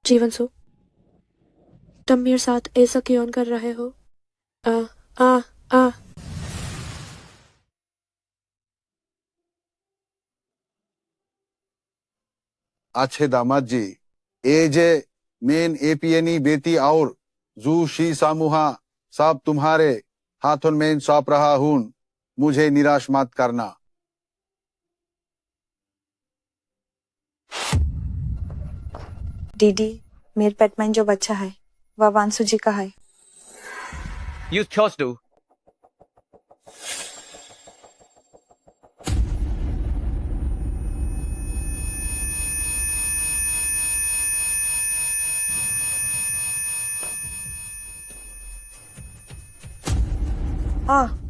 जीवन सो, तुम मेरे साथ ऐसा क्यों कर रहे हो? आ आ आ अच्छे दामाद जी, ए जे मेन एपीएनी बेटी और जू शी सामुहा सब तुम्हारे हाथों में सौंप रहा हूं। मुझे निराश मत करना। दीदी, मेरे पेट में जो बच्चा है वह वांसु जी का है। You chose to.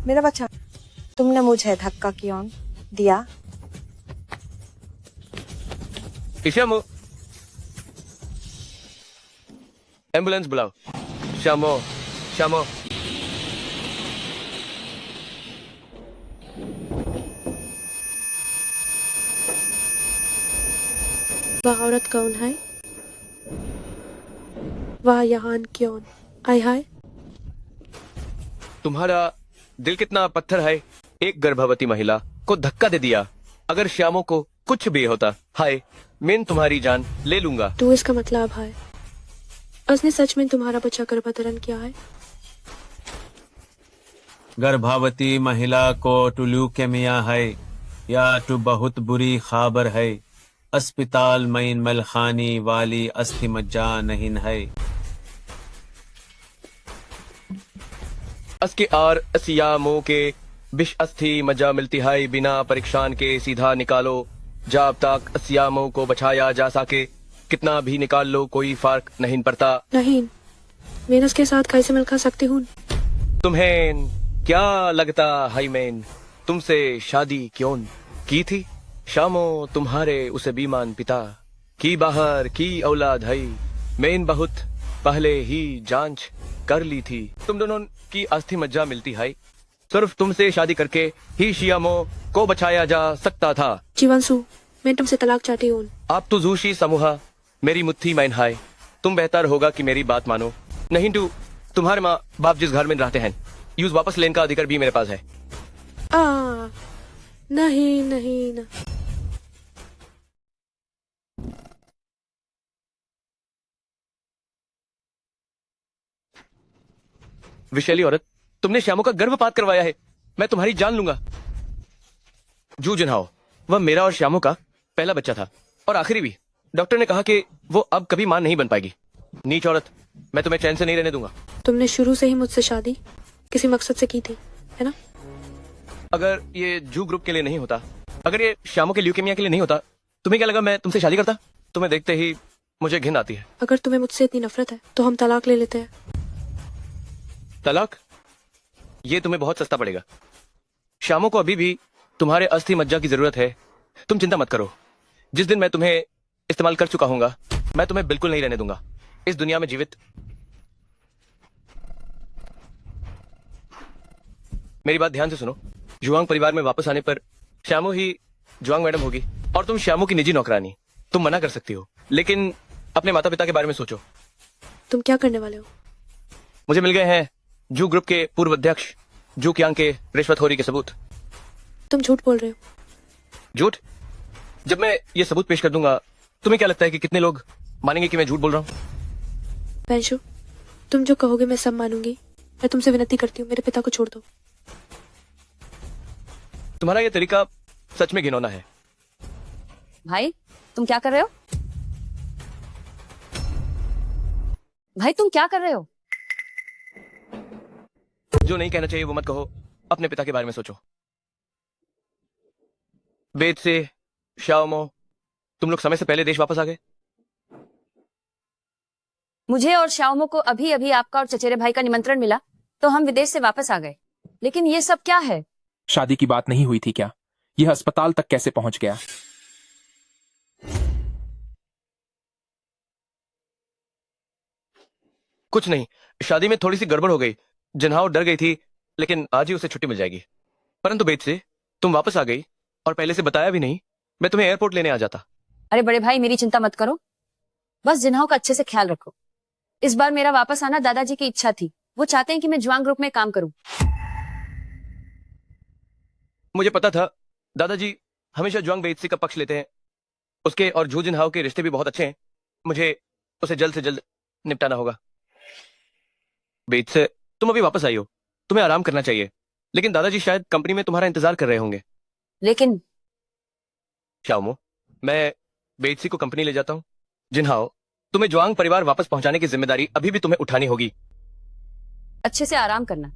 मेरा बच्चा, तुमने मुझे धक्का क्यों दिया? श्यामो, एम्बुलेंस बुलाओ। श्यामो, श्यामो। वह औरत कौन है? वह यहाँ क्यों आई है? तुम्हारा दिल कितना पत्थर है, एक गर्भवती महिला को धक्का दे दिया। अगर श्यामो को कुछ भी होता, हाय, मैं तुम्हारी जान ले लूंगा। तो इसका मतलब है उसने सच में तुम्हारा बच्चा गर्भधारण किया है? गर्भवती महिला को टू ल्यूकेमिया है या टू बहुत बुरी खबर है। अस्पताल में मलखानी वाली अस्थि मज्जा नहीं है। असके और श्यामो के विष अस्थि मजा मिलती है, बिना परीक्षण के सीधा निकालो। जब तक श्यामो को बचाया जा सके, कितना भी निकाल लो कोई फर्क नहीं पड़ता। नहीं, मैं उसके साथ कैसे मिल कर सकती हूँ? तुम्हें क्या लगता है मैंने तुमसे शादी क्यों की थी? श्यामो तुम्हारे उसे बीमान पिता की बाहर की औलाद है। मैंने बहुत पहले ही जांच कर ली थी। तुम दोनों की अस्थि मज्जा मिलती है। सिर्फ तुमसे शादी करके ही श्यामो को बचाया जा सकता था। जीवांशु, मैं तुमसे तलाक चाहती हूँ। आप तो जोशी समूह मेरी मुट्ठी में है। तुम बेहतर होगा कि मेरी बात मानो, नहीं तो तुम्हारे माँ बाप जिस घर में रहते हैं यूज वापस लेने का अधिकार भी मेरे पास है। नहीं नहीं ना। विशैली औरत, तुमने श्यामो का गर्भपात करवाया है। मैं तुम्हारी जान लूंगा। जू जिन्हाओ, वह मेरा और श्यामो का पहला बच्चा था और आखिरी भी। डॉक्टर ने कहा कि वो अब कभी मां नहीं बन पाएगी। नीच औरत, मैं तुम्हें चैन से नहीं रहने दूंगा। तुमने शुरू से ही मुझसे शादी किसी मकसद से की थी, है ना? अगर ये जू ग्रुप के लिए नहीं होता, अगर ये श्यामो के ल्यूकेमिया के लिए नहीं होता, तुम्हें क्या लगा मैं तुमसे शादी करता? तुम्हें देखते ही मुझे घिन आती है। अगर तुम्हें मुझसे इतनी नफरत है तो हम तलाक ले लेते हैं। तलाक? ये तुम्हें बहुत सस्ता पड़ेगा। श्यामो को अभी भी तुम्हारे अस्थि मज्जा की जरूरत है। तुम चिंता मत करो। जिस दिन मैं तुम्हें इस्तेमाल कर चुका हूंगा, मैं तुम्हें बिल्कुल नहीं रहने दूंगा इस दुनिया में जीवित। मेरी बात ध्यान से सुनो। जुआंग परिवार में वापस आने पर श्यामो ही जुआंग मैडम होगी और तुम श्यामो की निजी नौकरानी। तुम मना कर सकती हो, लेकिन अपने माता पिता के बारे में सोचो। तुम क्या करने वाले हो? मुझे मिल गए हैं जू ग्रुप के पूर्व अध्यक्ष जू कियांग के रिश्वतखोरी के सबूत। तुम झूठ बोल रहे हो। झूठ? जब मैं ये सबूत पेश कर दूंगा, तुम्हें क्या लगता है कि कितने लोग मानेंगे कि मैं झूठ बोल रहा हूँ? वैंशु, तुम जो कहोगे मैं सब मानूंगी। मैं तुमसे विनती करती हूँ, मेरे पिता को छोड़ दो। तुम्हारा ये तरीका सच में घिनौना है। भाई, तुम क्या कर रहे हो? भाई, तुम क्या कर रहे हो? जो नहीं कहना चाहिए वो मत कहो। अपने पिता के बारे में सोचो। बेद से श्यामो, तुम लोग समय से पहले देश वापस आ गए। मुझे और श्याओमो को अभी अभी आपका और चचेरे भाई का निमंत्रण मिला तो हम विदेश से वापस आ गए। लेकिन ये सब क्या है? शादी की बात नहीं हुई थी क्या? यह अस्पताल तक कैसे पहुंच गया? कुछ नहीं, शादी में थोड़ी सी गड़बड़ हो गई। जिन्हाओ डर गई थी, लेकिन आज ही उसे छुट्टी मिल जाएगी। परंतु बेद से तुम वापस आ गई और पहले से बताया भी नहीं। मैं तुम्हें एयरपोर्ट लेने आ जाता। अरे बड़े भाई, मेरी चिंता मत करो। बस जिन्हाओं का अच्छे से ख्याल रखो। इस बार मेरा वापस आना दादाजी की इच्छा थी। वो चाहते हैं कि मैं जुआंग ग्रुप में काम करूं। मुझे पता था दादाजी हमेशा जुआंग बेइज्जती का पक्ष लेते हैं। उसके और झू जिनहाओ के रिश्ते भी बहुत अच्छे हैं। मुझे उसे जल्द से जल्द निपटाना होगा। बेइज्जत से तुम अभी वापस आई हो, तुम्हें आराम करना चाहिए। लेकिन दादाजी शायद कंपनी में तुम्हारा इंतजार कर रहे होंगे। लेकिन श्यामो, मैं बेइज्जती को कंपनी ले जाता हूँ। जिनहाओ, तुम्हें जुआंग परिवार वापस पहुंचाने की जिम्मेदारी अभी भी तुम्हें उठानी होगी। अच्छे से आराम करना।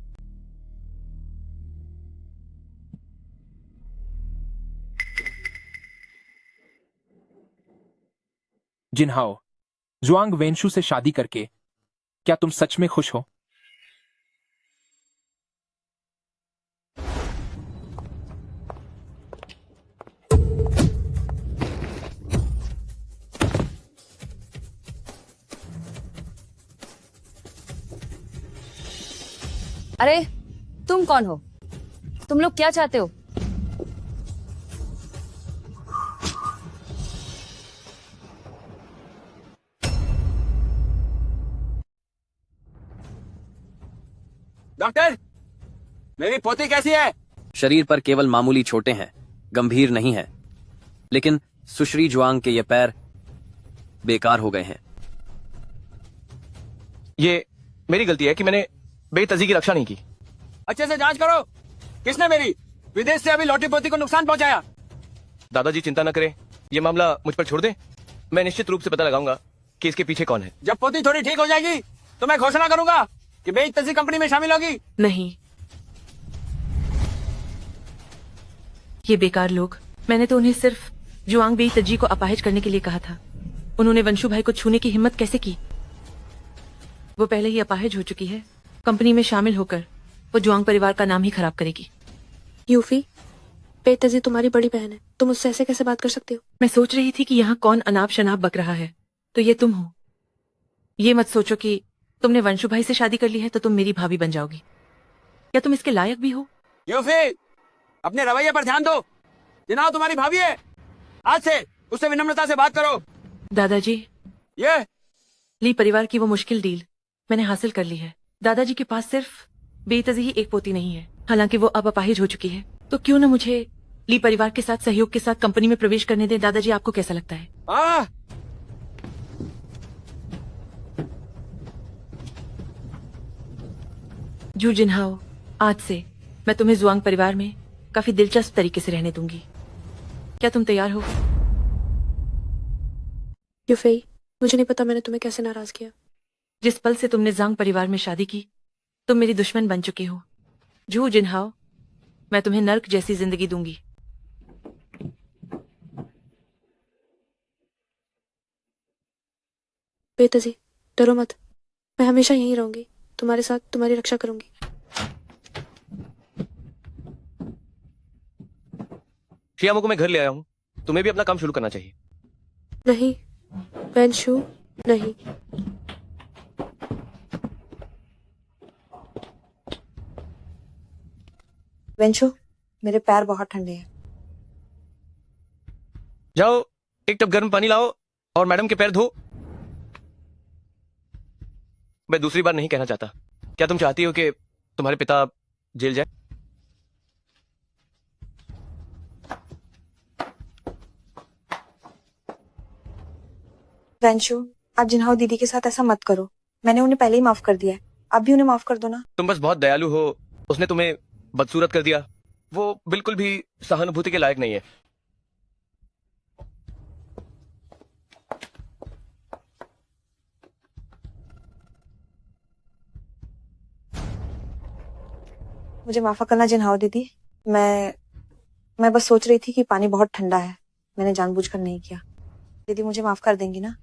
जिनहाओ, जुआंग वेंशु से शादी करके क्या तुम सच में खुश हो? अरे तुम कौन हो? तुम लोग क्या चाहते हो? डॉक्टर, मेरी पोती कैसी है? शरीर पर केवल मामूली चोटें हैं, गंभीर नहीं है। लेकिन सुश्री जुआंग के ये पैर बेकार हो गए हैं। ये मेरी गलती है कि मैंने बेतजी की रक्षा नहीं की। अच्छे से जांच करो। किसने मेरी विदेश से अभी लौटी पोती को नुकसान पहुंचाया? दादाजी चिंता न करें, ये मामला मुझ पर छोड़ दें। मैं निश्चित रूप से पता लगाऊंगा कि इसके पीछे कौन है। जब पोती थोड़ी ठीक हो जाएगी तो मैं घोषणा करूंगा कि बेइज्जती कंपनी में शामिल होगी। नहीं, ये बेकार लोग, मैंने तो उन्हें सिर्फ जुआंग बेइज्जती को अपाहिज करने के लिए कहा था। उन्होंने वंशु भाई को छूने की हिम्मत कैसे की? वो पहले ही अपाहिज हो चुकी है। कंपनी में शामिल होकर वो जुआंग परिवार का नाम ही खराब करेगी। यूफी, बेतजी तुम्हारी बड़ी बहन है, तुम उससे ऐसे कैसे बात कर सकती हो? मैं सोच रही थी कि यहाँ कौन अनाप शनाप बक रहा है, तो ये तुम हो। ये मत सोचो कि तुमने वंशु भाई से शादी कर ली है तो तुम मेरी भाभी बन जाओगी। क्या तुम इसके लायक भी हो? यूफी, अपने रवैये पर ध्यान दो। जिनाओ तुम्हारी भाभी है, आज से उससे विनम्रता से बात करो। दादाजी, ये ली परिवार की वो मुश्किल डील मैंने हासिल कर ली है। दादाजी के पास सिर्फ बेतजी ही एक पोती नहीं है, हालांकि वो अब अपाहिज हो चुकी है। तो क्यों न मुझे ली परिवार के साथ सहयोग के साथ कंपनी में प्रवेश करने दें। दादाजी, आपको कैसा लगता है? जू जिनहाओ, आज से मैं तुम्हें जुआंग परिवार में काफी दिलचस्प तरीके से रहने दूंगी। क्या तुम तैयार हो? यूफी, मुझे नहीं पता मैंने तुम्हें कैसे नाराज किया। जिस पल से तुमने जांग परिवार में शादी की, तुम मेरी दुश्मन बन चुके हो। जू जिनहाओ, मैं तुम्हें नर्क जैसी जिंदगी दूंगी। बेतजी, डरो मत, मैं हमेशा यहीं रहूंगी, तुम्हारे साथ तुम्हारी रक्षा करूंगी। श्यामो को मैं घर ले आया हूँ, तुम्हें भी अपना काम शुरू करना चाहिए। नहीं वेंशु, नहीं। वेंशु, मेरे पैर बहुत ठंडे हैं। जाओ, एक टब गर्म पानी लाओ और मैडम के पैर धो। मैं दूसरी बार नहीं कहना चाहता। क्या तुम चाहती हो कि तुम्हारे पिता जेल जाए? वेंशु, आप जिन्हाओ दीदी के साथ ऐसा मत करो। मैंने उन्हें पहले ही माफ कर दिया है, आप भी उन्हें माफ कर दो ना। तुम बस बहुत दयालु हो। उसने तुम्हें बदसूरत कर दिया। वो बिल्कुल भी सहानुभूति के लायक नहीं है। मुझे माफ करना जिन्हाओ दीदी। मैं बस सोच रही थी कि पानी बहुत ठंडा है, मैंने जानबूझकर नहीं किया। दीदी मुझे माफ कर देंगी ना?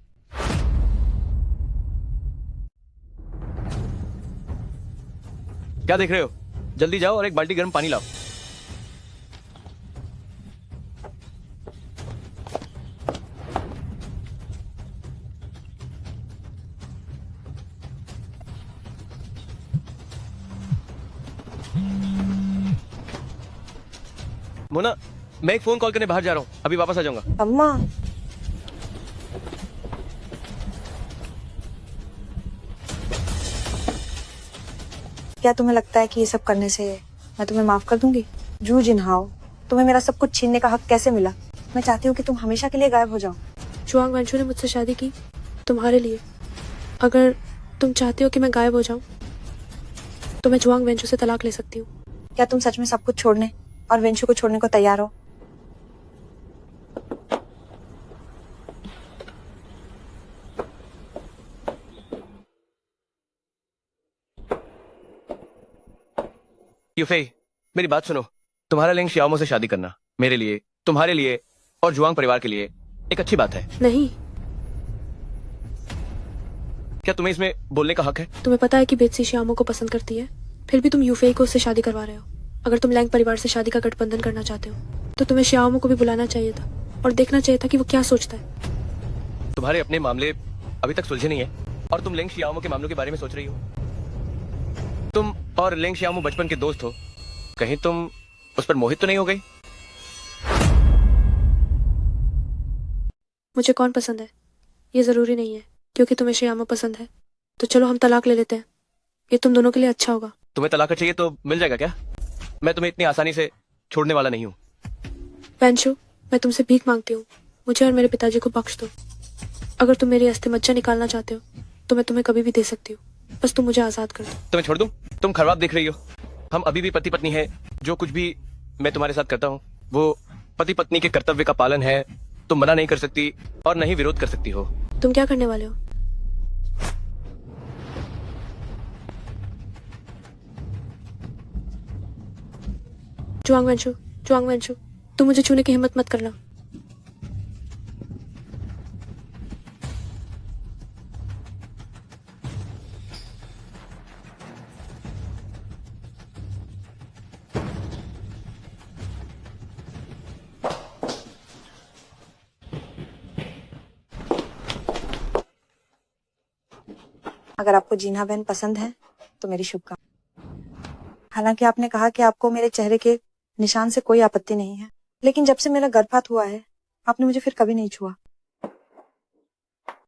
क्या देख रहे हो? जल्दी जाओ और एक बाल्टी गर्म पानी लाओ। मोना, मैं एक फोन कॉल करने बाहर जा रहा हूँ, अभी वापस आ जाऊंगा। अम्मा, क्या तुम्हें लगता है कि ये सब करने से मैं तुम्हें माफ कर दूंगी? जू जिनहाओ, तुम्हें मेरा सब कुछ छीनने का हक कैसे मिला? मैं चाहती हूँ कि तुम हमेशा के लिए गायब हो जाओ। जुआंग वंशु ने मुझसे शादी की तुम्हारे लिए। अगर तुम चाहते हो कि मैं गायब हो जाऊं तो मैं जुआंग वंशु से तलाक ले सकती हूँ। क्या तुम सच में सब कुछ छोड़ने और वेंशु को छोड़ने को तैयार हो? यूफे, मेरी बात सुनो। तुम्हारा लिंग श्यामो से शादी करना मेरे लिए, तुम्हारे लिए और जुआंग परिवार के लिए एक अच्छी बात है। नहीं, क्या तुम्हें इसमें बोलने का हक है? तुम्हें पता है कि बेत्सी श्यामो को पसंद करती है, फिर भी तुम यूफे को उससे शादी करवा रहे हो। अगर तुम लैंग परिवार से शादी का गठबंधन करना चाहते हो तो तुम्हें श्यामो को भी बुलाना चाहिए था और देखना चाहिए था कि वो क्या सोचता है। तुम्हारे अपने मामले अभी तक सुलझे नहीं है और तुम लिंग श्यामो के मामलों के बारे में सोच रही हो। तुम और लिंग श्यामो बचपन के दोस्त हो, कहीं तुम उस पर मोहित तो नहीं हो गई? मुझे कौन पसंद है ये जरूरी नहीं है। क्योंकि तुम्हें श्यामो पसंद है तो चलो हम तलाक ले लेते हैं, ये तुम दोनों के लिए अच्छा होगा। तुम्हें तलाक चाहिए तो मिल जाएगा क्या? मैं तुम्हें इतनी आसानी से छोड़ने वाला नहीं हूँ। वंशु, मैं तुमसे भीख मांगती हूँ, मुझे और मेरे पिताजी को बख्श दो। अगर तुम मेरी अस्थि मज्जा निकालना चाहते हो तो मैं तुम्हें कभी भी दे सकती हूँ, बस तुम मुझे आजाद कर दो। तुम्हें छोड़ दूं? तुम खराब देख रही हो। हम अभी भी पति पत्नी है। जो कुछ भी मैं तुम्हारे साथ करता हूँ वो पति पत्नी के कर्तव्य का पालन है। तुम मना नहीं कर सकती और नहीं विरोध कर सकती हो। तुम क्या करने वाले हो? जुआंग वंशु, तुम मुझे छूने की हिम्मत मत करना। अगर आपको जीना बहन पसंद है तो मेरी शुभकामनाएं। हालांकि आपने कहा कि आपको मेरे चेहरे के निशान से कोई आपत्ति नहीं है, लेकिन जब से मेरा गर्भपात हुआ है आपने मुझे फिर कभी नहीं छुआ।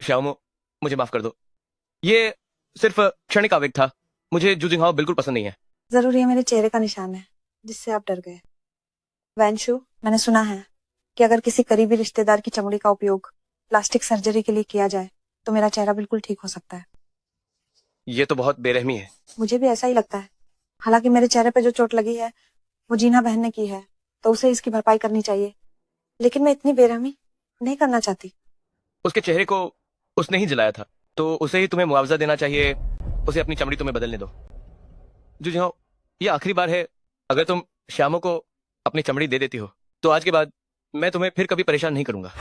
श्यामो, मुझे माफ कर दो। ये सिर्फ क्षणिक आवेग था। मुझे जू जिनहाओ बिल्कुल पसंद नहीं है। जरूर ये मेरे चेहरे का निशान है जिससे आप डर गए। वैंशु, मैंने सुना है कि अगर किसी करीबी रिश्तेदार की चमड़ी का उपयोग प्लास्टिक सर्जरी के लिए किया जाए तो मेरा चेहरा बिल्कुल ठीक हो सकता है। ये तो बहुत बेरहमी है। मुझे भी ऐसा ही लगता है। हालांकि मेरे चेहरे पे जो चोट लगी है वो जीना बहन ने की है तो उसे इसकी भरपाई करनी चाहिए, लेकिन मैं इतनी बेरहमी नहीं करना चाहती। उसके चेहरे को उसने ही जलाया था तो उसे ही तुम्हें मुआवजा देना चाहिए। उसे अपनी चमड़ी तुम्हें बदलने दो। जू जिनहाओ, ये आखिरी बार है। अगर तुम श्यामो को अपनी चमड़ी दे देती हो तो आज के बाद मैं तुम्हें फिर कभी परेशान नहीं करूंगा।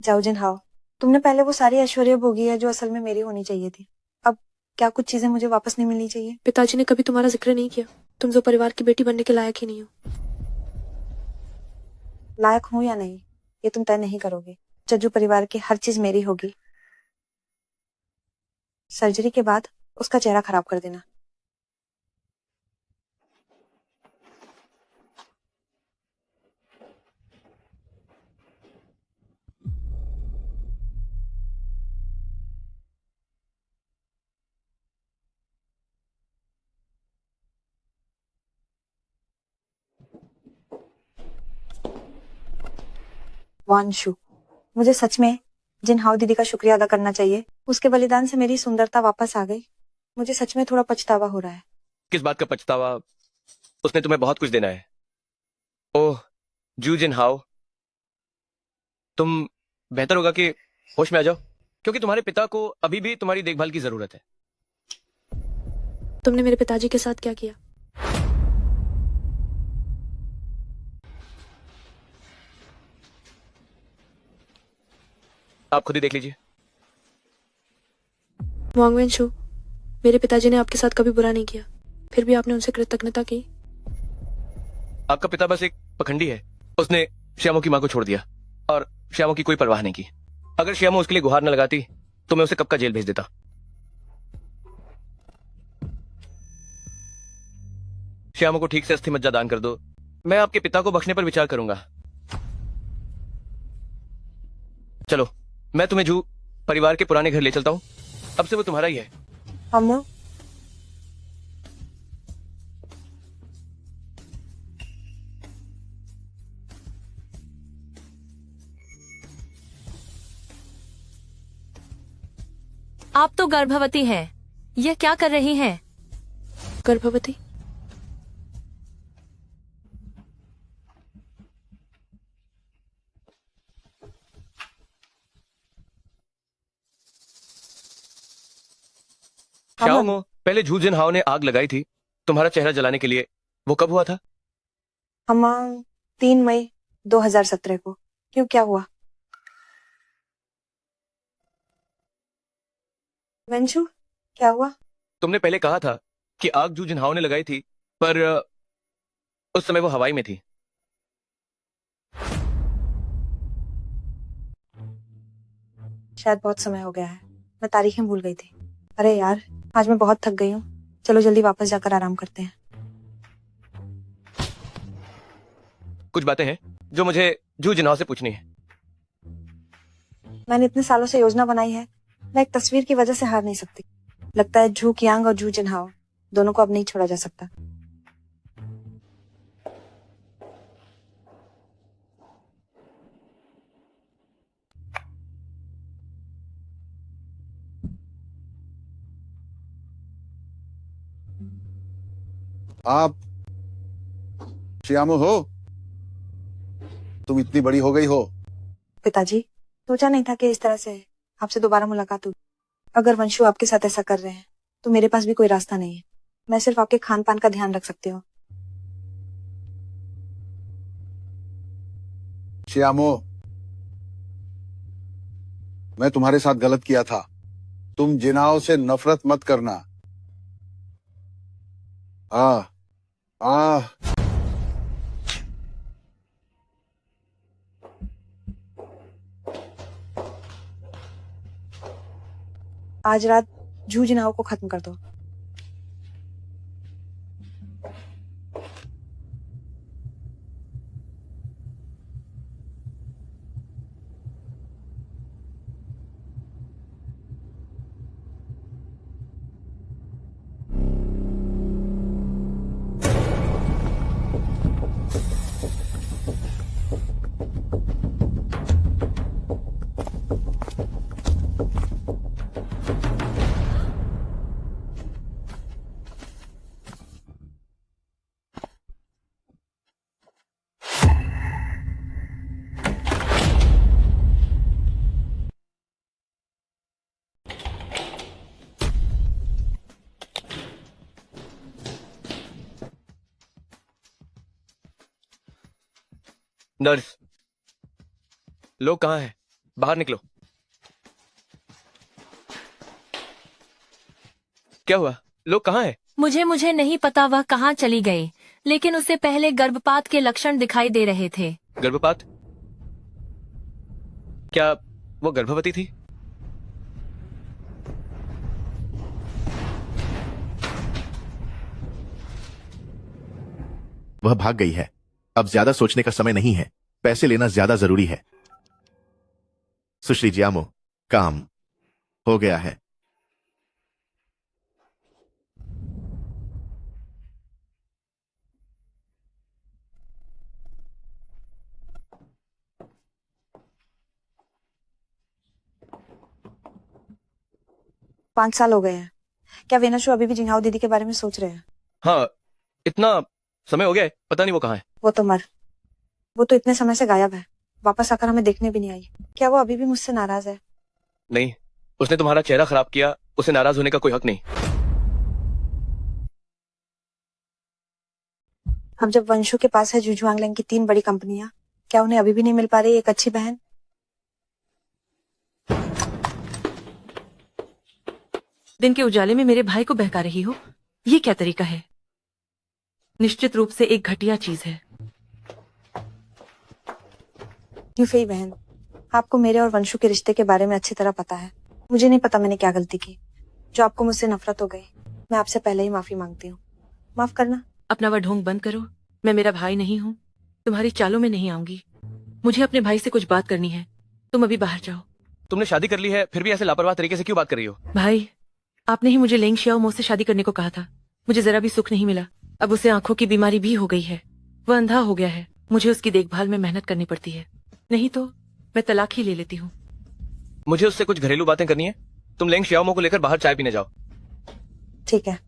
जाओ जिनहाओ, तुमने पहले वो सारी ऐश्वर्य भोगी है जो असल में मेरी होनी चाहिए थी। अब क्या कुछ चीजें मुझे वापस नहीं मिलनी चाहिए? पिताजी ने कभी तुम्हारा जिक्र नहीं किया। तुम जो परिवार की बेटी बनने के लायक ही नहीं हो। लायक हूं या नहीं ये तुम तय नहीं करोगे। जज्जू परिवार की हर चीज मेरी होगी। सर्जरी के बाद उसका चेहरा खराब कर देना। वांशु, मुझे सच में जिनहाओ दीदी का शुक्रिया अदा करना चाहिए। उसके बलिदान से मेरी सुंदरता वापस आ गई। मुझे सच में थोड़ा पछतावा हो रहा है। किस बात का पछतावा? उसने तुम्हें बहुत कुछ देना है। ओह जू जिनहाओ, तुम बेहतर होगा कि होश में आ जाओ, क्योंकि तुम्हारे पिता को अभी भी तुम्हारी देखभाल की जरूरत है। तुमने मेरे पिताजी के साथ क्या किया? आप खुद ही देख लीजिए। जुआंग वंशु, मेरे पिताजी ने आपके साथ कभी बुरा नहीं किया, फिर भी आपने उनसे कृतज्ञता की। आपका पिता बस एक पखंडी है। उसने श्यामो की मां को छोड़ दिया और श्यामो की कोई परवाह नहीं की। अगर श्यामो उसके लिए गुहार न लगाती तो मैं उसे कब का जेल भेज देता। श्यामो को ठीक से अस्थि मज्जा दान कर दो। मैं आपके पिता को बख्शने पर विचार करूंगा। चलो, मैं तुम्हें जू परिवार के पुराने घर ले चलता हूँ। अब से वो तुम्हारा ही है। अम्मू, आप तो गर्भवती हैं। यह क्या कर रही हैं? गर्भवती? श्याओमो, पहले झू जिनहाओ ने आग लगाई थी तुम्हारा चेहरा जलाने के लिए, वो कब हुआ था? अम्मा, 3 मई 2017 को। क्यों, क्या हुआ? वंशु, क्या हुआ? तुमने पहले कहा था कि आग जू जिनहाओ ने लगाई थी, पर उस समय वो हवाई में थी। शायद बहुत समय हो गया है, मैं तारीखें भूल गई थी। अरे यार, आज मैं बहुत थक गई हूँ। चलो जल्दी वापस जाकर आराम करते हैं। कुछ बातें हैं जो मुझे जू जिनहाओ से पूछनी है। मैंने इतने सालों से योजना बनाई है, मैं एक तस्वीर की वजह से हार नहीं सकती। लगता है झू कियांग और झू जिनहाओ दोनों को अब नहीं छोड़ा जा सकता। आप श्यामो हो? तुम इतनी बड़ी हो गई हो। पिताजी, सोचा नहीं था कि इस तरह से आपसे दोबारा मुलाकात होगी। अगर वंशु आपके साथ ऐसा कर रहे हैं तो मेरे पास भी कोई रास्ता नहीं है। मैं सिर्फ आपके खान पान का ध्यान रख सकती हूँ। श्यामो, मैं तुम्हारे साथ गलत किया था। तुम जिनाओ से नफरत मत करना। आ आ आज रात झू जिनाओ को खत्म कर दो। नर्स, लोग कहाँ हैं? बाहर निकलो। क्या हुआ? लोग कहाँ हैं? मुझे नहीं पता वह कहाँ चली गई, लेकिन उससे पहले गर्भपात के लक्षण दिखाई दे रहे थे। गर्भपात? क्या वो गर्भवती थी? वह भाग गई है। अब ज्यादा सोचने का समय नहीं है। पैसे लेना ज्यादा जरूरी है। सुश्री जियामो, काम हो गया है। पांच साल हो गए हैं। क्या वेनाशु अभी भी जिन्हाओ दीदी के बारे में सोच रहे हैं? हाँ, इतना समय हो गया है, पता नहीं वो कहाँ है। वो तो इतने समय से गायब है। वापस आकर हमें देखने भी नहीं आई। क्या वो अभी भी मुझसे नाराज है? नहीं, उसने तुम्हारा चेहरा खराब किया, उसे नाराज होने का कोई हक नहीं। अब जब वंशु के पास है जुजुआंगलैंग की 3 बड़ी कंपनियां, क्या उन्हें अभी भी नहीं मिल पा रही एक अच्छी बहन? दिन के उजाले में मेरे भाई को बहका रही हो, ये क्या तरीका है? निश्चित रूप से एक घटिया चीज है। यूफेई बहन, आपको मेरे और वंशु के रिश्ते के बारे में अच्छी तरह पता है। मुझे नहीं पता मैंने क्या गलती की जो आपको मुझसे नफरत हो गई। मैं आपसे पहले ही माफी मांगती हूँ। माफ करना। अपना वह ढोंग बंद करो। मैं मेरा भाई नहीं हूँ, तुम्हारी चालों में नहीं आऊंगी। मुझे अपने भाई से कुछ बात करनी है, तुम अभी बाहर जाओ। तुमने शादी कर ली है, फिर भी ऐसे लापरवाह तरीके से क्यों बात कर रही हो? भाई, आपने ही मुझे लेंग शियाओ मो से शादी करने को कहा था। मुझे जरा भी सुख नहीं मिला। अब उसे आंखों की बीमारी भी हो गई है, वह अंधा हो गया है। मुझे उसकी देखभाल में मेहनत करनी पड़ती है, नहीं तो मैं तलाक ही ले लेती हूँ। मुझे उससे कुछ घरेलू बातें करनी है। तुम लेंग शियाओमो को लेकर बाहर चाय पीने जाओ। ठीक है।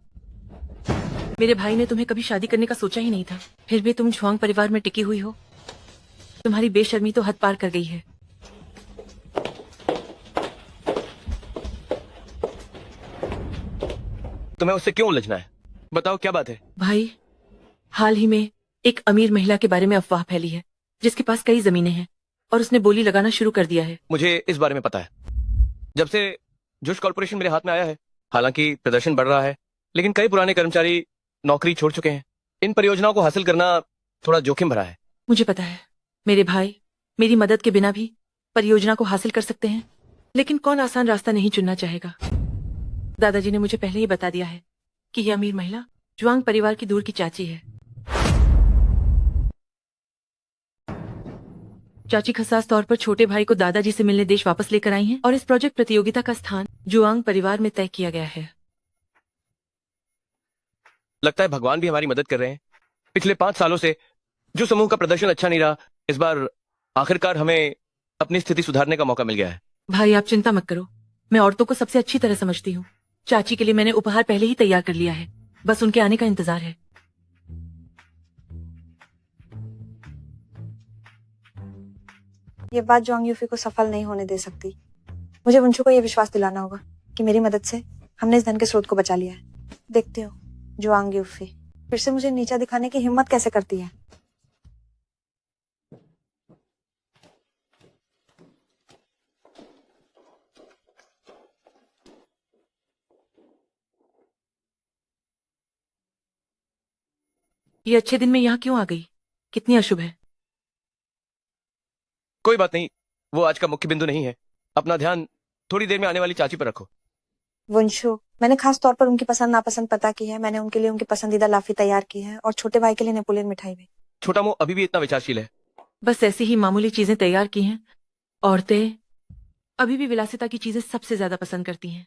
मेरे भाई ने तुम्हें कभी शादी करने का सोचा ही नहीं था, फिर भी तुम झुआंग परिवार में टिकी हुई हो। तुम्हारी बेशर्मी तो हद पार कर गई है। तुम्हें उससे क्यों उलझना है? बताओ क्या बात है? भाई, हाल ही में एक अमीर महिला के बारे में अफवाह फैली है, जिसके पास कई जमीनें हैं और उसने बोली लगाना शुरू कर दिया है। मुझे इस बारे में पता है। जब से जोश कॉर्पोरेशन मेरे हाथ में आया है, हालांकि प्रदर्शन बढ़ रहा है, लेकिन कई पुराने कर्मचारी नौकरी छोड़ चुके हैं। इन परियोजनाओं को हासिल करना थोड़ा जोखिम भरा है। मुझे पता है, मेरे भाई मेरी मदद के बिना भी परियोजना को हासिल कर सकते हैं, लेकिन कौन आसान रास्ता नहीं चुनना चाहेगा। दादाजी ने मुझे पहले ही बता दिया है कि यह अमीर महिला जुआंग परिवार की दूर की चाची है। चाची खसास तौर पर छोटे भाई को दादाजी से मिलने देश वापस लेकर आई हैं और इस प्रोजेक्ट प्रतियोगिता का स्थान जुआंग परिवार में तय किया गया है। लगता है भगवान भी हमारी मदद कर रहे हैं। पिछले 5 सालों से जो समूह का प्रदर्शन अच्छा नहीं रहा, इस बार आखिरकार हमें अपनी स्थिति सुधारने का मौका मिल गया है। भाई, आप चिंता मत करो, मैं औरतों को सबसे अच्छी तरह समझती हूँ। चाची के लिए मैंने उपहार पहले ही तैयार कर लिया है, बस उनके आने का इंतजार है। ये बात जुआंग यूफी को सफल नहीं होने दे सकती। मुझे वंशु को ये विश्वास दिलाना होगा कि मेरी मदद से हमने इस धन के स्रोत को बचा लिया है। देखते हो जुआंग यूफी फिर से मुझे नीचा दिखाने की हिम्मत कैसे करती है। ये अच्छे दिन में यहाँ क्यों आ गई? कितनी अशुभ है। कोई बात नहीं, वो आज का मुख्य बिंदु नहीं है। अपना ध्यान थोड़ी देर में आने वाली चाची पर रखो। वंशु, मैंने खास तौर पर उनकी पसंद नापसंद पता की है। मैंने उनके लिए उनकी पसंदीदा लाफी तैयार की है और छोटे भाई के लिए नेपोलियन मिठाई भी। छोटा मुंह अभी भी इतना विचारशील है। बस ऐसी ही मामूली चीजें तैयार की हैं। औरतें अभी भी विलासिता की चीजें सबसे ज्यादा पसंद करती हैं।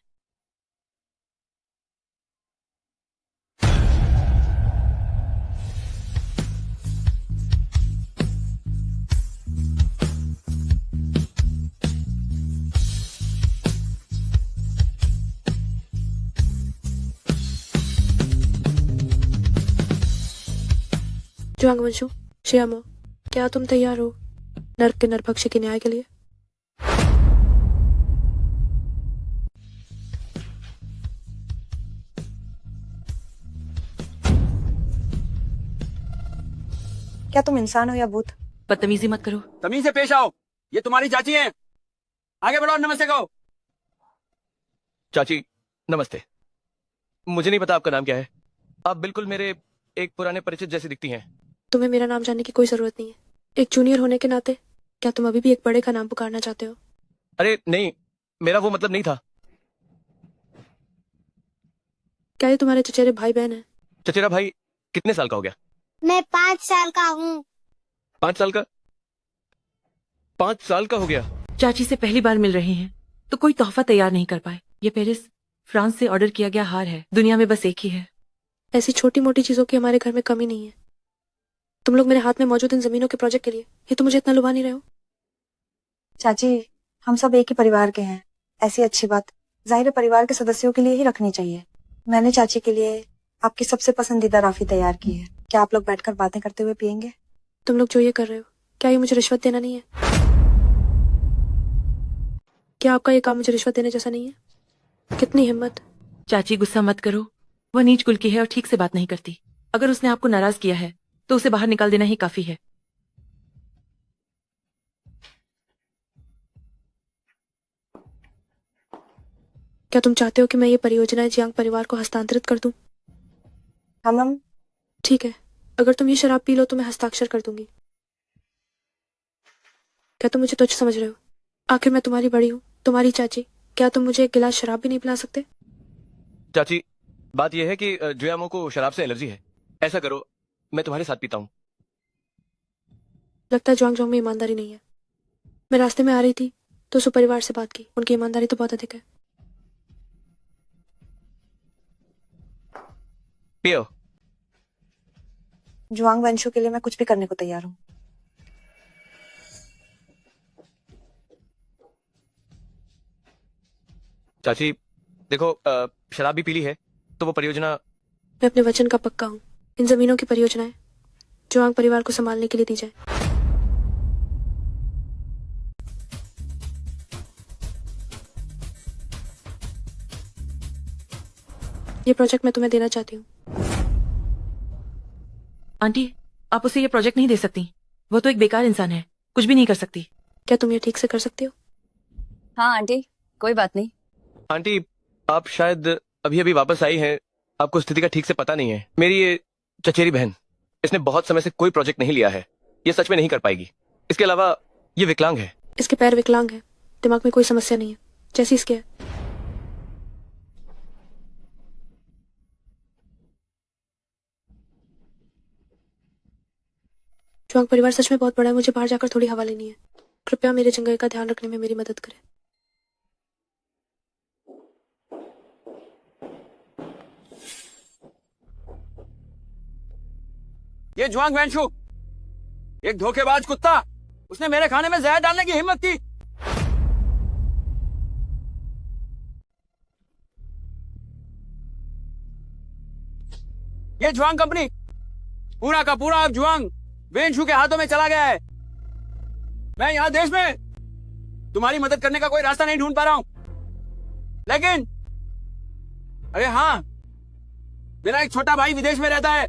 जुआंग वंशु, शियामो, क्या तुम तैयार हो नर्क के नरभक्षी के न्याय के लिए? क्या तुम इंसान हो या भूत? बदतमीजी मत करो। तमीज से पेश आओ, ये तुम्हारी चाची हैं। आगे बढ़ो, नमस्ते कहो। चाची नमस्ते। मुझे नहीं पता आपका नाम क्या है। आप बिल्कुल मेरे एक पुराने परिचित जैसी दिखती हैं। तुम्हें मेरा नाम जानने की कोई जरूरत नहीं है। एक जूनियर होने के नाते क्या तुम अभी भी एक बड़े का नाम पुकारना चाहते हो? अरे नहीं, मेरा वो मतलब नहीं था। क्या ये तुम्हारे चचेरे भाई बहन हैं? चचेरा भाई कितने साल का हो गया? मैं 5 साल का हूँ। 5 साल का? 5 साल का हो गया? चाची से पहली बार मिल रहे हैं तो कोई तोहफा तैयार नहीं कर पाए। ये पेरिस फ्रांस से ऑर्डर किया गया हार है, दुनिया में बस एक ही है। ऐसी छोटी मोटी चीजों की हमारे घर में कमी नहीं है। तुम लोग मेरे हाथ में मौजूद इन जमीनों के प्रोजेक्ट के लिए ये तो मुझे इतना लुभा नहीं रहे हो। चाची, हम सब एक ही परिवार के हैं। ऐसी अच्छी बात जाहिर है परिवार के सदस्यों के लिए ही रखनी चाहिए। मैंने चाची के लिए आपकी सबसे पसंदीदा राफी तैयार की है। क्या आप लोग बैठकर बातें करते हुए पियेंगे? तुम लोग जो ये कर रहे हो, क्या ये मुझे रिश्वत देना नहीं है? क्या आपका ये काम मुझे रिश्वत देने जैसा नहीं है? कितनी हिम्मत! चाची गुस्सा मत करो, वह नीच कुल की है और ठीक से बात नहीं करती। अगर उसने आपको नाराज किया है तो उसे बाहर निकाल देना ही काफी है। क्या तुम चाहते हो कि मैं ये परियोजनाएं जियांग परिवार को हस्तांतरित कर दूं? हम ठीक है, अगर तुम ये शराब पी लो तो मैं हस्ताक्षर कर दूंगी। क्या तुम मुझे तुच्छ समझ रहे हो? आखिर मैं तुम्हारी बड़ी हूँ, तुम्हारी चाची। क्या तुम मुझे एक गिलास शराब भी नहीं पिला सकते? चाची, बात यह है कि जुयामो को शराब से एलर्जी है। ऐसा करो, मैं तुम्हारे साथ पीता हूँ। लगता है जुआंग जोंग में ईमानदारी नहीं है। मैं रास्ते में आ रही थी तो सुपरिवार से बात की, उनकी ईमानदारी तो बहुत अधिक है। पियो। जुआंग वंशु के लिए मैं कुछ भी करने को तैयार हूँ। चाची देखो, शराब भी पी ली है तो वो परियोजना। मैं अपने वचन का पक्का हूँ। इन जमीनों की परियोजनाएं जुआंग परिवार को संभालने के लिए दी जाए। ये प्रोजेक्ट मैं तुम्हें देना चाहती हूँ। आंटी, आप उसे ये प्रोजेक्ट नहीं दे सकती। वो तो एक बेकार इंसान है, कुछ भी नहीं कर सकती। क्या तुम ये ठीक से कर सकती हो? हाँ आंटी, कोई बात नहीं। आंटी, आप शायद अभी अभी वापस आई हैं, आपको स्थिति का ठीक से पता नहीं है। मेरी ये चचेरी बहन, इसने बहुत समय से कोई प्रोजेक्ट नहीं लिया है, ये सच में नहीं कर पाएगी। इसके अलावा ये विकलांग है। इसके पैर विकलांग है, दिमाग में कोई समस्या नहीं है, जैसी इसके है। जुआंग परिवार सच में बहुत बड़ा है, मुझे बाहर जाकर थोड़ी हवा लेनी है। कृपया मेरे जंगल का ध्यान रखने में मेरी मदद करें। ये जुआंग वैनशु एक धोखेबाज कुत्ता, उसने मेरे खाने में जहर डालने की हिम्मत की। ये जुआंग कंपनी पूरा का पूरा अब जुआंग वेनशु के हाथों में चला गया है। मैं यहां देश में तुम्हारी मदद करने का कोई रास्ता नहीं ढूंढ पा रहा हूं, लेकिन अरे हाँ, मेरा एक छोटा भाई विदेश में रहता है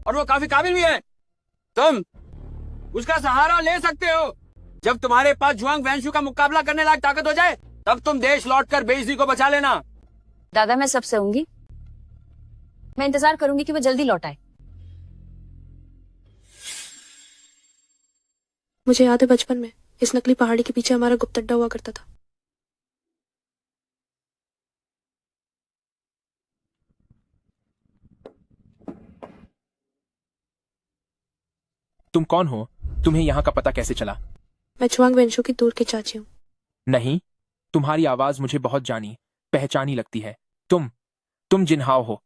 और वो काफी काबिल भी है। तुम उसका सहारा ले सकते हो। जब तुम्हारे पास जुआंग वैनशु का मुकाबला करने लायक ताकत हो जाए, तब तुम देश लौटकर बेइज्जती को बचा लेना। दादा, मैं सब सहूंगी। मैं इंतजार करूंगी कि वो जल्दी लौट आए। मुझे याद है बचपन में इस नकली पहाड़ी के पीछे हमारा गुप्त अड्डा हुआ करता था। तुम कौन हो? तुम्हें यहाँ का पता कैसे चला? मैं जुआंग वेनशु की दूर की चाची हूँ। नहीं, तुम्हारी आवाज मुझे बहुत जानी पहचानी लगती है। तुम जिनहाओ हो।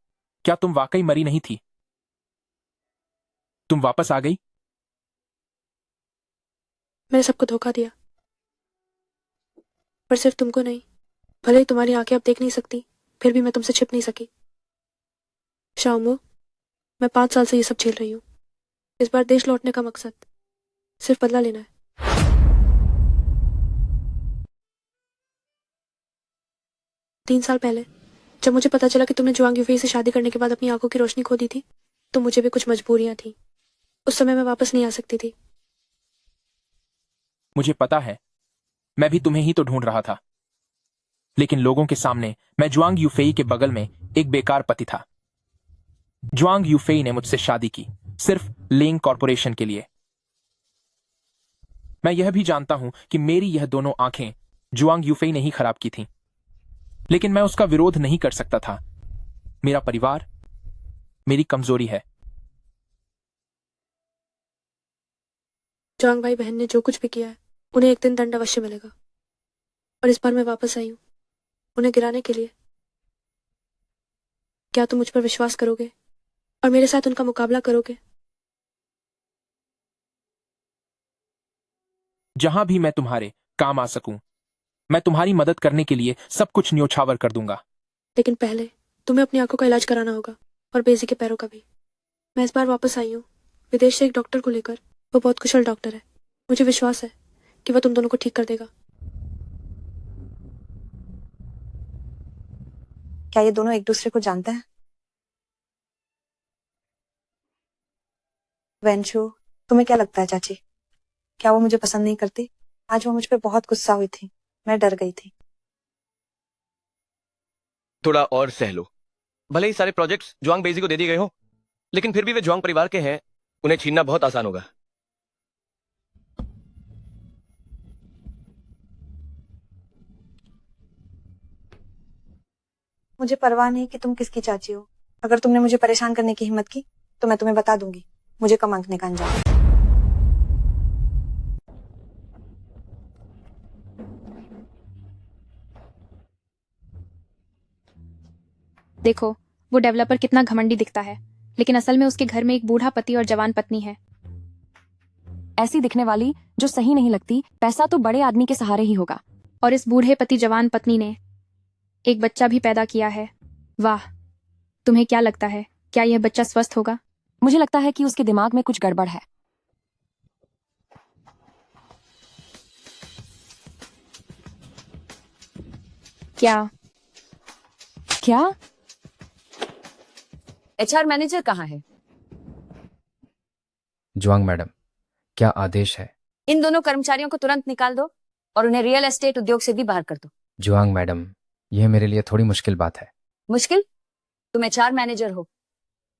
क्या तुम वाकई मरी नहीं थी? तुम वापस आ गई? मैंने सबको धोखा दिया, पर सिर्फ तुमको नहीं। भले ही तुम्हारी आंखें अब देख नहीं सकती, फिर भी मैं तुमसे छिप नहीं सकी। शाओमो, मैं 5 साल से ये सब झेल रही हूँ। इस बार देश लौटने का मकसद सिर्फ बदला लेना है। 3 साल पहले जब मुझे पता चला कि तुमने जुआंग यूफेई से शादी करने के बाद अपनी आंखों की रोशनी खो दी थी, तो मुझे भी कुछ मजबूरियां थी। उस समय मैं वापस नहीं आ सकती थी। मुझे पता है, मैं भी तुम्हें ही तो ढूंढ रहा था। लेकिन लोगों के सामने मैं जुआंग यूफेई के बगल में एक बेकार पति था। जुआंग यूफेई ने मुझसे शादी की सिर्फ लेंग कॉरपोरेशन के लिए। मैं यह भी जानता हूं कि मेरी यह दोनों आंखें जुआंग यूफेई ने ही खराब की थीं, लेकिन मैं उसका विरोध नहीं कर सकता था। मेरा परिवार मेरी कमजोरी है। जुआंग भाई बहन ने जो कुछ भी किया है, उन्हें एक दिन दंड अवश्य मिलेगा। और इस बार मैं वापस आई हूं उन्हें गिराने के लिए। क्या तुम मुझ पर विश्वास करोगे और मेरे साथ उनका मुकाबला करोगे? जहां भी मैं तुम्हारे काम आ सकूं, मैं तुम्हारी मदद करने के लिए सब कुछ न्योछावर कर दूंगा। लेकिन पहले तुम्हें अपनी आंखों का इलाज कराना होगा, और बेजी के पैरों का भी। मैं इस बार वापस आई हूँ विदेश से एक डॉक्टर को लेकर। वो बहुत कुशल डॉक्टर है। मुझे विश्वास है कि वह तुम दोनों को ठीक कर देगा। क्या ये दोनों एक दूसरे को जानते हैं? वेनशु, तुम्हें क्या लगता है चाची, क्या वो मुझे पसंद नहीं करती? आज वो मुझ पे बहुत गुस्सा हुई थी, मैं डर गई थी। थोड़ा और सह लो। भले ही सारे प्रोजेक्ट्स जुआंग बेजी को दे दिए गए हो, लेकिन फिर भी वे जुआंग परिवार के हैं, उन्हें छीनना बहुत आसान होगा। मुझे परवाह नहीं कि तुम किसकी चाची हो। अगर तुमने मुझे परेशान करने की हिम्मत की तो मैं तुम्हें बता दूंगी मुझे कम आंकने का अंजाम। देखो वो डेवलपर कितना घमंडी दिखता है, लेकिन असल में उसके घर में एक बूढ़ा पति और जवान पत्नी है। ऐसी दिखने वाली जो सही नहीं लगती, पैसा तो बड़े आदमी के सहारे ही होगा। और इस बूढ़े पति जवान पत्नी ने एक बच्चा भी पैदा किया है। वाह, तुम्हें क्या लगता है, क्या यह बच्चा स्वस्थ होगा? मुझे लगता है कि उसके दिमाग में कुछ गड़बड़ है। क्या क्या? एचआर मैनेजर कहाँ है? जुआंग मैडम, क्या आदेश है? इन दोनों कर्मचारियों को तुरंत निकाल दो और उन्हें रियल एस्टेट उद्योग से भी बाहर कर दो। जुआंग मैडम, यह मेरे लिए थोड़ी मुश्किल बात है। मुश्किल? तुम एचआर मैनेजर हो,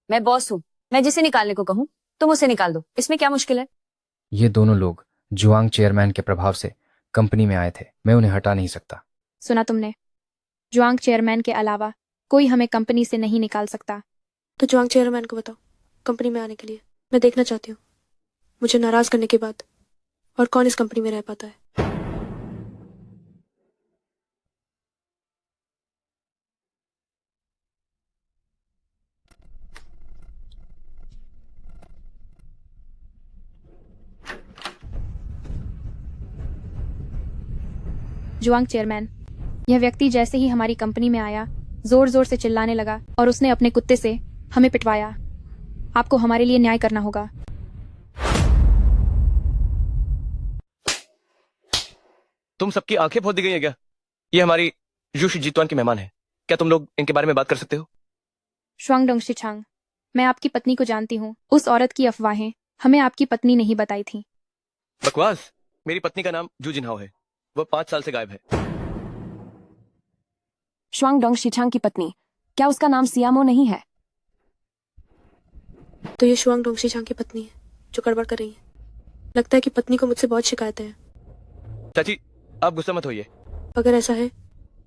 मैं बॉस हूँ। मैं जिसे निकालने को कहूँ तुम उसे निकाल दो, इसमें क्या मुश्किल है? ये दोनों लोग जुआंग चेयरमैन के प्रभाव से कंपनी में आए थे, मैं उन्हें हटा नहीं सकता। सुना तुमने? जुआंग चेयरमैन के अलावा कोई हमें कंपनी से नहीं निकाल सकता। तो जुआंग चेयरमैन को बताओ कंपनी में आने के लिए। मैं देखना चाहती हूँ मुझे नाराज करने के बाद और कौन इस कंपनी में रह पाता है। जुआंग चेयरमैन, यह व्यक्ति जैसे ही हमारी कंपनी में आया जोर जोर से चिल्लाने लगा और उसने अपने कुत्ते से हमें पिटवाया। आपको हमारे लिए न्याय करना होगा। तुम सबकी आंखें फोड़ दी गई है क्या? ये हमारी यूशी जीतवान की मेहमान है, क्या तुम लोग इनके बारे में बात कर सकते हो? श्वांग डोंगशी छांग, मैं आपकी पत्नी को जानती हूँ। उस औरत की अफवाहें हमें आपकी पत्नी ने ही बताई थी। बकवास। मेरी पत्नी का नाम जू जिनहाओ है, वो 5 साल से गायब है। श्वांग डोंग शिचांग की पत्नी, क्या उसका नाम सियामो नहीं है? तो ये शुआंग डोंगशी चांग की पत्नी है जो गड़बड़ कर रही है। लगता है कि पत्नी को मुझसे बहुत शिकायतें हैं। चाची, आप गुस्सा मत होइए। अगर ऐसा है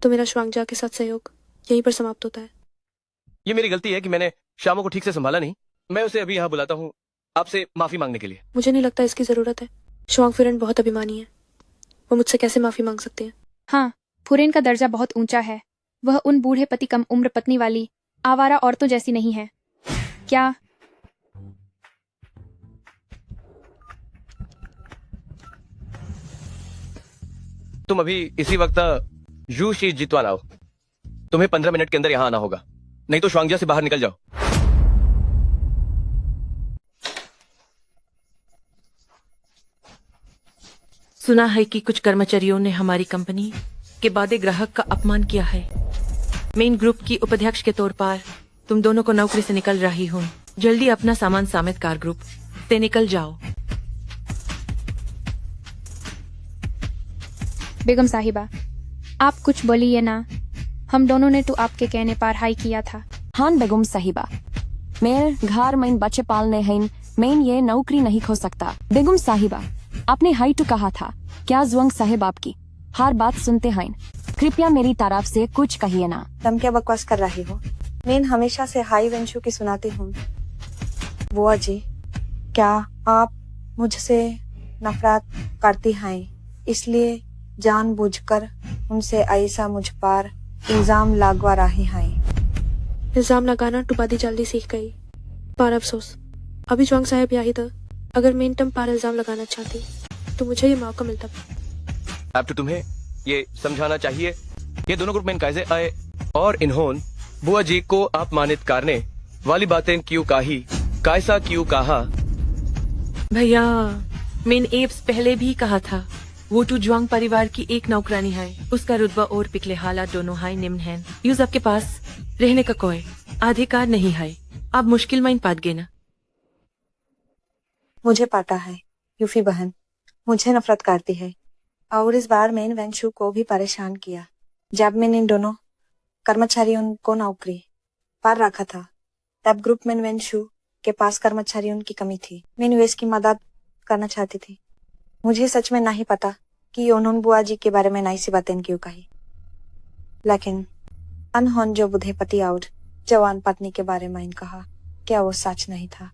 तो मेरा शुआंगजा के साथ सहयोग यहीं पर समाप्त होता है। ये मेरी गलती है कि मैंने शामो को ठीक से संभाला नहीं। मैं उसे अभी यहाँ बुलाता हूँ आपसे माफी मांगने के लिए। मुझे नहीं लगता इसकी जरूरत है। शुआंग फिरन बहुत अभिमानी है, वो मुझसे कैसे माफी मांग सकते हैं? हाँ, फुरेन का दर्जा बहुत ऊंचा है। वह उन बूढ़े पति कम उम्र पत्नी वाली आवारा औरतों जैसी नहीं है। क्या? तुम अभी इसी वक्त यू शी जितवान आओ। तुम्हें 15 मिनट के अंदर यहाँ आना होगा, नहीं तो श्वांगजा से बाहर निकल जाओ। सुना है कि कुछ कर्मचारियों ने हमारी कंपनी के बादे ग्राहक का अपमान किया है। मेन ग्रुप की उपाध्यक्ष के तौर पर तुम दोनों को नौकरी से निकल रही हूँ। जल्दी अपना सामान सामित कार ग्रुप से निकल जाओ। बेगम साहिबा, आप कुछ बोलिए ना। हम दोनों ने तो आपके कहने पर हाई किया था। हाँ बेगम साहिबा, मेरे घर में बच्चे पालने हैं, मैं ये नौकरी नहीं खो सकता। बेगम साहिबा, आपने हाई तो कहा था, क्या जुआंग साहिब आपकी हर बात सुनते हैं? कृपया मेरी तरफ से कुछ कहिए ना। तुम क्या बकवास कर रही हो? मैं हमेशा से हाई वेंशु की सुनाती हूँ। बुआ जी, क्या आप मुझसे नफरत करती हैं, इसलिए जानबूझकर उनसे ऐसा मुझ पर इल्जाम लगवा रही हैं? इल्जाम लगाना टुपादी जल्दी सीख गई, पर अफसोस अभी जुआंग साहब यही था। अगर मैं इन टम पर इल्जाम लगाना चाहती तो मुझे ये मौका मिलता। अब तो तुम्हें ये समझाना चाहिए, ये दोनों ग्रुप में कैसे आए और इन्होंने बुआ जी को अपमानित करने वाली बातें क्यों कही, कैसा क्यों कहा? भैया, मैंने एप्स पहले भी कहा था, वो तो जुआंग परिवार की एक नौकरानी है। उसका रुतबा और पिछले हालात दोनों हाई निम्न हैं। यूज आपके पास रहने का कोई अधिकार नहीं है। आप मुश्किल में पात गए ना। मुझे पता है यूफी बहन मुझे नफरत करती है, और इस बार मैंने वेंशु को भी परेशान किया। जब मैंने इन दोनों कर्मचारियों को नौकरी पर रखा था, तब ग्रुप में वेंशु के पास कर्मचारियों की कमी थी। मैंने इसकी मदद करना चाहती थी। मुझे सच में नहीं पता कि उन्होंने बुआ जी के बारे में नई सी बातें क्यों कही, लेकिन अनहोन जो बुढ़े पति और जवान पत्नी के बारे में कहा, क्या वो सच नहीं था?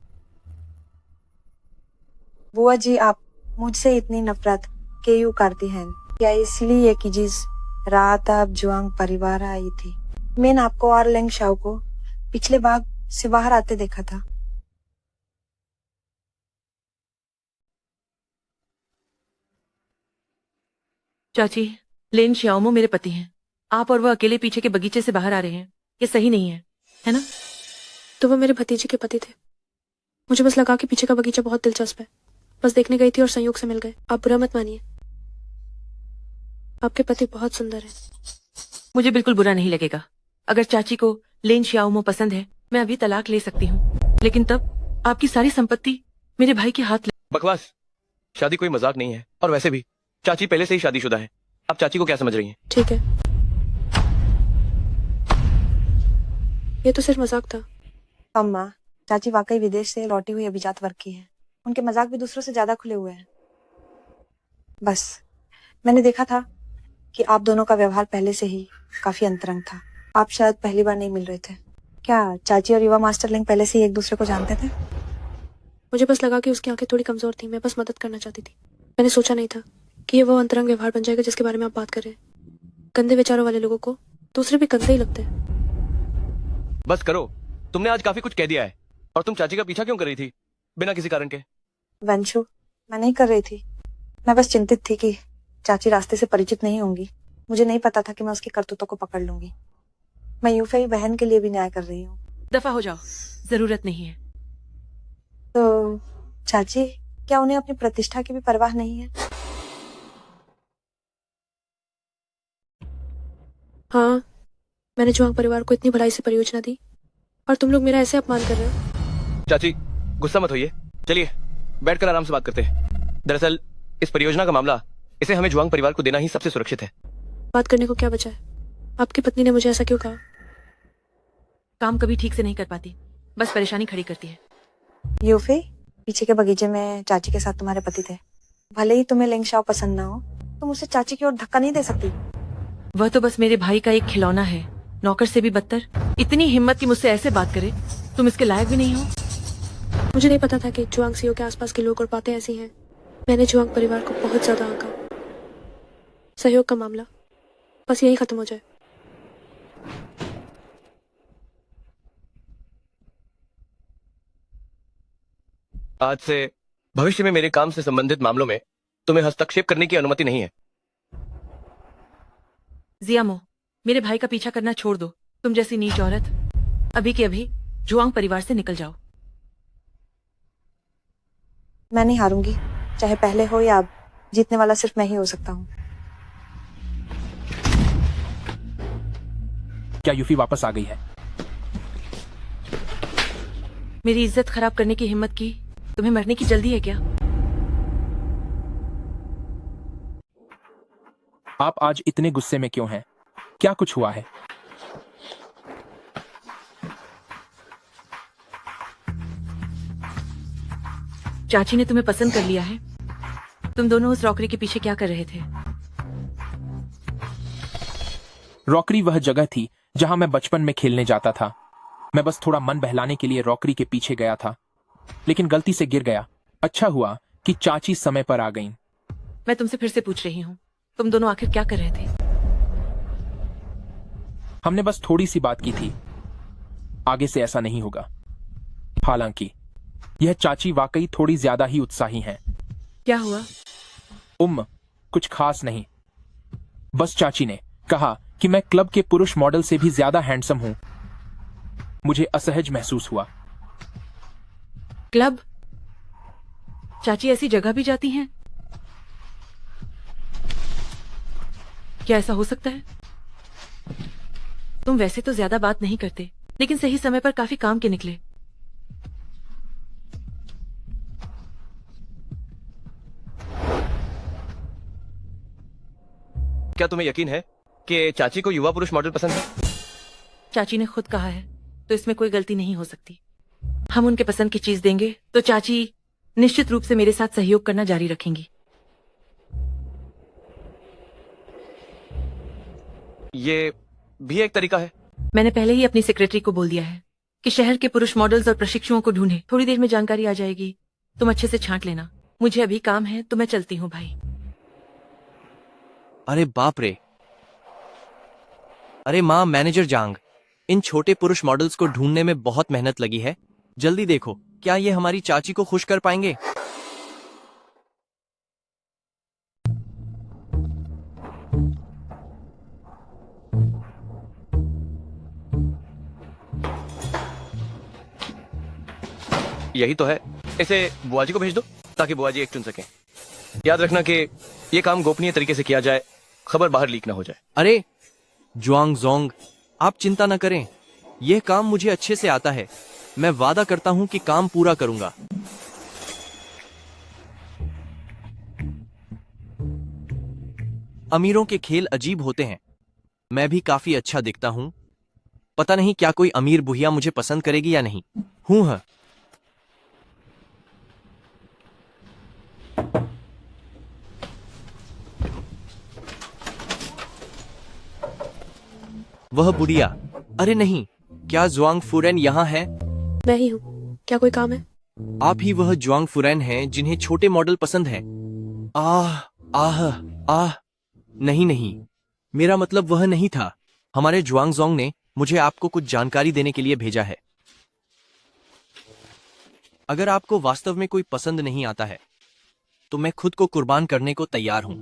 बुआ जी, आप मुझसे इतनी नफरत क्यों करती हैं? क्या इसलिए कि जिस रात आप जुआंग परिवार आई थी मैंने आपको और लेंग शाओ को पिछले बाग से बाहर आते देखा था। चाची, लेन श्याओमो मेरे पति हैं। आप और वो अकेले पीछे के बगीचे से बाहर आ रहे हैं, ये सही नहीं है ना? तो वो मेरे भतीजे के पति थे। मुझे बस लगा कि पीछे का बगीचा बहुत दिलचस्प है, बस देखने गई थी और संयोग से मिल गए। आप बुरा मत मानिए, आपके पति बहुत सुंदर हैं। मुझे बिल्कुल बुरा नहीं लगेगा। अगर चाची को लेन श्याओमो पसंद है, मैं अभी तलाक ले सकती हूँ, लेकिन तब आपकी सारी संपत्ति मेरे भाई के हाथ बकवास। शादी कोई मजाक नहीं है, और वैसे भी चाची पहले से ही शादीशुदा है। आप चाची को क्या समझ रही हैं? ठीक है, ये तो सिर्फ मजाक था। अम्मा, चाची वाकई विदेश से लौटी हुई अभिजात वर्ग की है। उनके मजाक भी दूसरों से ज्यादा खुले हुए हैं। बस मैंने देखा था कि आप दोनों का व्यवहार पहले से ही काफी अंतरंग था। आप शायद पहली बार नहीं मिल रहे थे। क्या चाची और युवा मास्टर लिंग पहले से ही एक दूसरे को जानते थे? मुझे बस लगा कि उसकी आंखें थोड़ी कमजोर थी, मैं बस मदद करना चाहती थी। मैंने सोचा नहीं था कि ये वो अंतरंग व्यवहार बन जाएगा जिसके बारे में आप बात कर रहे हैं। गंदे विचारों वाले लोगों को दूसरे भी गंदे ही लगते हैं। बस करो, तुमने आज काफी कुछ कह दिया है। और तुम चाची का पीछा क्यों कर रही थी बिना किसी कारण के? वंशु, मैं नहीं कर रही थी। मैं बस चिंतित थी कि चाची रास्ते से परिचित नहीं होंगी। मुझे नहीं पता था कि मैं उसकी करतूतों को पकड़ लूंगी। मैं यूफेई बहन के लिए भी न्याय कर रही हूँ। दफा हो जाओ, जरूरत नहीं है। तो चाची, क्या उन्हें अपनी प्रतिष्ठा की भी परवाह नहीं है? हाँ, मैंने जुआंग परिवार को इतनी भलाई से परियोजना दी और तुम लोग मेरा ऐसे अपमान कर रहे हो। चाची गुस्सा मत होइए, चलिए बैठकर आराम से बात करते हैं। दरअसल इस परियोजना का मामला, इसे हमें जुआंग परिवार को देना ही सबसे सुरक्षित है। बात करने को क्या बचा है? आपकी पत्नी ने मुझे ऐसा क्यों कहा? काम कभी ठीक से नहीं कर पाती, बस परेशानी खड़ी करती है। यूफे, पीछे के बगीचे में चाची के साथ तुम्हारे पति थे। भले ही तुम्हें लेंग शाओ पसंद ना हो, तुम उसे चाची की ओर धक्का नहीं दे सकती। वह तो बस मेरे भाई का एक खिलौना है, नौकर से भी बदतर। इतनी हिम्मत कि मुझसे ऐसे बात करे, तुम इसके लायक भी नहीं हो। मुझे नहीं पता था कि जुआंग सीओ के आसपास के लोग और बातें ऐसी हैं। मैंने जुआंग परिवार को बहुत ज्यादा आंका। सहयोग का मामला बस यही खत्म हो जाए। आज से भविष्य में मेरे काम से संबंधित मामलों में तुम्हें हस्तक्षेप करने की अनुमति नहीं है। जियामो, मेरे भाई का पीछा करना छोड़ दो। तुम जैसी नीच औरत अभी के अभी जुआंग परिवार से निकल जाओ। मैं नहीं हारूंगी, चाहे पहले हो या अब। जीतने वाला सिर्फ मैं ही हो सकता हूँ। क्या यूफी वापस आ गई है? मेरी इज्जत खराब करने की हिम्मत की? तुम्हें मरने की जल्दी है क्या? आप आज इतने गुस्से में क्यों हैं? क्या कुछ हुआ है? चाची ने तुम्हें पसंद कर लिया है। तुम दोनों उस रॉकरी के पीछे क्या कर रहे थे? रॉकरी वह जगह थी जहां मैं बचपन में खेलने जाता था। मैं बस थोड़ा मन बहलाने के लिए रॉकरी के पीछे गया था, लेकिन गलती से गिर गया। अच्छा हुआ कि चाची समय पर आ गईं। मैं तुमसे फिर से पूछ रही हूँ, तुम दोनों आखिर क्या कर रहे थे? हमने बस थोड़ी सी बात की थी। आगे से ऐसा नहीं होगा। हालांकि यह चाची वाकई थोड़ी ज्यादा ही उत्साही हैं। क्या हुआ? कुछ खास नहीं। बस चाची ने कहा कि मैं क्लब के पुरुष मॉडल से भी ज्यादा हैंडसम हूं। मुझे असहज महसूस हुआ। क्लब? चाची ऐसी जगह भी जाती हैं? क्या ऐसा हो सकता है? तुम वैसे तो ज्यादा बात नहीं करते, लेकिन सही समय पर काफी काम के निकले। क्या तुम्हें यकीन है कि चाची को युवा पुरुष मॉडल पसंद है? चाची ने खुद कहा है, तो इसमें कोई गलती नहीं हो सकती। हम उनके पसंद की चीज देंगे तो चाची निश्चित रूप से मेरे साथ सहयोग करना जारी रखेंगी। ये भी एक तरीका है। मैंने पहले ही अपनी सेक्रेटरी को बोल दिया है कि शहर के पुरुष मॉडल्स और प्रशिक्षुओं को ढूंढे। थोड़ी देर में जानकारी आ जाएगी, तुम अच्छे से छांट लेना। मुझे अभी काम है तो मैं चलती हूँ भाई। अरे बाप रे, अरे माँ, मैनेजर जांग, इन छोटे पुरुष मॉडल्स को ढूंढने में बहुत मेहनत लगी है। जल्दी देखो, क्या ये हमारी चाची को खुश कर पाएंगे? यही तो है। इसे बुआजी को भेज दो ताकि बुआजी एक चुन सकें। याद रखना कि ये काम गोपनीय तरीके से किया जाए, खबर बाहर लीक ना हो जाए। अरे जुआंग जोंग, आप चिंता न करें, यह काम मुझे अच्छे से आता है। मैं वादा करता हूं कि काम पूरा करूंगा। अमीरों के खेल अजीब होते हैं। मैं भी काफी अच्छा दिखता हूं। पता नहीं क्या कोई अमीर बुढ़िया मुझे पसंद करेगी या नहीं। हूं हाँ। वह बुढ़िया, अरे नहीं, क्या जुआंग फुरेन यहाँ है? मैं ही हूँ, क्या कोई काम है? आप ही वह जुआंग फुरेन हैं जिन्हें छोटे मॉडल पसंद हैं। आह आह आह, नहीं नहीं, मेरा मतलब वह नहीं था। हमारे जुआंग जोंग ने मुझे आपको कुछ जानकारी देने के लिए भेजा है। अगर आपको वास्तव में कोई पसंद नहीं आता है तो मैं खुद को कुर्बान करने को तैयार हूं।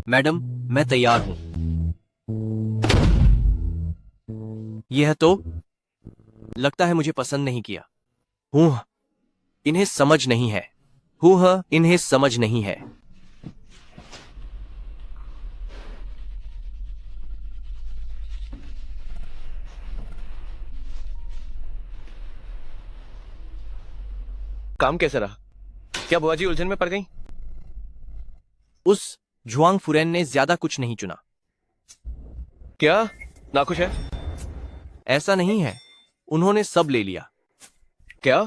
मैडम, मैं तैयार हूं। यह तो लगता है मुझे पसंद नहीं किया। हूं, इन्हें समझ नहीं है। हूं, इन्हें समझ नहीं है। काम कैसा रहा? क्या बुआजी उलझन में पड़ गई? उस जुआंग फुरेन ने ज्यादा कुछ नहीं चुना। क्या नाखुश है? ऐसा नहीं है, उन्होंने सब ले लिया। क्या?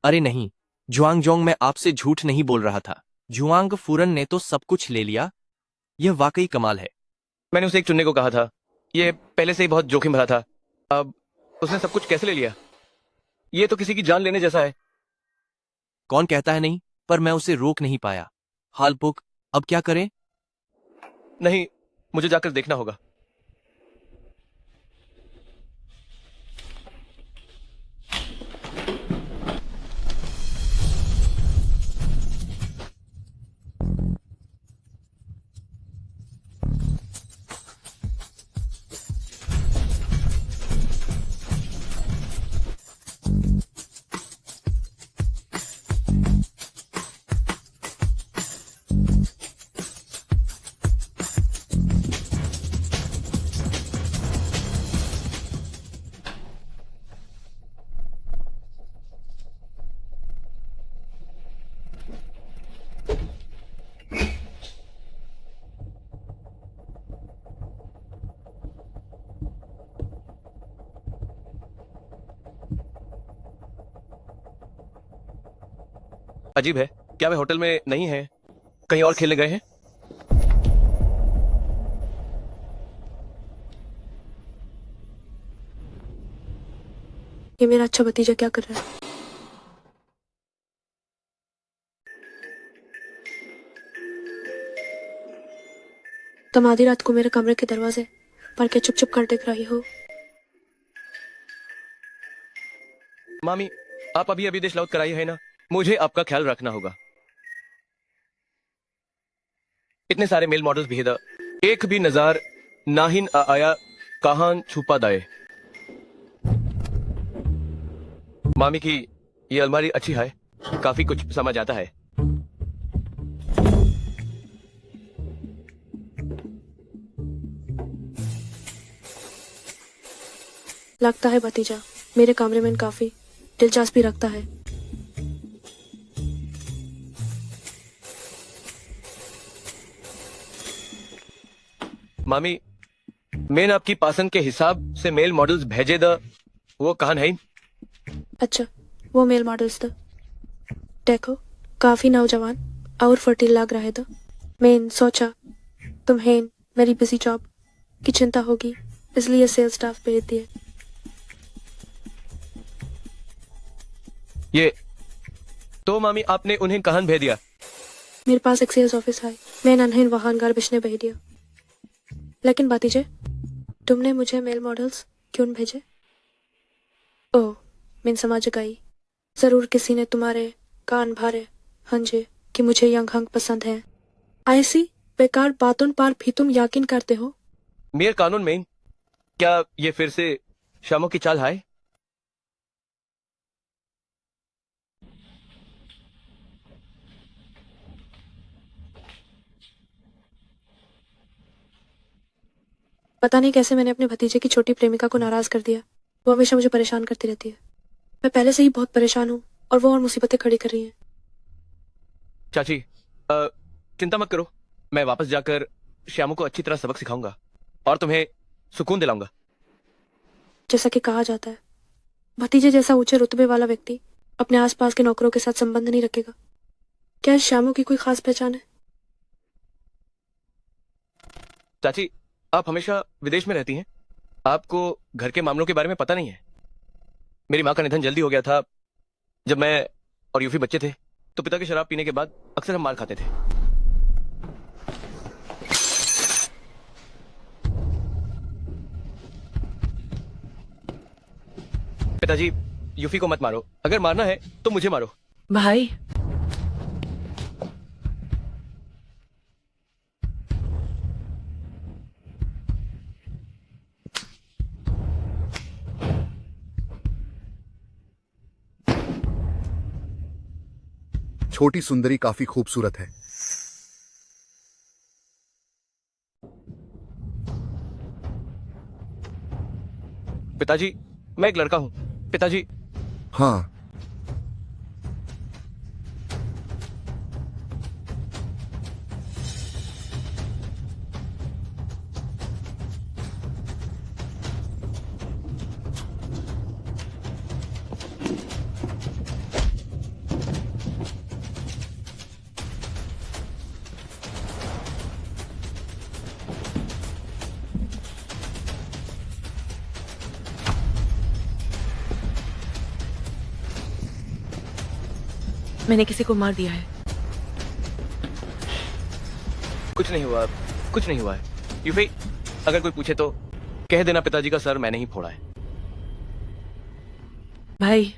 अरे नहीं जुआंग जोंग, मैं आपसे झूठ नहीं बोल रहा था। जुआंग फुरन ने तो सब कुछ ले लिया। यह वाकई कमाल है। मैंने उसे एक चुनने को कहा था। ये पहले से ही बहुत जोखिम भरा था। अब उसने सब कुछ कैसे ले लिया? ये तो किसी की जान लेने जैसा है। कौन कहता है नहीं, पर मैं उसे रोक नहीं पाया। हालपुक, अब क्या करें? नहीं, मुझे जाकर देखना होगा। अजीब है, क्या वे होटल में नहीं है? कहीं और खेलने गए हैं? ये मेरा अच्छा भतीजा क्या कर रहा है? तुम आधी रात को मेरे कमरे के दरवाजे पर के चुप चुप कर देख रही हो। मामी, आप अभी अभी देश लौट कर आई है ना? मुझे आपका ख्याल रखना होगा। इतने सारे मेल मॉडल्स भी है, एक भी नजार नाहिन आया कहां छुपा दाए। मामी की ये अलमारी अच्छी है, काफी कुछ समझ आता है। लगता है भतीजा मेरे कमरे में काफी दिलचस्पी रखता है। मामी, मैंने आपकी पसंद के हिसाब से मेल मॉडल्स भेजे द, वो कहां है? अच्छा, वो मेल मॉडल्स था। देखो, काफी नौजवान और फर्टिल लग रहे थे। मैंने सोचा तुम्हें मेरी बिजी जॉब की चिंता होगी, इसलिए सेल्स स्टाफ भेज दिए। ये तो मामी आपने उन्हें कहां भेज दिया? मेरे पास एक सेल्स ऑफिस है, मैं नन्हें वाहनगार बिशने भेज दिया। लेकिन बातीजे, तुमने मुझे मेल मॉडल्स क्यों भेजे? ओह, मैं समझ गई। जरूर किसी ने तुम्हारे कान भरे हंजे कि मुझे यंग हंग पसंद है। ऐसी बेकार बातों पर भी तुम यकीन करते हो? मेयर कानून में क्या ये फिर से शामों की चाल है? पता नहीं कैसे मैंने अपने भतीजे की छोटी प्रेमिका को नाराज कर दिया। वो हमेशा मुझे परेशान करती रहती है। मैं पहले से ही बहुत परेशान हूँ और वो और मुसीबतें खड़ी कर रही हैं। चाची, चिंता मत करो, मैं वापस जाकर श्यामू को अच्छी तरह सबक सिखाऊंगा और तुम्हें सुकून दिलाऊंगा। जैसा कि कहा जाता है, भतीजे जैसा ऊंचे रुतबे वाला व्यक्ति अपने आसपास के नौकरों के साथ संबंध नहीं रखेगा। क्या श्यामू की कोई खास पहचान है? चाची, आप हमेशा विदेश में रहती हैं, आपको घर के मामलों के बारे में पता नहीं है। मेरी माँ का निधन जल्दी हो गया था। जब मैं और यूफी बच्चे थे तो पिता के शराब पीने के बाद अक्सर हम मार खाते थे। पिताजी, यूफी को मत मारो, अगर मारना है तो मुझे मारो। भाई, छोटी सुंदरी काफी खूबसूरत है। पिताजी, मैं एक लड़का हूं। पिताजी। हाँ, मैंने किसी को मार दिया है। कुछ नहीं हुआ, कुछ नहीं हुआ है। यूफी, अगर कोई पूछे तो कह देना पिताजी का सर मैंने ही फोड़ा है। भाई,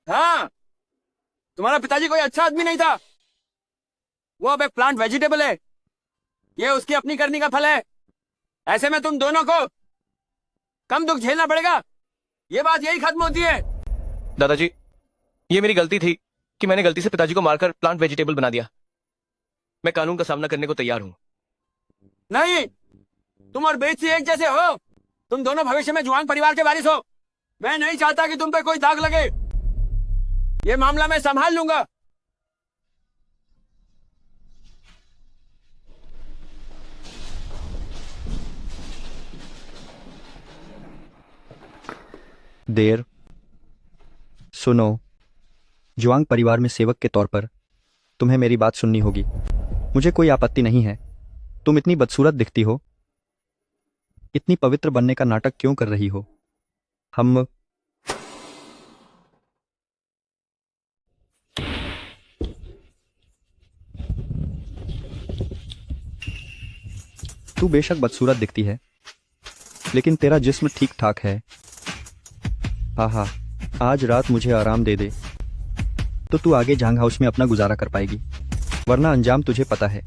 हाँ, तुम्हारा पिताजी कोई अच्छा आदमी नहीं था। वो अब एक प्लांट वेजिटेबल है। ये उसकी अपनी करनी का फल है। ऐसे में तुम दोनों को कम दुख झेलना पड़ेगा। ये बात यही खत्म होती है। दादाजी, ये मेरी गलती थी कि मैंने गलती से पिताजी को मारकर प्लांट वेजिटेबल बना दिया। मैं कानून का सामना करने को तैयार हूं। नहीं, तुम और बेची एक जैसे हो। तुम दोनों भविष्य में जुआंग परिवार के वारिस हो। मैं नहीं चाहता कि तुम पे कोई दाग लगे। ये मामला मैं संभाल लूंगा। देर सुनो, जुआंग परिवार में सेवक के तौर पर तुम्हें मेरी बात सुननी होगी। मुझे कोई आपत्ति नहीं है। तुम इतनी बदसूरत दिखती हो, इतनी पवित्र बनने का नाटक क्यों कर रही हो? हम तू बेशक बदसूरत दिखती है, लेकिन तेरा जिस्म ठीक ठाक है। आहा, आज रात मुझे आराम दे दे तो तू आगे जहांग हाउस में अपना गुजारा कर पाएगी, वरना अंजाम तुझे पता है।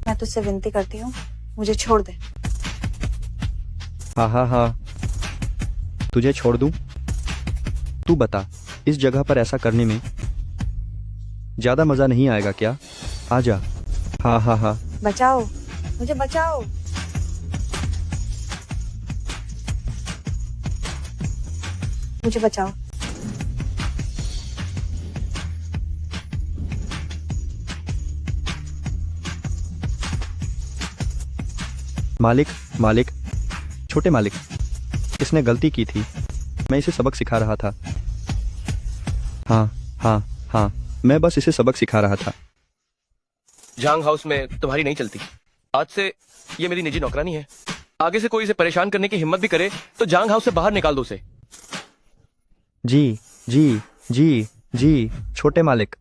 मैं तुझसे विनती करती हूँ, मुझे छोड़ दे। हाँ हाँ हाँ, तुझे छोड़ दूं? तू बता, इस जगह पर ऐसा करने में ज्यादा मजा नहीं आएगा क्या? आजा। हाँ हाँ हाँ। बचाओ, मुझे बचाओ। मुझे बचाओ। मालिक, मालिक, छोटे मालिक, इसने गलती की थी। मैं इसे सबक सिखा रहा था। हाँ हाँ हाँ, मैं बस इसे सबक सिखा रहा था। जहांग हाउस में तुम्हारी नहीं चलती। आज से ये मेरी निजी नौकरानी है। आगे से कोई इसे परेशान करने की हिम्मत भी करे तो जहांग हाउस से बाहर निकाल दो उसे। जी जी जी जी छोटे मालिक।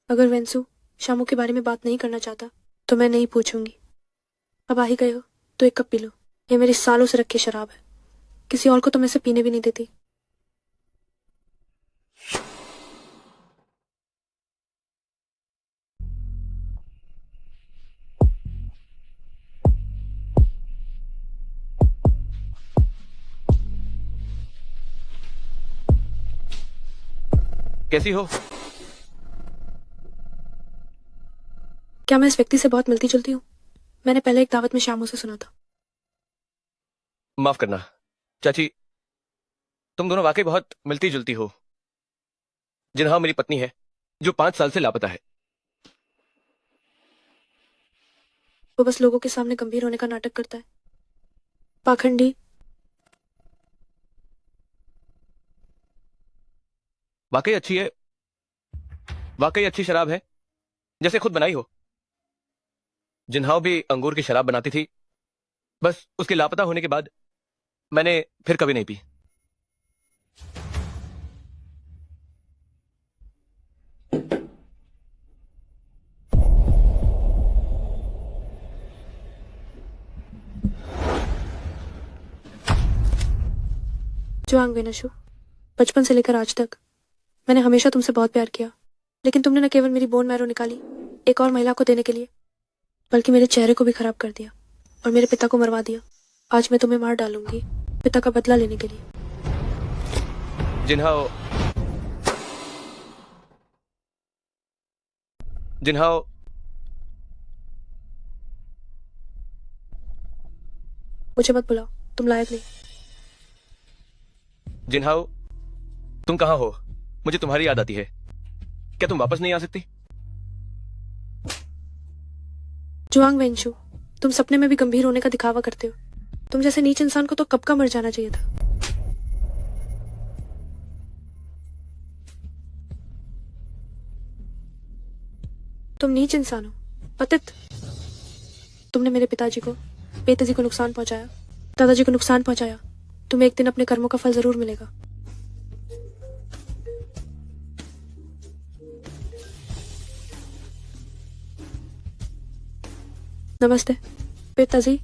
अगर वेंसु शामू के बारे में बात नहीं करना चाहता तो मैं नहीं पूछूंगी। अब आ ही गए हो तो एक कप पी लो। ये मेरी सालों से रखी शराब है, किसी और को तो मैं इसे पीने भी नहीं देती। कैसी हो? क्या मैं इस व्यक्ति से बहुत मिलती जुलती हूँ? मैंने पहले एक दावत में शामू से सुना था। माफ करना चाची, तुम दोनों वाकई बहुत मिलती जुलती हो। जिन्हा मेरी पत्नी है जो 5 साल से लापता है। वो बस लोगों के सामने गंभीर होने का नाटक करता है। पाखंडी। वाकई अच्छी है, वाकई अच्छी शराब है, जैसे खुद बनाई हो। जिन्हाओ भी अंगूर की शराब बनाती थी, बस उसके लापता होने के बाद मैंने फिर कभी नहीं पी। जुआंग वेनशु, बचपन से लेकर आज तक मैंने हमेशा तुमसे बहुत प्यार किया, लेकिन तुमने न केवल मेरी बोन मैरो निकाली एक और महिला को देने के लिए, बल्कि मेरे चेहरे को भी खराब कर दिया और मेरे पिता को मरवा दिया। आज मैं तुम्हें मार डालूंगी पिता का बदला लेने के लिए। जिन्हाओ, जिन्हाओ, मुझे मत बुलाओ, तुम लायक नहीं। जिन्हाओ, तुम कहां हो? मुझे तुम्हारी याद आती है। क्या तुम वापस नहीं आ सकती? जुआंग वेंशु, तुम सपने में भी गंभीर होने का दिखावा करते हो। तुम जैसे नीच इंसान को तो कब का मर जाना चाहिए था। तुम नीच इंसान हो, पतित। तुमने मेरे पिताजी को, बेताजी को नुकसान पहुंचाया, दादाजी को नुकसान पहुंचाया। तुम्हें एक दिन अपने कर्मों का फल जरूर मिलेगा। नमस्ते पिताजी,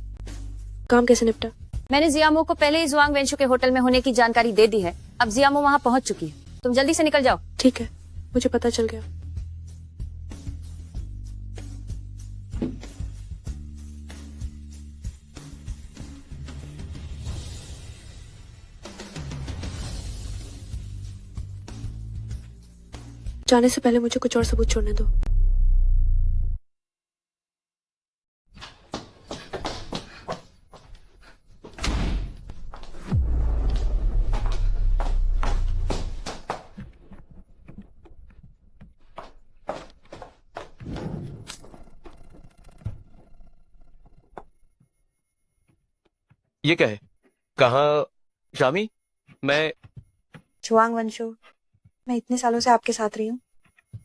काम कैसे निपटा? मैंने जियामो को पहले ही जुआंग वेंशु के होटल में होने की जानकारी दे दी है। अब जियामो वहाँ पहुँच चुकी है। तुम जल्दी से निकल जाओ। ठीक है, मुझे पता चल गया। जाने से पहले मुझे कुछ और सबूत छोड़ने दो। ये क्या है? कहाँ शामी? मैं जुआंग वंशु, मैं इतने सालों से आपके साथ रही हूँ,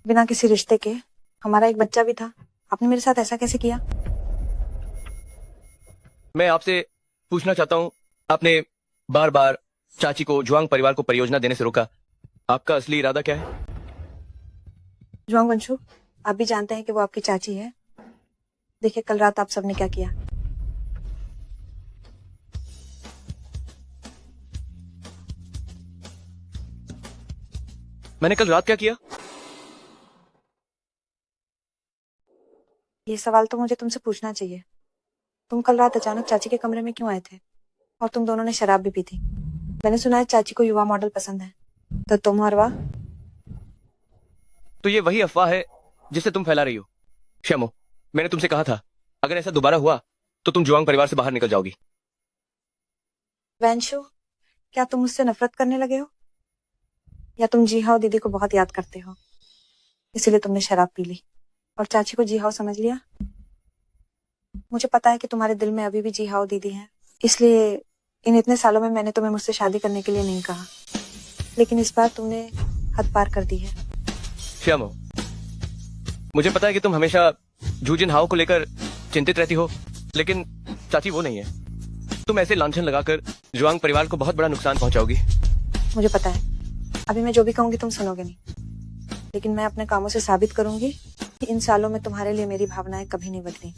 बिना किसी रिश्ते के। हमारा एक बच्चा भी था। आपने मेरे साथ ऐसा कैसे किया? मैं आपसे पूछना चाहता हूँ, आपने बार बार चाची को, जुआंग परिवार को परियोजना देने से रोका। आपका असली इरादा क्या है? जुआंग वंशु, आप भी जानते हैं कि वो आपकी चाची है। देखिए, कल रात आप सबने क्या किया। मैंने कल रात क्या किया? ये सवाल तो मुझे तुमसे पूछना चाहिए। तुम कल रात अचानक चाची के कमरे में क्यों आए थे? और तुम दोनों ने शराब भी पी थी। मैंने सुना है चाची को युवा मॉडल पसंद है, तो तुम और वाह। तो ये वही अफवाह है जिसे तुम फैला रही हो। श्यामो, मैंने तुमसे कहा था, अगर ऐसा दोबारा हुआ तो तुम जुआंग परिवार से बाहर निकल जाओगी। वैंशु, क्या तुम मुझसे नफरत करने लगे हो? या तुम जीहाओ दीदी को बहुत याद करते हो, इसीलिए तुमने शराब पी ली और चाची को जीहाओ समझ लिया? मुझे पता है कि तुम्हारे दिल में अभी भी जीहाओ दीदी है, इसलिए इन इतने सालों में मैंने तुम्हें मुझसे शादी करने के लिए नहीं कहा। लेकिन इस बार तुमने हद पार कर दी है। श्यामो, मुझे पता है कि तुम हमेशा जूजिन हाओ को लेकर चिंतित रहती हो, लेकिन चाची वो नहीं है। तुम ऐसे लांछन लगाकर जुआंग परिवार को बहुत बड़ा नुकसान पहुंचाओगी। मुझे पता है, अभी मैं जो भी कहूंगी तुम सुनोगे नहीं, लेकिन मैं अपने कामों से साबित करूंगी कि इन सालों में तुम्हारे लिए मेरी भावनाएं कभी नहीं बदली।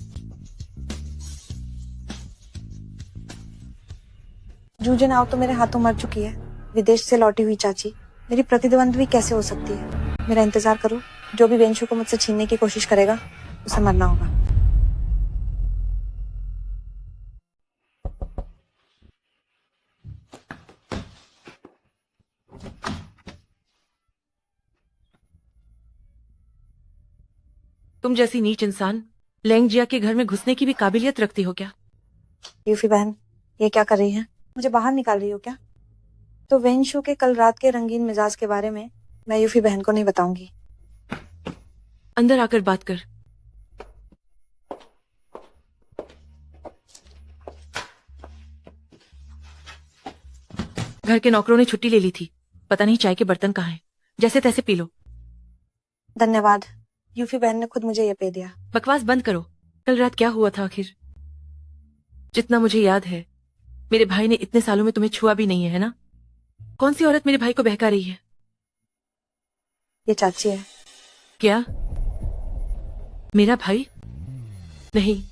जूजिन हाओ तो मेरे हाथों मर चुकी है। विदेश से लौटी हुई चाची मेरी प्रतिद्वंद्वी कैसे हो सकती है? मेरा इंतजार करो, जो भी वेंशु को मुझसे छीनने की कोशिश करेगा उसे मरना होगा। तुम जैसी नीच इंसान लेंगजिया के घर में घुसने की भी काबिलियत रखती हो क्या? यूफी बहन, ये क्या कर रही है? मुझे बाहर निकाल रही हो क्या? तो वेंशु के कल रात के रंगीन मिजाज के बारे में मैं यूफी बहन को नहीं बताऊंगी। अंदर आकर बात कर। घर के नौकरों ने छुट्टी ले ली थी, पता नहीं चाय के बर्तन कहाँ हैं। जैसे तैसे पी लो। धन्यवाद, यूफी बहन ने खुद मुझे ये पे दिया। बकवास बंद करो। कल रात क्या हुआ था आखिर? जितना मुझे याद है, मेरे भाई ने इतने सालों में तुम्हें छुआ भी नहीं है ना? कौन सी औरत मेरे भाई को बहका रही है? ये चाची है। क्या? मेरा भाई? नहीं,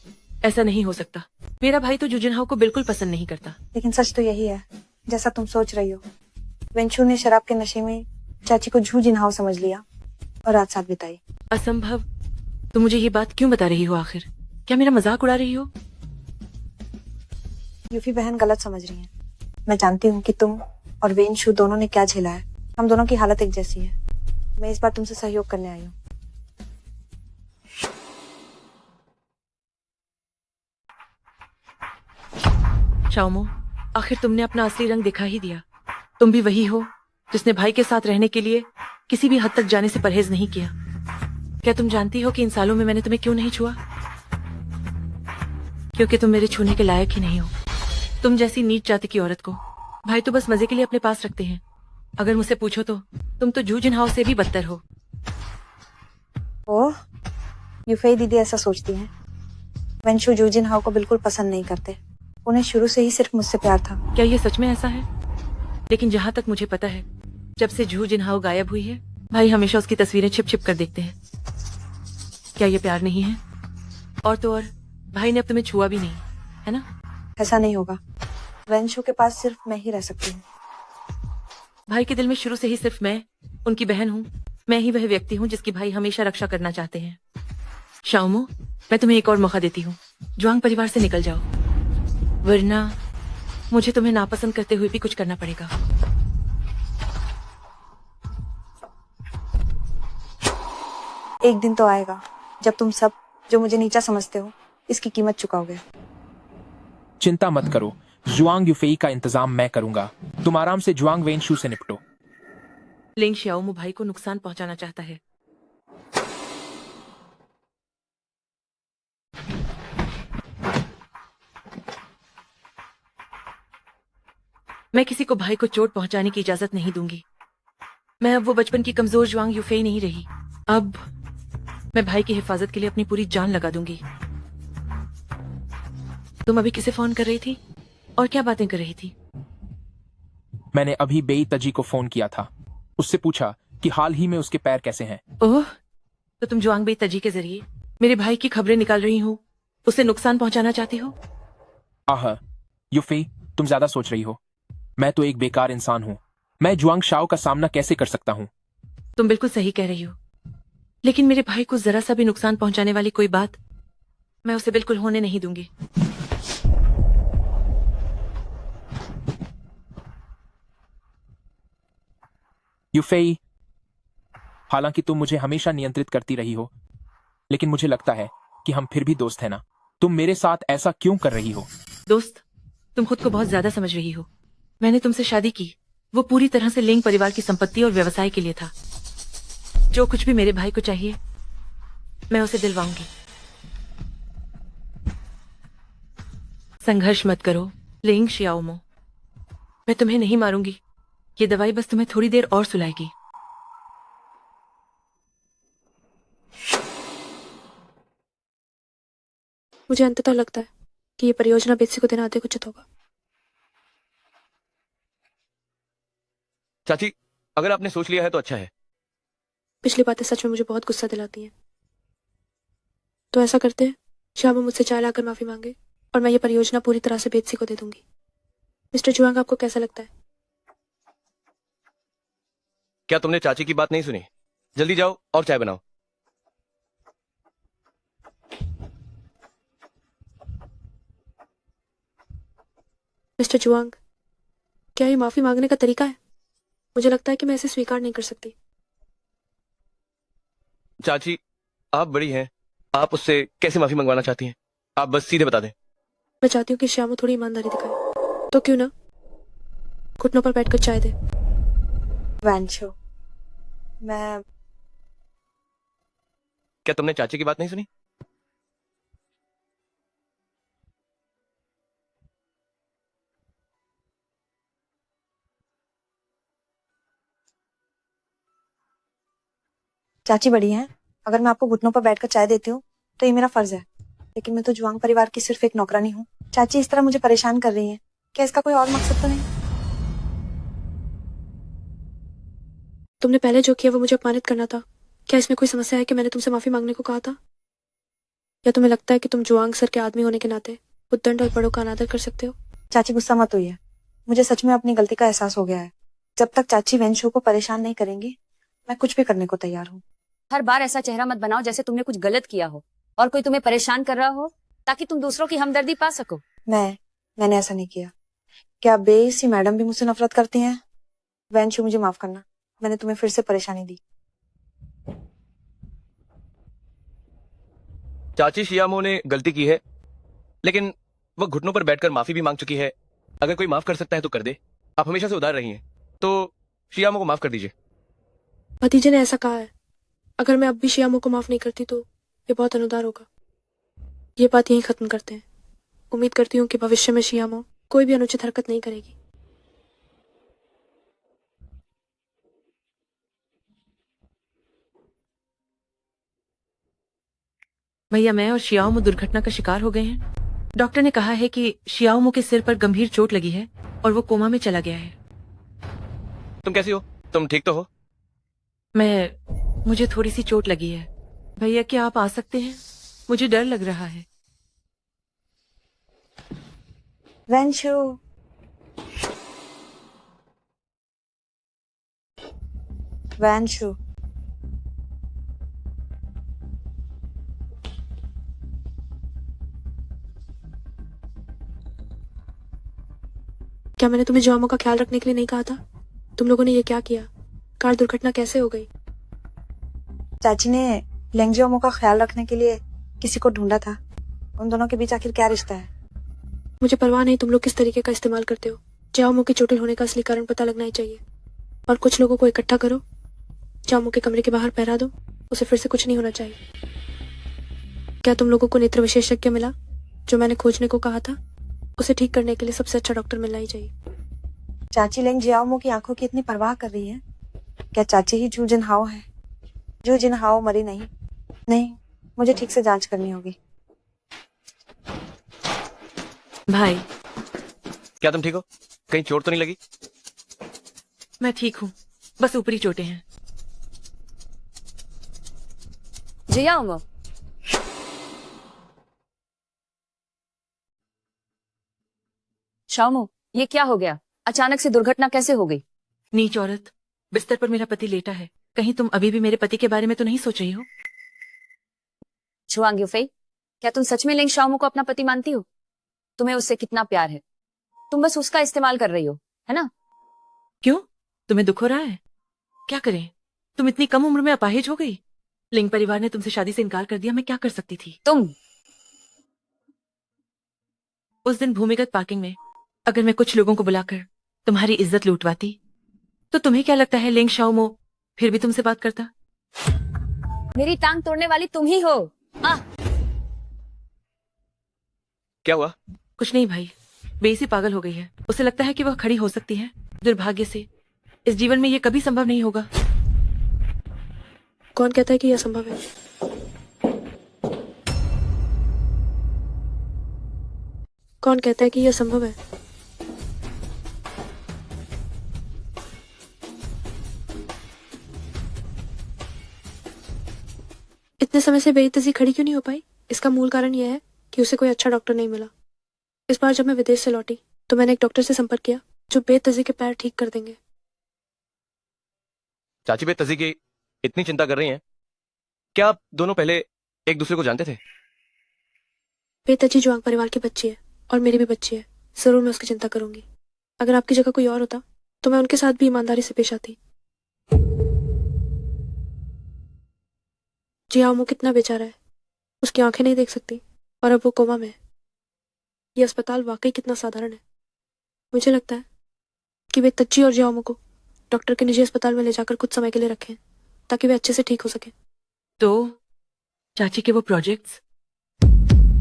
ऐसा नहीं हो सकता। मेरा भाई तो जुजिनहाओ को बिल्कुल पसंद नहीं करता। लेकिन सच तो यही है, जैसा तुम सोच रही हो। वेंशु ने शराब के नशे में चाची को जूजिनहाओ समझ लिया और रात साथ बिताई। असंभव। तुम मुझे ये बात क्यों बता रही हो आखिर? क्या मेरा मजाक उड़ा रही हो? यूफी बहन गलत समझ रही है। मैं जानती हूँ कि तुम और वेंशु दोनों ने क्या झेला है। हम दोनों की हालत एक जैसी है। मैं इस बार तुमसे सहयोग करने आई हूँ। शाओमो, आखिर तुमने अपना असली रंग दिखा ही दिया। तुम भी वही हो जिसने भाई के साथ रहने के लिए किसी भी हद तक जाने से परहेज नहीं किया। क्या तुम जानती हो कि इन सालों में मैंने तुम्हें क्यों नहीं छुआ? क्योंकि तुम मेरे छूने के लायक ही नहीं हो। तुम जैसी नीच जाति की औरत को भाई तो बस मजे के लिए अपने पास रखते हैं। अगर मुझसे पूछो तो तुम तो जूजिनहाओ से भी बदतर हो। ओह, यूफेई दीदी ऐसा सोचती हैं। वेंशु जूजिनहाओ को बिल्कुल पसंद नहीं करते। उन्हें शुरू से ही सिर्फ मुझसे प्यार था। क्या ये सच में ऐसा है? लेकिन जहाँ तक मुझे पता है, जब से जूजिनहाओ गायब हुई है, भाई हमेशा उसकी तस्वीरें छिप छिप कर देखते हैं। क्या ये प्यार नहीं है? और तो और भाई ने अब तुम्हें छुआ भी नहीं, है ना? ऐसा नहीं होगा। वेंशु के पास सिर्फ मैं ही रह सकती हूँ। भाई के दिल में शुरू से ही सिर्फ मैं उनकी बहन हूँ। मैं ही वह व्यक्ति हूँ जिसकी भाई हमेशा रक्षा करना चाहते हैं। शाओमो, मैं तुम्हें एक और मौका देती हूँ। जुआंग परिवार से निकल जाओ, वरना मुझे तुम्हें नापसंद करते हुए भी कुछ करना पड़ेगा। एक दिन तो आएगा जब तुम सब जो मुझे नीचा समझते हो इसकी कीमत चुकाओगे। चिंता मत करो, जुआंग यूफेई का इंतजाम मैं करूंगा। तुम आराम से जुआंग वेंशु से निपटो। लिंग शियाओमो भाई को नुकसान पहुंचाना चाहता है। मैं किसी को भाई को चोट पहुंचाने की इजाजत नहीं दूंगी। मैं अब वो बचपन की कमजोर जुआंग यूफेई नहीं रही। अब मैं भाई की हिफाजत के लिए अपनी पूरी जान लगा दूंगी। तुम अभी किसे फोन कर रही थी और क्या बातें कर रही थी? मैंने अभी बेई तजी को फोन किया था। उससे पूछा कि हाल ही में उसके पैर कैसे हैं। ओह, तो तुम जुआंग बेई तजी के जरिए मेरे भाई की खबरें निकाल रही हो, उसे नुकसान पहुंचाना चाहती हो? आह, यूफेई, तुम ज्यादा सोच रही हो। मैं तो एक बेकार इंसान हूँ। मैं जुआंग शाओ का सामना कैसे कर सकता हूँ? तुम बिल्कुल सही कह रही हो, लेकिन मेरे भाई को जरा सा भी नुकसान पहुंचाने वाली कोई बात मैं उसे बिल्कुल होने नहीं दूंगी। यूफेई, हालांकि तुम मुझे हमेशा नियंत्रित करती रही हो, लेकिन मुझे लगता है कि हम फिर भी दोस्त हैं ना। तुम मेरे साथ ऐसा क्यों कर रही हो? दोस्त, तुम खुद को बहुत ज्यादा समझ रही हो। मैंने तुमसे शादी की, वो पूरी तरह से लिंग परिवार की संपत्ति और व्यवसाय के लिए था। जो कुछ भी मेरे भाई को चाहिए मैं उसे दिलवाऊंगी। संघर्ष मत करो लिंग शियाओमो। मैं तुम्हें नहीं मारूंगी, ये दवाई बस तुम्हें थोड़ी देर और सुलाएगी। मुझे अंततः लगता है कि ये परियोजना बेत्सी को देना अधिक उचित होगा। चाची, अगर आपने सोच लिया है तो अच्छा है। पिछली बातें सच में मुझे बहुत गुस्सा दिलाती हैं। तो ऐसा करते हैं, श्यामू मुझसे चाय लाकर माफी मांगे और मैं ये परियोजना पूरी तरह से बेत्सी को दे दूंगी। मिस्टर जुआंग, आपको कैसा लगता है? क्या तुमने चाची की बात नहीं सुनी? जल्दी जाओ और चाय बनाओ। मिस्टर जुआंग, क्या ये माफी मांगने का तरीका है? मुझे लगता है कि मैं इसे स्वीकार नहीं कर सकती। चाची, आप बड़ी हैं, आप उससे कैसे माफी मंगवाना चाहती हैं? आप बस सीधे बता दें। मैं चाहती हूँ कि श्यामू थोड़ी ईमानदारी दिखाए, तो क्यों ना घुटनों पर बैठकर चाय दे। वैंशु, मैं क्या तुमने चाची की बात नहीं सुनी? चाची बड़ी हैं, अगर मैं आपको घुटनों पर बैठकर चाय देती हूँ तो ये मेरा फर्ज है, लेकिन मैं तो जुआंग परिवार की सिर्फ एक नौकरानी हूँ। चाची इस तरह मुझे परेशान कर रही हैं, क्या इसका कोई और मकसद तो नहीं? तुमने पहले जो किया वो मुझे अपमानित करना था। क्या इसमें कोई समस्या है कि मैंने तुमसे माफी मांगने को कहा था? या तुम्हें लगता है कि तुम जुआंग सर के आदमी होने के नाते उद्दंड और बड़ों का अनादर कर सकते हो? चाची गुस्सा मत हुई है, मुझे सच में अपनी गलती का एहसास हो गया है। जब तक चाची वेंशु को परेशान नहीं करेंगी, मैं कुछ भी करने को तैयार हूँ। हर बार ऐसा चेहरा मत बनाओ जैसे तुमने कुछ गलत किया हो और कोई तुम्हें परेशान कर रहा हो ताकि तुम दूसरों की हमदर्दी पा सको। मैंने ऐसा नहीं किया। क्या बेइसी मैडम भी मुझसे नफरत करती हैं? वेंशु, मुझे माफ करना, मैंने तुम्हें फिर से परेशानी दी। चाची, शियामो ने गलती की है, लेकिन वह घुटनों पर बैठकर माफी भी मांग चुकी है। अगर कोई माफ कर सकता है तो कर दे। आप हमेशा से उदार रही हैं, तो शियामो को माफ कर दीजिए। भतीजे ने ऐसा कहा है, अगर मैं अब भी शियामो को माफ नहीं करती तो ये बहुत अनुदार होगा। ये बात यहीं खत्म करते हैं। उम्मीद करती हूँ कि भविष्य में शियामो कोई भी अनुचित हरकत नहीं करेगी। भैया, मैं और शियाओमो दुर्घटना का शिकार हो गए हैं। डॉक्टर ने कहा है कि शियाओमो के सिर पर गंभीर चोट लगी है और वो कोमा में चला गया है। तुम कैसी हो? तुम ठीक तो हो? मुझे थोड़ी सी चोट लगी है। भैया, क्या आप आ सकते हैं? मुझे डर लग रहा है। वेंशु, वैंशु, क्या मैंने तुम्हें जुआमो का ख्याल रखने के लिए नहीं कहा था? तुम लोगों ने ये क्या किया? कार दुर्घटना कैसे हो गई? चाची ने लेंगजियोमो का ख्याल रखने के लिए किसी को ढूंढा था। उन दोनों के बीच आखिर क्या रिश्ता है? मुझे परवाह नहीं तुम लोग किस तरीके का इस्तेमाल करते हो। जियामो के चोटिल होने का असली कारण पता लगना ही चाहिए और कुछ लोगों को इकट्ठा करो, जियामो के कमरे के बाहर पहरा दो, उसे फिर से कुछ नहीं होना चाहिए। क्या तुम लोगों को नेत्र विशेषज्ञ मिला जो मैंने खोजने को कहा था? उसे ठीक करने के लिए सबसे अच्छा डॉक्टर मिलना ही चाहिए। चाची लेंग जियाओमो की आंखों की इतनी परवाह कर रही है। क्या चाची ही जू जिनहाओ है? जू जिनहाओ मरी नहीं, मुझे ठीक से जांच करनी होगी। भाई, क्या तुम ठीक हो? कहीं चोट तो नहीं लगी? मैं ठीक हूँ, बस ऊपरी चोटें हैं। जियाओमो, शाओमो, ये क्या हो गया? अचानक से दुर्घटना कैसे हो गई? नीच औरत, बिस्तर पर मेरा पति लेटा है। कहीं तुम अभी भी मेरे पति के बारे में तो नहीं सोच रही हो? जुआंग यूफेई, क्या तुम सच में लिंग शाओमो को अपना पति मानती हो? तुम्हें उससे कितना प्यार है, तुम बस उसका इस्तेमाल कर रही हो, है ना? क्यों, तुम्हें दुख हो रहा है? क्या करें, तुम इतनी कम उम्र में अपाहिज हो गई। लिंग परिवार ने तुमसे शादी से इनकार कर दिया। मैं क्या कर सकती थी? तुम उस दिन भूमिगत पार्किंग में अगर मैं कुछ लोगों को बुलाकर तुम्हारी इज्जत लूटवाती तो तुम्हें क्या लगता है लिंग शाओमो फिर भी तुमसे बात करता? मेरी टांग तोड़ने वाली तुम ही हो। क्या हुआ? कुछ नहीं भाई, बेसी पागल हो गई है। उसे लगता है कि वह खड़ी हो सकती है। दुर्भाग्य से इस जीवन में ये कभी संभव नहीं होगा। कौन कहता है कि यह संभव है? कौन कहता है कि यह संभव है? इतने समय से बेइज्जती खड़ी क्यों नहीं हो पाई? इसका मूल कारण यह है कि उसे कोई अच्छा डॉक्टर नहीं मिला। इस बार जब मैं विदेश से लौटी तो मैंने एक डॉक्टर से संपर्क किया जो बेतजी के पैर ठीक कर देंगे। चाची बेतजी की इतनी चिंता कर रही हैं, क्या आप दोनों पहले एक दूसरे को जानते थे? बेतजी जुआंग परिवार की बच्ची है और मेरी भी बच्ची है। जरूर मैं उसकी चिंता करूंगी। अगर आपकी जगह कोई और होता तो मैं उनके साथ भी ईमानदारी से पेश आती। जियामो कितना बेचारा है, उसकी आंखें नहीं देख सकती और अब वो कोमा में है। ये अस्पताल वाकई कितना साधारण है। मुझे लगता है कि वे तच्ची और जियामो को डॉक्टर के निजी अस्पताल में ले जाकर कुछ समय के लिए रखें ताकि वे अच्छे से ठीक हो सके। तो चाची के वो प्रोजेक्ट्स?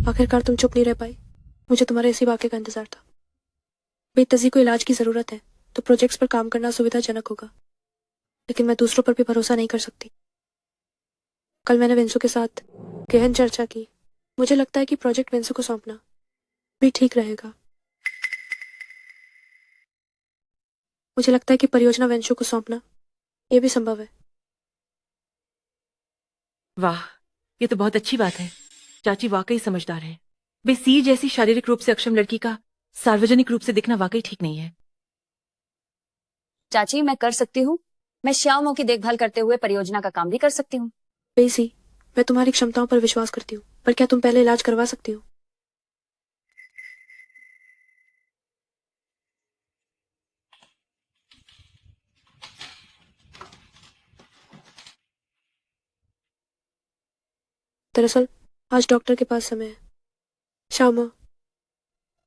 आखिरकार तुम चुप नहीं रह पाई। मुझे तुम्हारे इसी वाक्य का इंतजार था। बेतजी को इलाज की जरूरत है तो प्रोजेक्ट्स पर काम करना सुविधाजनक होगा, लेकिन मैं दूसरों पर भी भरोसा नहीं कर सकती। कल मैंने वेंसु के साथ गहन चर्चा की। मुझे लगता है कि प्रोजेक्ट वेंसु को सौंपना भी ठीक रहेगा। मुझे लगता है कि परियोजना वेंसु को सौंपना यह भी संभव है। वाह, ये तो बहुत अच्छी बात है। चाची वाकई समझदार है। वे सी जैसी शारीरिक रूप से अक्षम लड़की का सार्वजनिक रूप से दिखना वाकई ठीक नहीं है। चाची मैं कर सकती हूँ। मैं श्यामों की देखभाल करते हुए परियोजना का काम भी कर सकती हूँ। बेसी, मैं तुम्हारी क्षमताओं पर विश्वास करती हूँ, पर क्या तुम पहले इलाज करवा सकती हो? दरअसल आज डॉक्टर के पास समय है। श्यामा,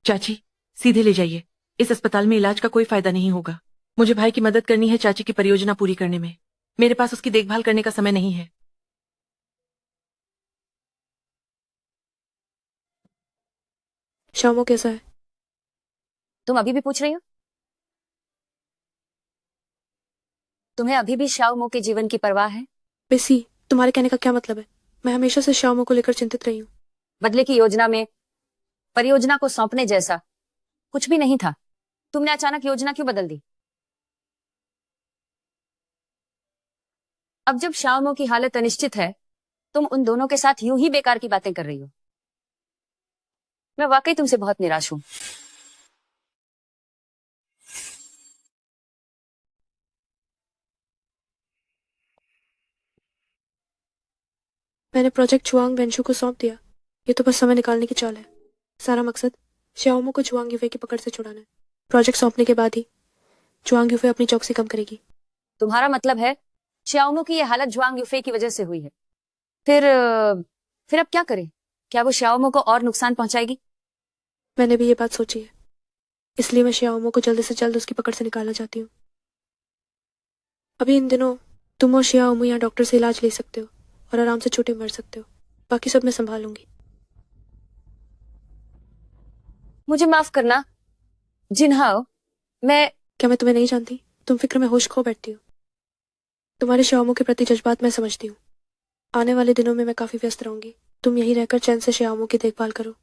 चाची सीधे ले जाइए। इस अस्पताल में इलाज का कोई फायदा नहीं होगा। मुझे भाई की मदद करनी है चाची की परियोजना पूरी करने में। मेरे पास उसकी देखभाल करने का समय नहीं है। श्यामो कैसा है? तुम अभी भी पूछ रही हो? तुम्हें अभी भी श्यामो के जीवन की परवाह है? बेसी, तुम्हारे कहने का क्या मतलब है? मैं हमेशा से श्यामो को लेकर चिंतित रही हूँ। बदले की योजना में परियोजना को सौंपने जैसा कुछ भी नहीं था। तुमने अचानक योजना क्यों बदल दी? अब जब श्यामो की हालत अनिश्चित है, तुम उन दोनों के साथ यूं ही बेकार की बातें कर रही हो। मैं वाकई तुमसे बहुत निराश हूं। मैंने प्रोजेक्ट जुआंग वेंशु को सौंप दिया। ये तो बस समय निकालने की चाल है। सारा मकसद श्यामो को जुआंग यूफे की पकड़ से छुड़ाना है। प्रोजेक्ट सौंपने के बाद ही जुआंग यूफे अपनी चौकसी कम करेगी। तुम्हारा मतलब है श्यामो की यह हालत जुआंग यूफे की वजह से हुई है? फिर अब क्या करें? क्या वो श्यामो को और नुकसान पहुंचाएगी? मैंने भी ये बात सोची है, इसलिए मैं श्यामो को जल्द से जल्द उसकी पकड़ से निकालना चाहती हूँ। अभी इन दिनों तुम और श्यामो यहाँ डॉक्टर से इलाज ले सकते हो और आराम से छुट्टी मर सकते हो। बाकी सब मैं संभाल लूंगी। मुझे माफ करना जिन्हाओ, क्या मैं तुम्हें नहीं जानती? तुम फिक्र में होश खो बैठती हो। तुम्हारे श्यामो के प्रति जज्बात मैं समझती हूँ। आने वाले दिनों में मैं काफी व्यस्त रहूंगी। तुम यहीं रहकर चैन से श्यामो की देखभाल करो।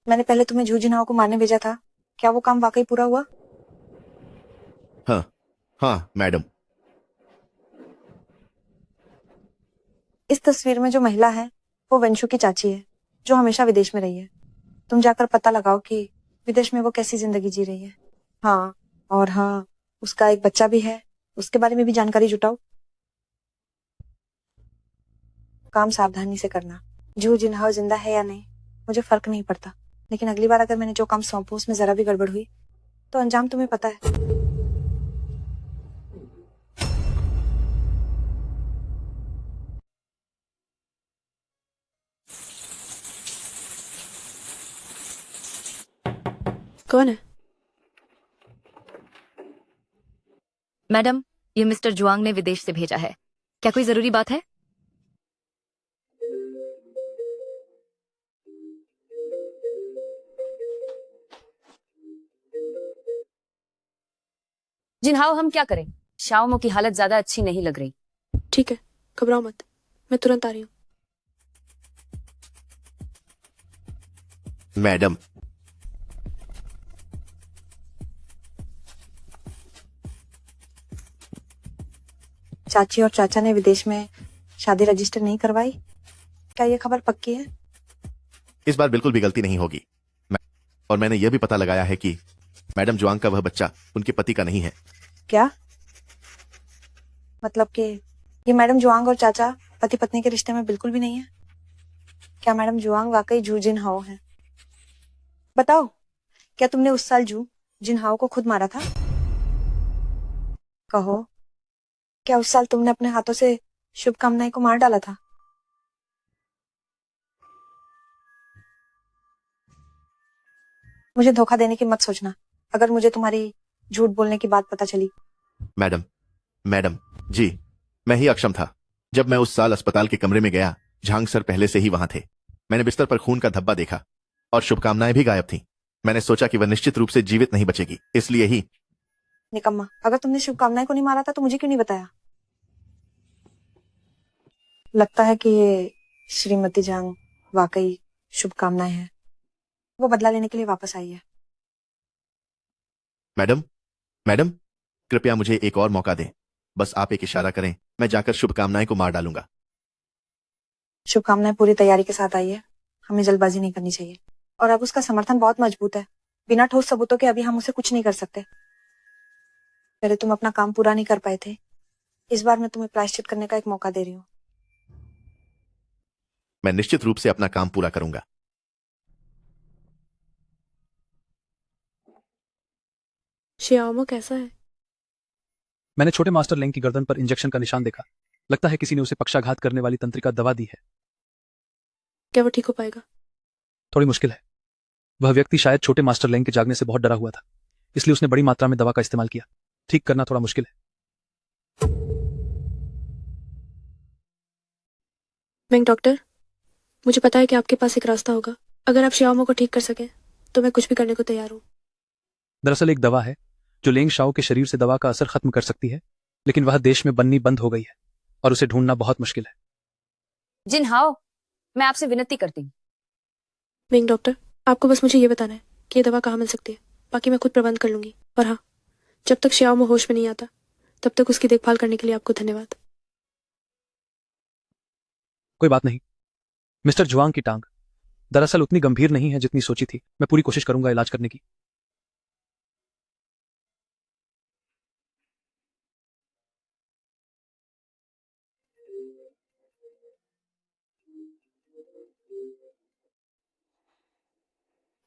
मैंने पहले तुम्हें झूझिनाओं को मारने भेजा था। क्या वो काम वाकई पूरा हुआ? हाँ हाँ मैडम। इस तस्वीर में जो महिला है वो वंशु की चाची है, जो हमेशा विदेश में रही है। तुम जाकर पता लगाओ कि विदेश में वो कैसी जिंदगी जी रही है। हाँ, और हाँ, उसका एक बच्चा भी है। उसके बारे में भी जानकारी जुटाओ। काम सावधानी से करना। जू जिन्हाओ जिंदा है या नहीं मुझे फर्क नहीं पड़ता, लेकिन अगली बार अगर मैंने जो काम सौंपा उसमें जरा भी गड़बड़ हुई तो अंजाम तुम्हें पता है। कौन है? मैडम, ये मिस्टर जुआंग ने विदेश से भेजा है। क्या कोई जरूरी बात है? जिनहाओ हम क्या करें? शाओमो की हालत ज्यादा अच्छी नहीं लग रही। ठीक है, घबराओ मत, मैं तुरंत आ रही हूँ। मैडम, चाची और चाचा ने विदेश में शादी रजिस्टर नहीं करवाई, क्या ये खबर पक्की है? इस बार बिल्कुल भी गलती नहीं होगी। और मैंने यह भी पता लगाया है कि मैडम जुआंग का वह बच्चा उनके पति का नहीं है। क्या मतलब कि ये मैडम जुआंग और चाचा पति पत्नी के रिश्ते में बिल्कुल भी नहीं है? क्या मैडम जुआंग वाकई जू जिनहाओ है? बताओ, क्या तुमने उस साल जू जिनहाओ को खुद मारा था? कहो, क्या उस साल तुमने अपने हाथों से शुभकामनाएं को मार डाला था? मुझे धोखा देने की मत सोचना, अगर मुझे तुम्हारी झूठ बोलने की बात पता चली। मैडम, मैडम जी, मैं ही अक्षम था। जब मैं उस साल अस्पताल के कमरे में गया, झांग सर पहले से ही वहां थे। मैंने बिस्तर पर खून का धब्बा देखा और शुभकामनाएं भी गायब थीं। मैंने सोचा कि वह निश्चित रूप से जीवित नहीं बचेगी, इसलिए ही। निकम्मा, अगर तुमने शुभकामनाएं को नहीं मारा था तो मुझे क्यों नहीं बताया? लगता है कि ये श्रीमती जांग वाकई शुभकामनाएं हैं। वो बदला लेने के लिए वापस आई है। मैडम, मैडम, कृपया मुझे एक और मौका दें। बस आप एक इशारा करें, मैं जाकर शुभकामनाएं को मार डालूंगा। शुभकामनाएं पूरी तैयारी के साथ आई है, हमें जल्दबाजी नहीं करनी चाहिए। और अब उसका समर्थन बहुत मजबूत है, बिना ठोस सबूतों के अभी हम उसे कुछ नहीं कर सकते। पहले तुम अपना काम पूरा नहीं कर पाए थे, इस बार मैं तुम्हें प्रायश्चित करने का एक मौका दे रही हूँ। मैं निश्चित रूप से अपना काम पूरा करूंगा। शियाओमो कैसा है? मैंने छोटे मास्टर लेंग की गर्दन पर इंजेक्शन का निशान देखा। लगता है किसी ने उसे पक्षाघात करने वाली तंत्रिका दवा दी है। क्या वो ठीक हो पाएगा? थोड़ी मुश्किल है। वह व्यक्ति शायद छोटे मास्टर लेंग के जागने से बहुत डरा हुआ था, इसलिए उसने बड़ी मात्रा में दवा का इस्तेमाल किया। ठीक करना थोड़ा मुश्किल है। मैंग डॉक्टर, मुझे पता है कि आपके पास एक रास्ता होगा। अगर आप शियाओमो को ठीक कर सके तो मैं कुछ भी करने को तैयार हूँ। दरअसल एक दवा है जो लेंग शाओ के शरीर से दवा का असर खत्म कर सकती है, लेकिन वह देश में बननी बंद हो गई है और उसे ढूंढना बहुत मुश्किल है। जिनहाओ, मैं आपसे विनती करती हूँ। मैंग डॉक्टर, आपको बस मुझे ये बताना है कि ये दवा कहाँ मिल सकती है, बाकी मैं खुद प्रबंध कर लूंगी। और हाँ, जब तक शियाओमो होश में नहीं आता तब तक उसकी देखभाल करने के लिए आपको धन्यवाद। कोई बात नहीं। मिस्टर जुआंग की टांग दरअसल उतनी गंभीर नहीं है जितनी सोची थी। मैं पूरी कोशिश करूंगा इलाज करने की।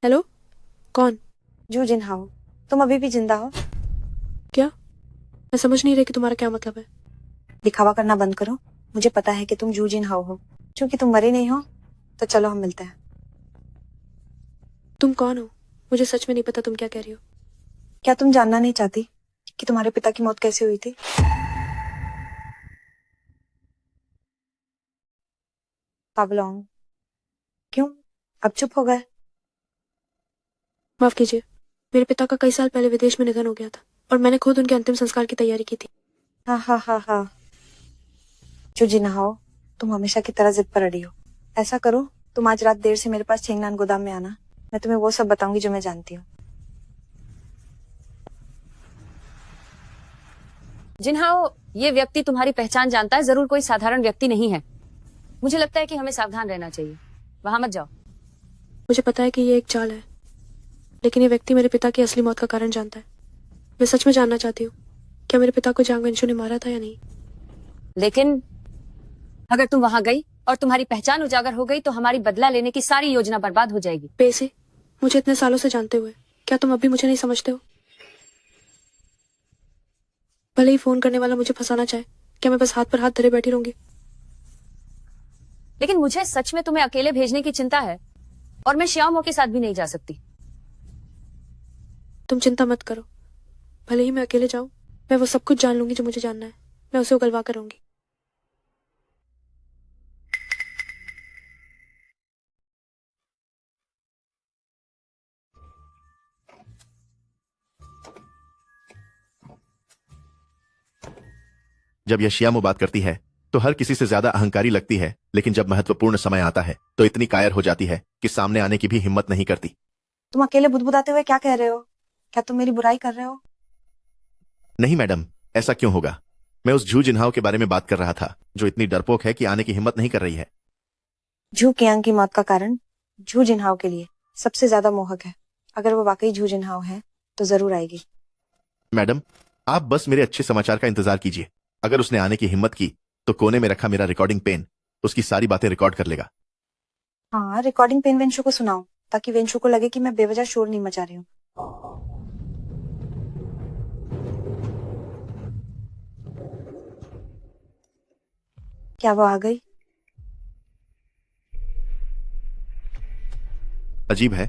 हेलो, कौन? जू जिनहाओ, तुम अभी भी जिंदा हो? क्या? मैं समझ नहीं रही कि तुम्हारा क्या मतलब है। दिखावा करना बंद करो, मुझे पता है कि तुम जू जिनहाओ हो। क्योंकि तुम मरे नहीं हो तो चलो हम मिलते हैं। तुम कौन हो? मुझे सच में नहीं पता तुम क्या कह रही हो। क्या तुम जानना नहीं चाहती कि तुम्हारे पिता की मौत कैसे हुई थी? पावलोंग, क्यों अब चुप हो गए? माफ कीजिए, मेरे पिता का कई साल पहले विदेश में निधन हो गया था और मैंने खुद उनके अंतिम संस्कार की तैयारी की थी। हाँ। जो जिनहाओ, तुम हमेशा की तरह जिद पर अड़ी हो। ऐसा करो, तुम आज रात देर से मेरे पास छेंगनान गोदाम में आना, मैं तुम्हें वो सब बताऊंगी जो मैं जानती हूँ। जिनहाओ, ये व्यक्ति तुम्हारी पहचान जानता है, जरूर कोई साधारण व्यक्ति नहीं है। मुझे लगता है कि हमें सावधान रहना चाहिए। वहां मत जाओ। मुझे पता है कि ये एक चाल है, लेकिन ये व्यक्ति मेरे पिता की असली मौत का कारण जानता है। मैं सच में जानना चाहती हूँ, क्या मेरे पिता को जांग वेंशु ने मारा था या नहीं। लेकिन अगर तुम वहां गई और तुम्हारी पहचान उजागर हो गई तो हमारी बदला लेने की सारी योजना बर्बाद हो जाएगी। पैसे, मुझे इतने सालों से जानते हुए क्या तुम अब भी मुझे नहीं समझते हो? भले ही फोन करने वाला मुझे फंसाना चाहे, क्या मैं बस हाथ पर हाथ धरे बैठी रहूंगी? लेकिन मुझे सच में तुम्हें अकेले भेजने की चिंता है और मैं श्यामो के साथ भी नहीं जा सकती। तुम चिंता मत करो, भले ही मैं अकेले जाऊं, मैं वो सब कुछ जान लूंगी जो मुझे जानना है। मैं उसे उगलवा कर रहूंगी। जब यह शियामो बात करती है तो हर किसी से ज्यादा अहंकारी लगती है, लेकिन जब महत्वपूर्ण समय आता है तो इतनी कायर हो जाती है कि सामने आने की भी हिम्मत नहीं करती। तुम अकेले बुदबुदाते हुए क्या कह रहे हो? क्या तुम मेरी बुराई कर रहे हो? नहीं मैडम, ऐसा क्यों होगा? मैं उस झू जिन्हाओ के बारे में बात कर रहा था जो इतनी डरपोक है कि आने की हिम्मत नहीं कर रही है। झू कियांग की मौत का कारण झू जिन्हाओ के लिए सबसे ज्यादा मोहक है। अगर वो वाकई झू जिन्हाओ है तो जरूर आएगी। मैडम, आप बस मेरे अच्छे समाचार का इंतजार कीजिए। अगर उसने आने की हिम्मत की तो कोने में रखा मेरा रिकॉर्डिंग पेन उसकी सारी बातें रिकॉर्ड कर लेगा। हाँ, रिकॉर्डिंग पेन वेंशु को सुनाओ ताकि वेंशु को लगे कि मैं बेवजह शोर नहीं मचा रही हूँ। क्या वो आ गई? अजीब है,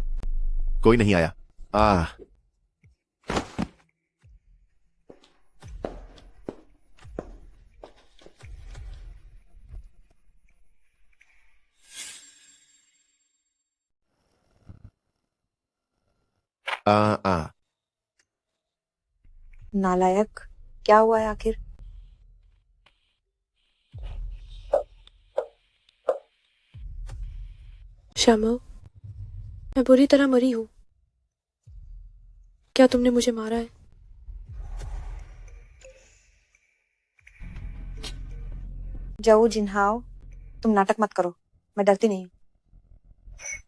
कोई नहीं आया। नालायक, क्या हुआ है आखिर? श्यामो, मैं बुरी तरह मरी हूं। क्या तुमने मुझे मारा है? जाओ जिन्हाओ, तुम नाटक मत करो। मैं डरती नहीं हूँ।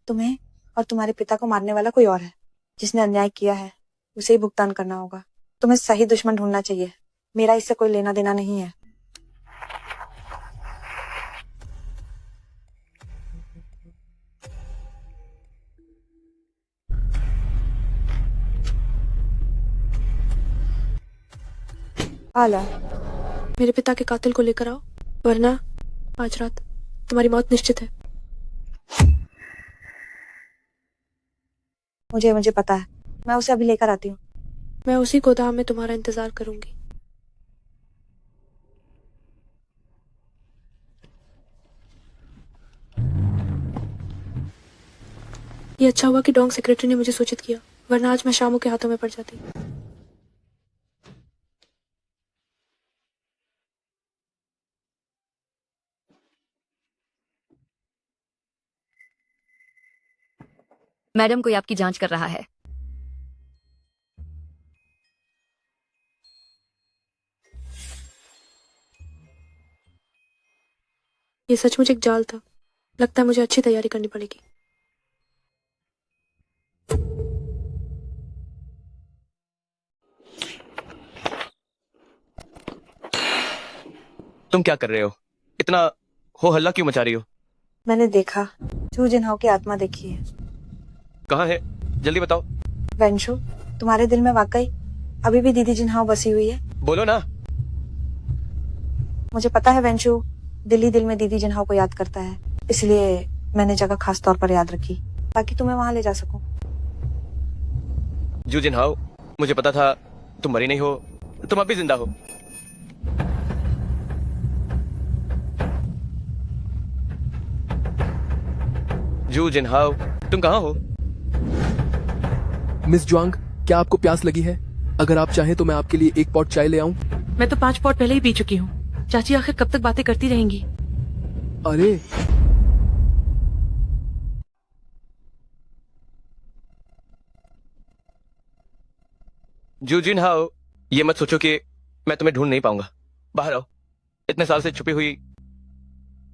तुम्हें और तुम्हारे पिता को मारने वाला कोई और है। जिसने अन्याय किया है उसे ही भुगतान करना होगा। तुम्हें सही दुश्मन ढूंढना चाहिए। मेरा इससे कोई लेना देना नहीं है। आला, मेरे पिता के कातिल को लेकर आओ, वरना आज रात तुम्हारी मौत निश्चित है। मुझे पता है। मैं उसे अभी लेकर आती हूँ। मैं उसी गोदाम में तुम्हारा इंतजार करूंगी। ये अच्छा हुआ कि डोंग सेक्रेटरी ने मुझे सूचित किया, वरना आज मैं शामू के हाथों में पड़ जाती। मैडम, कोई आपकी जांच कर रहा है। ये सचमुच एक जाल था। लगता है मुझे अच्छी तैयारी करनी पड़ेगी। तुम क्या कर रहे हो? इतना हो हल्ला क्यों मचा रही हो? मैंने देखा, झू जिन्हाओ की आत्मा देखी है। कहाँ है? जल्दी बताओ। वेंशु, तुम्हारे दिल में वाकई अभी भी दीदी जिन्हाओ बसी हुई है? बोलो ना। मुझे पता है वेंशु, दिल ही दिल में दीदी जिन्हाओ को याद करता है। इसलिए मैंने जगह खास तौर पर याद रखी ताकि तुम्हें वहां ले जा सकूं। जू जिनहाओ, मुझे पता था तुम मरी नहीं हो, तुम अभी जिंदा हो। जू जिनहाओ, तुम कहाँ हो? मिस ज्वांग, क्या आपको प्यास लगी है? अगर आप चाहें तो मैं आपके लिए एक पॉट चाय ले आऊं? मैं तो 5 पॉट पहले ही पी चुकी हूँ। चाची आखिर कब तक बातें करती रहेंगी? अरे, जू जिनहाओ, ये मत सोचो कि मैं तुम्हें ढूंढ नहीं पाऊंगा। बाहर आओ, इतने साल से छुपी हुई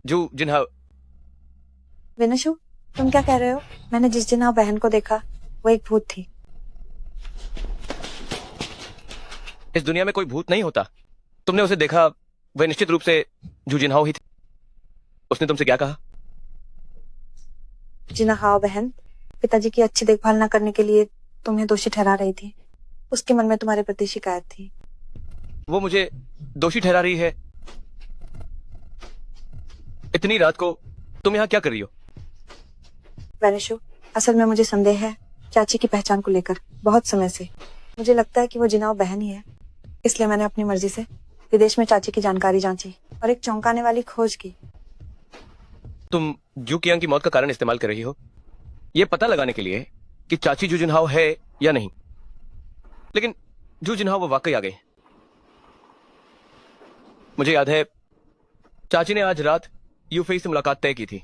जू जिनहाओ। विनशु, तुम क्या कह रहे हो? मैंने जिस जिन्हाओ बहन को देखा वो एक भूत थी। इस दुनिया में कोई भूत नहीं होता। तुमने उसे देखा, वह निश्चित रूप से जू जिनहाओ ही थी। उसने तुमसे क्या कहा? जिन्हाओ बहन पिताजी की अच्छी देखभाल न करने के लिए तुम्हें दोषी ठहरा रही थी। उसके मन में तुम्हारे प्रति शिकायत थी। वो मुझे दोषी ठहरा रही है? इतनी रात को तुम यहाँ क्या कर रही हो? वैनिशु, असल में मुझे संदेह है चाची की पहचान को लेकर। बहुत समय से मुझे लगता है कि वो जिन्हाओ बहन ही है। इसलिए मैंने अपनी मर्जी से विदेश में चाची की जानकारी जांची और एक चौंकाने वाली खोज की। तुम जू कियांग की मौत का कारण इस्तेमाल कर रही हो, ये पता लगाने के लिए कि चाची जू जिनहाओ है या नहीं। लेकिन जू जिनहाओ वो वाकई आ गए। मुझे याद है चाची ने आज रात यूफेई से मुलाकात तय की थी।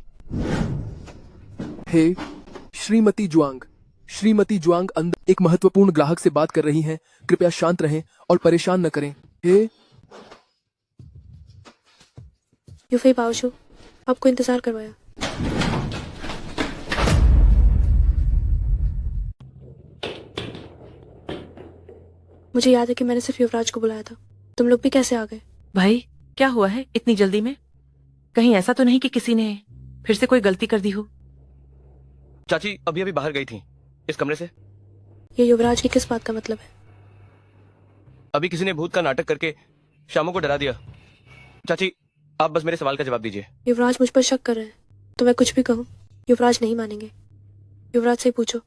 हे श्रीमती जुआंग, श्रीमती जुआंग अंदर एक महत्वपूर्ण ग्राहक से बात कर रही हैं। कृपया शांत रहें और परेशान न करें। हे यूफेई बावजू आपको इंतजार करवाया। मुझे याद है कि मैंने सिर्फ युवराज को बुलाया था। तुम लोग भी कैसे आ गए? भाई क्या हुआ है इतनी जल्दी में? कहीं ऐसा तो नहीं कि किसी ने फिर से कोई गलती कर दी हो? चाची अभी अभी बाहर गई थी इस कमरे से। ये युवराज की किस बात का मतलब है? अभी किसी ने भूत का नाटक करके शामू को डरा दिया। चाची आप बस मेरे सवाल का जवाब दीजिए। युवराज मुझ पर शक कर रहे हैं तो मैं कुछ भी कहूँ युवराज नहीं मानेंगे। युवराज से ही पूछो,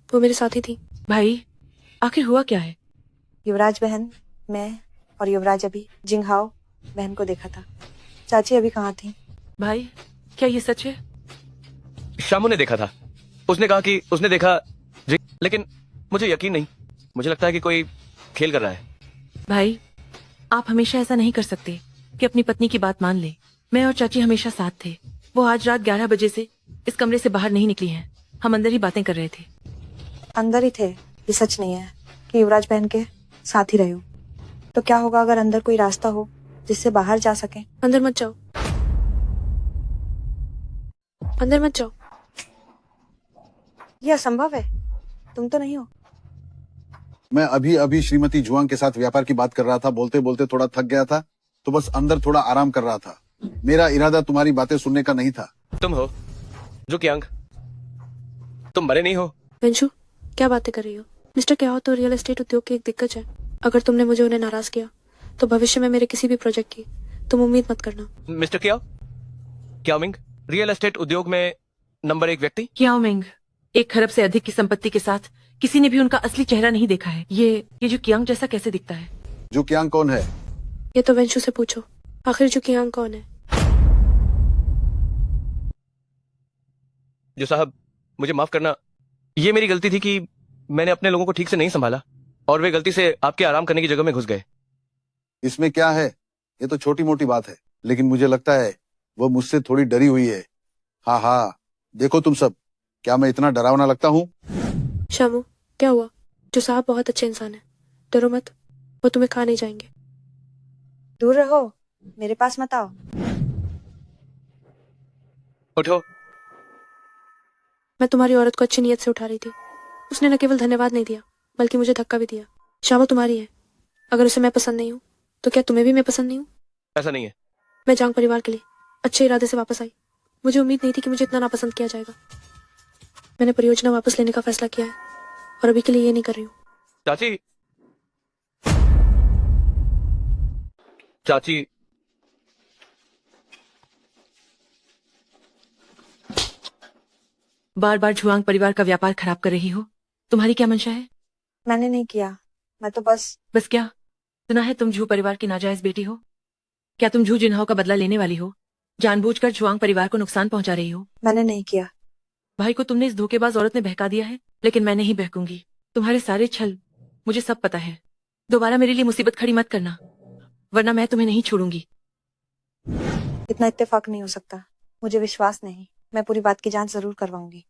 वो मेरे साथी थी। भाई आखिर हुआ क्या है? युवराज बहन, मैं और युवराज अभी जिंगहाओ बहन को देखा था। चाची अभी कहाँ थी? भाई क्या ये सच है? शामू ने देखा था। उसने कहा कि उसने देखा लेकिन मुझे यकीन नहीं। मुझे लगता है कि कोई खेल कर रहा है। भाई आप हमेशा ऐसा नहीं कर सकते कि अपनी पत्नी की बात मान ले। मैं और चाची हमेशा साथ थे। वो आज रात 11 बजे से इस कमरे से बाहर नहीं निकली हैं। हम अंदर ही बातें कर रहे थे। अंदर ही थे? ये सच नहीं है कि युवराज बहन के साथ ही रहे हो। तो क्या होगा अगर अंदर कोई रास्ता हो जिससे बाहर जा सके? अंदर मत जाओ, अंदर मत जाओ। ये असंभव है। तुम तो नहीं हो। मैं अभी अभी श्रीमती जुआंग के साथ व्यापार की बात कर रहा था। बोलते बोलते थोड़ा थक गया था तो बस अंदर थोड़ा आराम कर रहा था। मेरा इरादा तुम्हारी बातें सुनने का नहीं था। तुम हो जो कियांग, तुम मरे नहीं हो। वंशु क्या बातें कर रही हो? मिस्टर क्या हो तो रियल एस्टेट उद्योग की एक दिक्कत है। अगर तुमने मुझे उन्हें नाराज किया तो भविष्य में मेरे किसी भी प्रोजेक्ट की तुम उम्मीद मत करना। मिस्टर क्याओमिंग रियल एस्टेट उद्योग में नंबर 1 व्यक्ति। क्याओमिंग 1 खरब से अधिक की संपत्ति के साथ किसी ने भी उनका असली चेहरा नहीं देखा है। ये जो कियांग जैसा कैसे दिखता है? जो कियांग कौन है? ये तो वंशु से पूछो। आखिर जो कियांग कौन है? जो साहब मुझे माफ करना, ये मेरी गलती थी कि मैंने अपने लोगों को ठीक से नहीं संभाला और वे गलती से आपके आराम करने की जगह में घुस गए। इसमें क्या है? ये तो छोटी मोटी बात है, लेकिन मुझे लगता है वो मुझसे थोड़ी डरी हुई है। हाँ हाँ, देखो तुम सब, क्या मैं इतना डरावना लगता हूँ? शामू क्या हुआ? जो साहब बहुत अच्छे इंसान है, डरो मत, वो तुम्हें खा नहीं जाएंगे। दूर रहो, मेरे पास मत आओ। उठो। मैं तुम्हारी औरत को अच्छी नीयत से उठा रही थी। उसने न केवल धन्यवाद नहीं दिया बल्कि मुझे धक्का भी दिया। शामू तुम्हारी है, अगर उसे मैं पसंद नहीं हूँ तो क्या तुम्हें भी मैं पसंद नहीं हूँ? ऐसा नहीं है। मैं जांग परिवार के लिए अच्छे इरादे से वापस आई। मुझे उम्मीद नहीं थी कि मुझे इतना नापसंद किया जाएगा। मैंने परियोजना वापस लेने का फैसला किया है और अभी के लिए ये नहीं कर रही हूँ। चाची बार बार जुआंग परिवार का व्यापार खराब कर रही हो। तुम्हारी क्या मंशा है? मैंने नहीं किया, मैं तो बस क्या? सुना है तुम झू परिवार की नाजायज बेटी हो। क्या तुम झू जिन्हाओ का बदला लेने वाली हो? जानबूझकर जुआंग परिवार को नुकसान पहुंचा रही हो। मैंने नहीं किया। भाई को तुमने इस धोखेबाज औरत ने बहका दिया है, लेकिन मैं नहीं बहकूंगी। तुम्हारे सारे छल मुझे सब पता है। दोबारा मेरे लिए मुसीबत खड़ी मत करना, वरना मैं तुम्हें नहीं छोड़ूंगी। इतना इत्तेफाक नहीं हो सकता। मुझे विश्वास नहीं। मैं पूरी बात की जांच जरूर करवाऊंगी।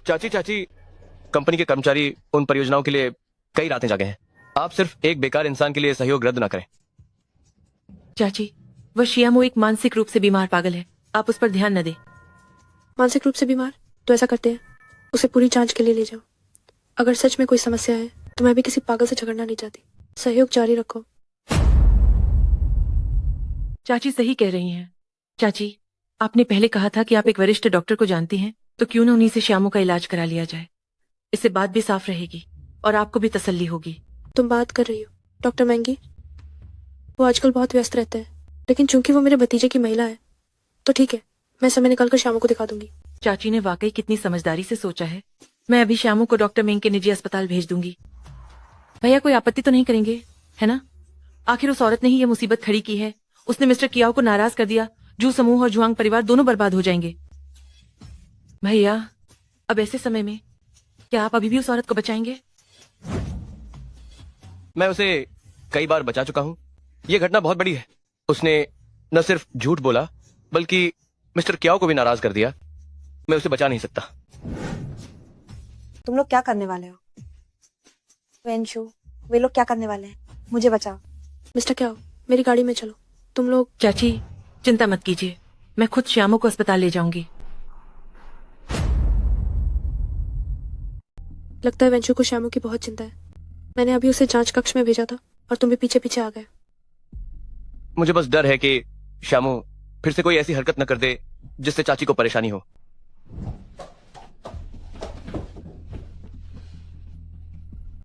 चाची कंपनी के कर्मचारी उन परियोजनाओं के लिए कई रातें जागे हैं। आप सिर्फ एक बेकार इंसान के लिए सहयोग रद्द ना करें। चाची वह शियामो एक मानसिक रूप से बीमार पागल है। आप उस पर ध्यान न दें। मानसिक रूप से बीमार? तो ऐसा करते हैं, उसे पूरी जांच के लिए ले जाओ। अगर सच में कोई समस्या है तो मैं भी किसी पागल से झगड़ना नहीं चाहती। सहयोग जारी रखो। चाची सही कह रही हैं। चाची आपने पहले कहा था कि आप एक वरिष्ठ डॉक्टर को जानती हैं, तो क्यों न उन्हीं से श्यामू का इलाज करा लिया जाए। इससे बात भी साफ रहेगी और आपको भी तसल्ली होगी। तुम बात कर रही हो डॉक्टर महंगी? वो आजकल बहुत व्यस्त रहते हैं, लेकिन चूंकि वो मेरे भतीजे की महिला है तो ठीक है, मैं समय निकालकर श्यामू को दिखा दूंगी। चाची ने वाकई कितनी समझदारी से सोचा है। मैं अभी श्यामू को डॉक्टर मेंग के निजी अस्पताल भेज दूंगी। भैया कोई आपत्ति तो नहीं करेंगे, है ना? आखिर उस औरत ने ही ये मुसीबत खड़ी की है। उसने मिस्टर कियाओ को नाराज कर दिया। जू समूह और जुआंग परिवार दोनों बर्बाद हो जाएंगे। भैया अब ऐसे समय में क्या आप अभी भी उस औरत को बचाएंगे? मैं उसे कई बार बचा चुका हूँ। ये घटना बहुत बड़ी है। उसने न सिर्फ झूठ बोला बल्कि मिस्टर क्याओ को भी नाराज कर दिया। मैं उसे बचा नहीं सकता। तुम लोग क्या करने वाले हो? वेंशु, वे लोग क्या करने वाले हैं? मुझे बचाओ। मिस्टर क्या हो, मेरी गाड़ी में चलो। तुम लोग। चाची चिंता मत कीजिए, मैं खुद श्यामू को अस्पताल ले जाऊंगी। लगता है वेंशु को श्यामू की बहुत चिंता है। मैंने अभी उसे जांच कक्ष में भेजा था और तुम भी पीछे पीछे आ गए। मुझे बस डर है कि श्यामू फिर से कोई ऐसी हरकत न कर दे जिससे चाची को परेशानी हो।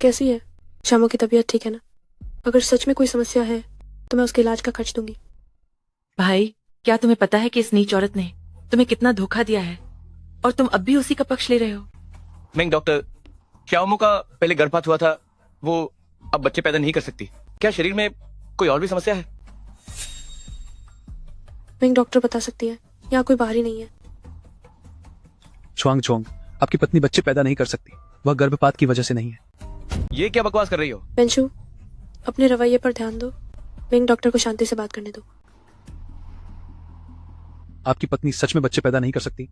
कैसी है? श्यामू की तबीयत ठीक है ना? अगर सच में कोई समस्या है तो मैं उसके इलाज का खर्च दूंगी। भाई, क्या तुम्हें पता है कि इस नीच औरत ने तुम्हें कितना धोखा दिया है और तुम अब भी उसी का पक्ष ले रहे हो? मैं डॉक्टर, श्यामू का पहले गर्भपात हुआ था, वो अब बच्चे पैदा नहीं कर सकती। क्या शरीर में कोई और भी समस्या है? मैं डॉक्टर बता सकती है, यहाँ कोई बाहरी नहीं है। छुआंग झोंग, आपकी पत्नी बच्चे पैदा नहीं कर सकती। वह गर्भपात की वजह से नहीं है। ये क्या बकवास कर रही हो? वेंशु, अपने रवैये पर ध्यान दो। विंग डॉक्टर को शांति से बात करने दो। आपकी पत्नी सच में बच्चे पैदा नहीं कर सकती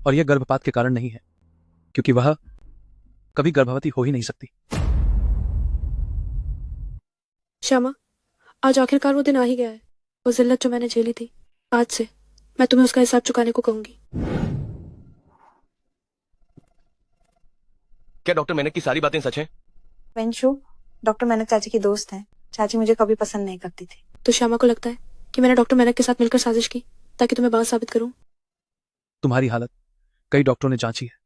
और यह गर्भपात के कारण नहीं है, क्योंकि वह कभी गर्भवती हो ही नहीं सकती। श्यामा, आज आखिरकार वो दिन आ ही गया है। वो जिल्लत जो मैंने झेली थी, आज से मैं तुम्हें उसका हिसाब चुकाने को कहूंगी। क्या डॉक्टर मेनक की सारी बातें सच हैं? वेंशु, डॉक्टर मेनक चाची की दोस्त हैं। चाची मुझे कभी पसंद नहीं करती थी। तो श्यामा को लगता है कि मैंने डॉक्टर मेनक के साथ मिलकर साजिश की ताकि तुम्हें बात साबित करूं। तुम्हारी हालत कई डॉक्टरों ने जांची है।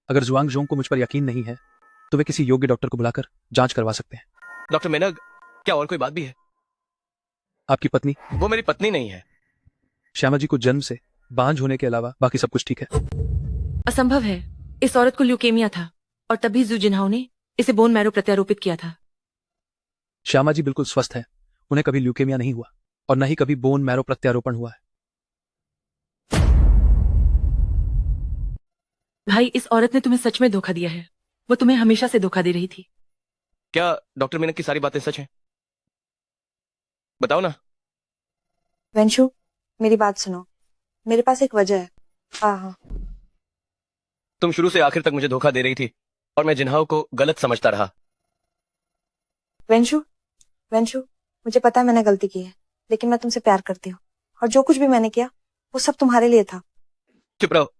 अगर जुआंग जोंग को मुझ पर यकीन नहीं है तो वे किसी योग्य डॉक्टर को बुलाकर जांच करवा सकते हैं। डॉक्टर मेनक, क्या और कोई बात भी है? आपकी पत्नी? वो मेरी पत्नी नहीं है। श्यामा जी को जन्म से बांझ होने के अलावा बाकी सब कुछ ठीक है। असंभव है। इस औरत को ल्यूकेमिया था और तभी जू जिन्हाओ ने इसे बोन मैरो प्रत्यारोपित किया था। श्यामा जी बिल्कुल स्वस्थ है। उन्हें कभी ल्यूकेमिया नहीं हुआ और न ही कभी बोन मैरो प्रत्यारोपण हुआ है। भाई, इस औरत ने तुम्हें सच में धोखा दिया है। वो तुम्हें हमेशा से धोखा दे रही थी। क्या डॉक्टर मेनक की सारी बातें सच हैं? बताओ ना। वेंशु, मेरी बात सुनो। मेरे पास एक वजह है। हाँ, तुम शुरू से आखिर तक मुझे धोखा दे रही थी और मैं जिन्हाओ को गलत समझता रहा। वेंशु, मुझे पता है मैंने गलती की है, लेकिन मैं तुमसे प्यार करती हूँ और जो कुछ भी मैंने किया वो सब तुम्हारे लिए था। चुप रहो।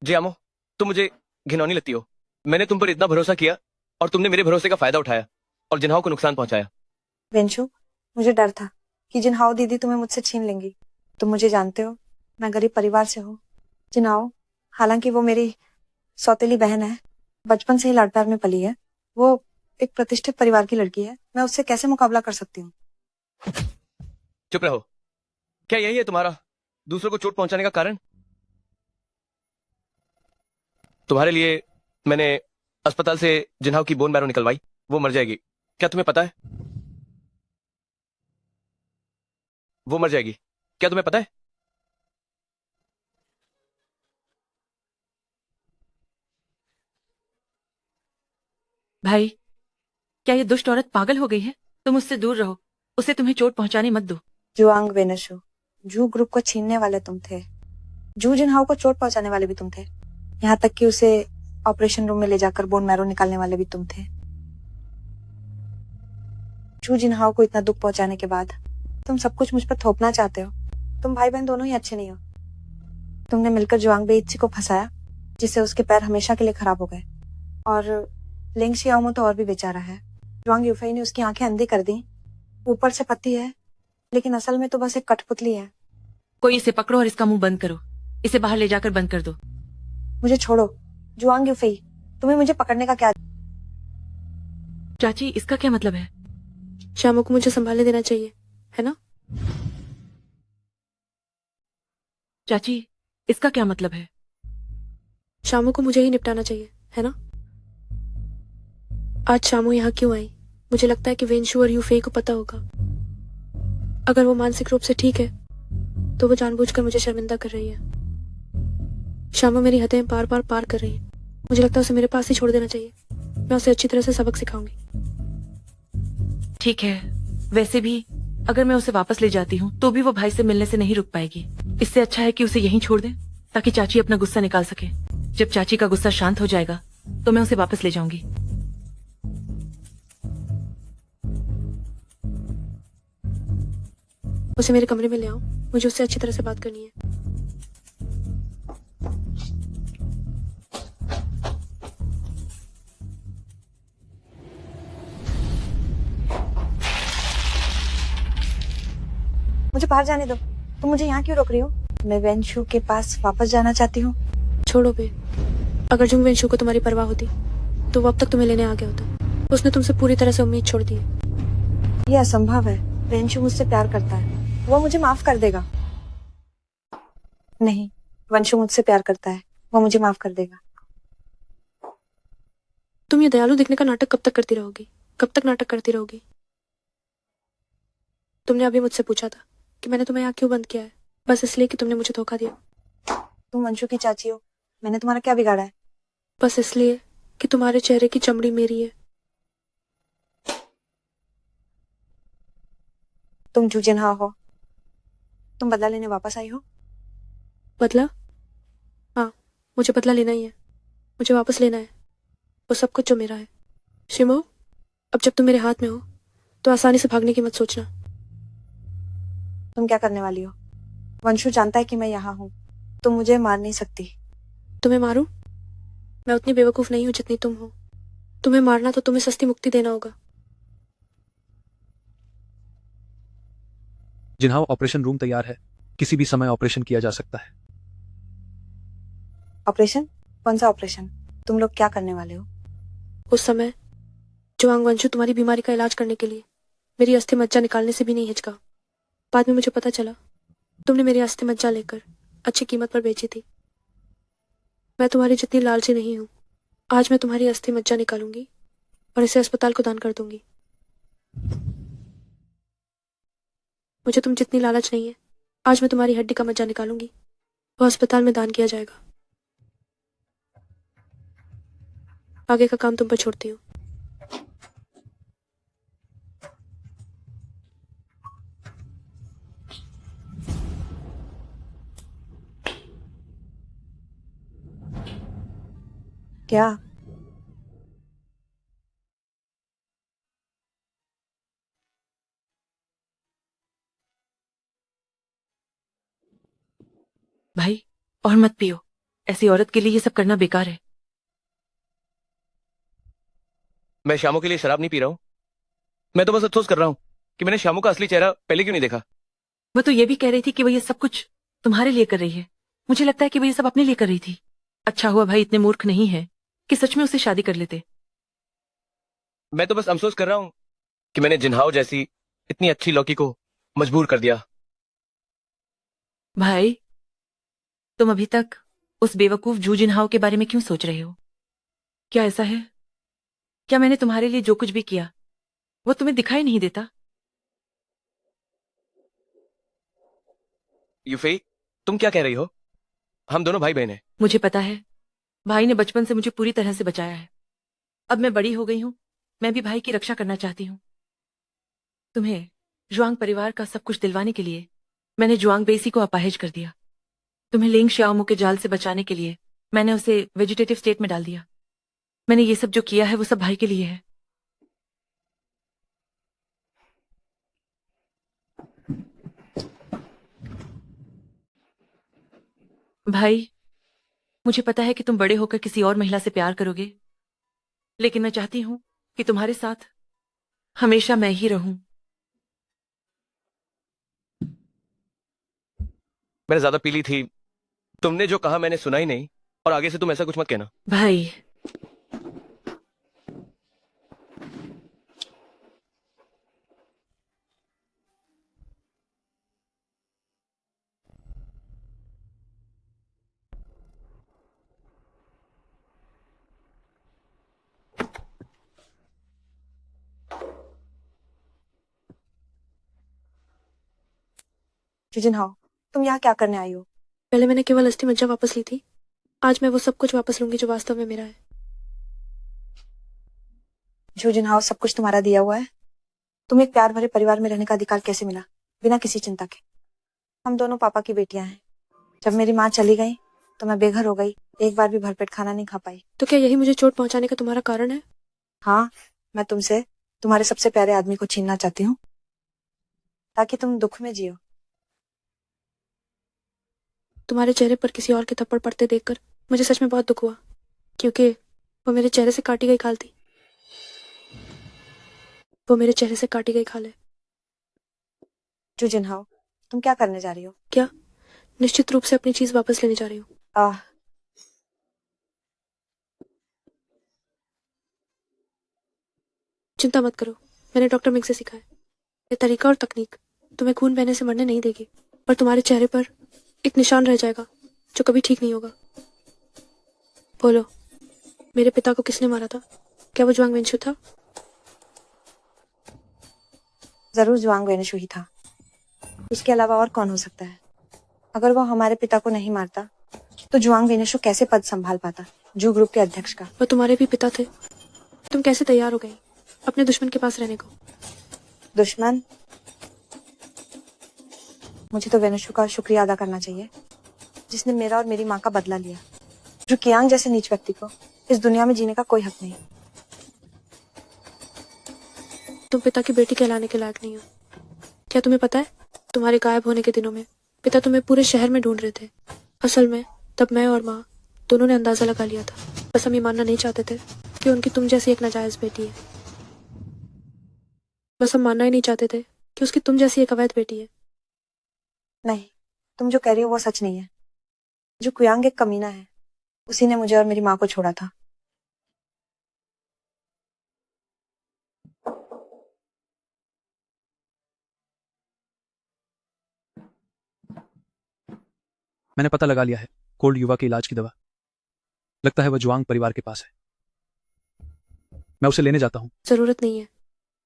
जियामो, तुम मुझे घिनौनी लगती हो। मैंने तुम पर इतना भरोसा किया और तुमने मेरे भरोसे का फायदा उठाया और जिन्हाओ को नुकसान पहुंचाया। वेंशु, मुझे डर था कि जिन्हाओ दीदी तुम्हें मुझसे छीन लेंगी। तुम मुझे जानते हो, मैं गरीब परिवार से हूँ। जिन्हाओ, हालांकि वो मेरी सौतेली बहन है, बचपन से ही लाड प्यार में पली है, वो एक प्रतिष्ठित परिवार की लड़की है, मैं उससे कैसे मुकाबला कर सकती हूँ? चुप रहो। क्या यही है तुम्हारा दूसरों को चोट पहुंचाने का कारण? तुम्हारे लिए मैंने अस्पताल से जिन्हाओ की बोन मैरो निकलवाई। वो मर जाएगी। क्या तुम्हें पता है? वो मर जाएगी। क्या तुम्हें पता है? भाई, क्या ये दुष्ट औरत पागल हो गई है? तुम उससे दूर रहो। उसे तुम्हें चोट पहुंचाने मत दो। जुआंग वेनशु, जू ग्रुप को छीनने वाले तुम थे। जू जिन्हाओ को चोट पहुंचाने वाले भी तुम थे। यहाँ तक कि उसे ऑपरेशन रूम में ले जाकर बोन मैरो निकालने वाले भी तुम थे। जू जिन्हाओ को इतना दुख पहुंचाने के बाद तुम सब कुछ मुझ पर थोपना चाहते हो। तुम भाई बहन दोनों ही अच्छे नहीं हो। तुमने मिलकर जुआंग बेइच्ची को फंसाया, जिससे उसके पैर हमेशा के लिए खराब हो गए। और लिंग शियाओमो तो और भी बेचारा है। जुआंग यूफेई ने उसकी आंखें अंधी कर दी। ऊपर से पति है, लेकिन असल में तो बस एक कठपुतली है। कोई इसे पकड़ो और इसका मुंह बंद करो। इसे बाहर ले जाकर बंद कर दो। मुझे छोड़ो। जुआंग यूफेई, तुम्हें मुझे पकड़ने का क्या? चाची, इसका क्या मतलब है? श्यामू को मुझे संभालने देना चाहिए, है ना? चाची, इसका क्या मतलब है? श्यामू को मुझे ही निपटाना चाहिए, है ना? आज श्यामू यहाँ क्यों आई? मुझे लगता है कि वेंशु और यूफेई को पता होगा। अगर वो मानसिक रूप से ठीक है तो वो जानबूझकर मुझे शर्मिंदा कर रही है। श्यामू मेरी हदें पार कर रही है। मुझे लगता है उसे मेरे पास ही छोड़ देना चाहिए। मैं उसे अच्छी तरह से सबक सिखाऊंगी। ठीक है, वैसे भी अगर मैं उसे वापस ले जाती हूँ तो भी वो भाई से मिलने से नहीं रुक पाएगी। इससे अच्छा है कि उसे यहीं छोड़ दें ताकि चाची अपना गुस्सा निकाल सके। जब चाची का गुस्सा शांत हो जाएगा तो मैं उसे वापस ले जाऊंगी। उसे मेरे कमरे में ले आओ, मुझे उससे अच्छी तरह से बात करनी है। मुझे बाहर जाने दो। तुम मुझे यहाँ क्यों रोक रही हो? मैं वेंशु के पास वापस जाना चाहती हूँ। छोड़ो बे, अगर जुंग वेंशु को तुम्हारी परवाह होती तो वो अब तक तुम्हें लेने आ गया होता। उसने तुमसे पूरी तरह से उम्मीद छोड़ दी है। ये असंभव है। वेंशु मुझसे प्यार करता है, वो मुझे माफ कर देगा। नहीं, वंशु मुझसे प्यार करता है, वो मुझे माफ कर देगा। तुम ये दयालु दिखने का नाटक कब तक करती रहोगी? कब तक नाटक करती रहोगी? तुमने अभी मुझसे पूछा था कि मैंने तुम्हें यहाँ क्यों बंद किया है, बस इसलिए कि तुमने मुझे धोखा दिया। तुम वंशु की चाची हो, मैंने तुम्हारा क्या बिगाड़ा है? बस इसलिए कि तुम्हारे चेहरे की चमड़ी मेरी है। तुम जूजिनहा हो, तुम बदला लेने वापस आई हो। बदला? हाँ, मुझे बदला लेना ही है। मुझे वापस लेना है वो सब कुछ जो मेरा है। शिमो, अब जब तुम मेरे हाथ में हो तो आसानी से भागने की मत सोचना। तुम क्या करने वाली हो? वंशु जानता है कि मैं यहाँ हूँ, तुम मुझे मार नहीं सकती। तुम्हें मारूं? मैं उतनी बेवकूफ नहीं हूँ जितनी तुम हो। तुम्हें मारना तो तुम्हें सस्ती मुक्ति देना होगा। जिन्हाओ, ऑपरेशन रूम तैयार है, किसी भी समय ऑपरेशन किया जा सकता है। ऑपरेशन? कौन सा ऑपरेशन? तुम लोग क्या करने वाले हो? उस समय जुआंग वंशु तुम्हारी बीमारी का इलाज करने के लिए मेरी अस्थि मज्जा निकालने से भी नहीं हिचका। बाद में मुझे पता चला तुमने मेरी अस्थि मज्जा लेकर अच्छी कीमत पर बेची थी। मैं तुम्हारी जितनी लालची नहीं हूँ। आज मैं तुम्हारी अस्थि मज्जा निकालूंगी और इसे अस्पताल को दान कर दूंगी। मुझे तुम जितनी लालच नहीं है। आज मैं तुम्हारी हड्डी का मज्जा निकालूंगी, वो अस्पताल में दान किया जाएगा। आगे का काम तुम पर छोड़ती हूँ। क्या? भाई, और मत पियो। ऐसी औरत के लिए ये सब करना बेकार है। मैं शामू के लिए शराब नहीं पी रहा हूँ। मैं तो बस अफसोस कर रहा हूँ कि मैंने शामू का असली चेहरा पहले क्यों नहीं देखा। वो तो ये भी कह रही थी कि वो ये सब कुछ तुम्हारे लिए कर रही है। मुझे लगता है कि वो ये सब अपने लिए कर रही थी। अच्छा हुआ भाई इतने मूर्ख नहीं है कि सच में उससे शादी कर लेते। मैं तो बस अफसोस कर रहा हूँ कि मैंने जिन्हाओ जैसी इतनी अच्छी लड़की को मजबूर कर दिया। भाई, तुम अभी तक उस बेवकूफ जू जिनहाओ के बारे में क्यों सोच रहे हो? क्या ऐसा है? क्या मैंने तुम्हारे लिए जो कुछ भी किया वो तुम्हें दिखाई नहीं देता? यूफेई, तुम क्या कह रही हो? हम दोनों भाई बहन हैं। मुझे पता है, भाई ने बचपन से मुझे पूरी तरह से बचाया है। अब मैं बड़ी हो गई हूँ, मैं भी भाई की रक्षा करना चाहती हूँ। तुम्हें जुआंग परिवार का सब कुछ दिलवाने के लिए मैंने जुआंग बेसी को अपाहिज कर दिया। तुम्हें लिंग श्याओमू के जाल से बचाने के लिए मैंने उसे वेजिटेटिव स्टेट में डाल दिया। मैंने ये सब जो किया है वो सब भाई के लिए है। भाई, मुझे पता है कि तुम बड़े होकर किसी और महिला से प्यार करोगे, लेकिन मैं चाहती हूं कि तुम्हारे साथ हमेशा मैं ही रहूं। मैंने ज्यादा पी ली थी। तुमने जो कहा मैंने सुना ही नहीं, और आगे से तुम ऐसा कुछ मत कहना। भाई, जुजिनहाओ, तुम यहाँ क्या करने आई हो? पहले मैंने केवल अस्थि मज्जा वापस ली थी, आज मैं वो सब कुछ वापस लूंगी जो वास्तव में मेरा है। जुजिनहाओ, सब कुछ तुम्हारा दिया हुआ है। तुम्हें एक प्यार भरे परिवार में रहने का अधिकार कैसे मिला, बिना किसी चिंता के? हम दोनों पापा की बेटियां हैं। जब मेरी माँ चली गई तो मैं बेघर हो गई, एक बार भी भरपेट खाना नहीं खा पाई। तो क्या यही मुझे चोट पहुंचाने का तुम्हारा कारण है? हाँ, मैं तुमसे तुम्हारे सबसे प्यारे आदमी को छीनना चाहती हूँ ताकि तुम दुख में जियो। तुम्हारे चेहरे पर किसी और के थप्पड़ पड़ते देखकर मुझे सच में बहुत दुख हुआ, क्योंकि वो मेरे चेहरे से काटी गई खाल थी। वो मेरे चेहरे से काटी गई खाल है। जू जिनहाओ, तुम क्या करने जा रही हो? क्या? निश्चित रूप से अपनी चीज वापस लेने जा रही हूँ। चिंता मत करो, मैंने डॉक्टर मिंग से सीखा है। ये तरीका और तकनीक तुम्हें खून बहने से मरने नहीं देगी, और तुम्हारे चेहरे पर एक निशान रह जाएगा जो कभी ठीक नहीं होगा। बोलो, मेरे पिता को किसने मारा था? क्या वो जुआंग वेंशु था? जरूर जुआंग वेनशु ही था। उसके अलावा और कौन हो सकता है? अगर वो हमारे पिता को नहीं मारता तो जुआंग वेनशु कैसे पद संभाल पाता, जू ग्रुप के अध्यक्ष का? वो तुम्हारे भी पिता थे। तुम कैसे तैयार हो गई अपने दुश्मन के पास रहने को? दुश्मन? मुझे तो वेनशु का शुक्रिया अदा करना चाहिए, जिसने मेरा और मेरी माँ का बदला लिया। जो कियांग जैसे नीच व्यक्ति को इस दुनिया में जीने का कोई हक नहीं। तुम पिता की बेटी कहलाने के लायक नहीं हो। क्या तुम्हें पता है, तुम्हारे गायब होने के दिनों में पिता तुम्हें पूरे शहर में ढूंढ रहे थे। असल में तब मैं और माँ दोनों ने अंदाजा लगा लिया था, बस हम ये मानना नहीं चाहते थे कि उनकी तुम जैसी एक नाजायज बेटी है। बस हम मानना ही नहीं चाहते थे कि उसकी तुम जैसी एक अवैध बेटी है। नहीं, तुम जो कह रही हो वो सच नहीं है। जो कुयांग एक कमीना है, उसी ने मुझे और मेरी माँ को छोड़ा था। मैंने पता लगा लिया है कोल्ड युवा के इलाज की दवा। लगता है वह जुआंग परिवार के पास है। मैं उसे लेने जाता हूँ। जरूरत नहीं है।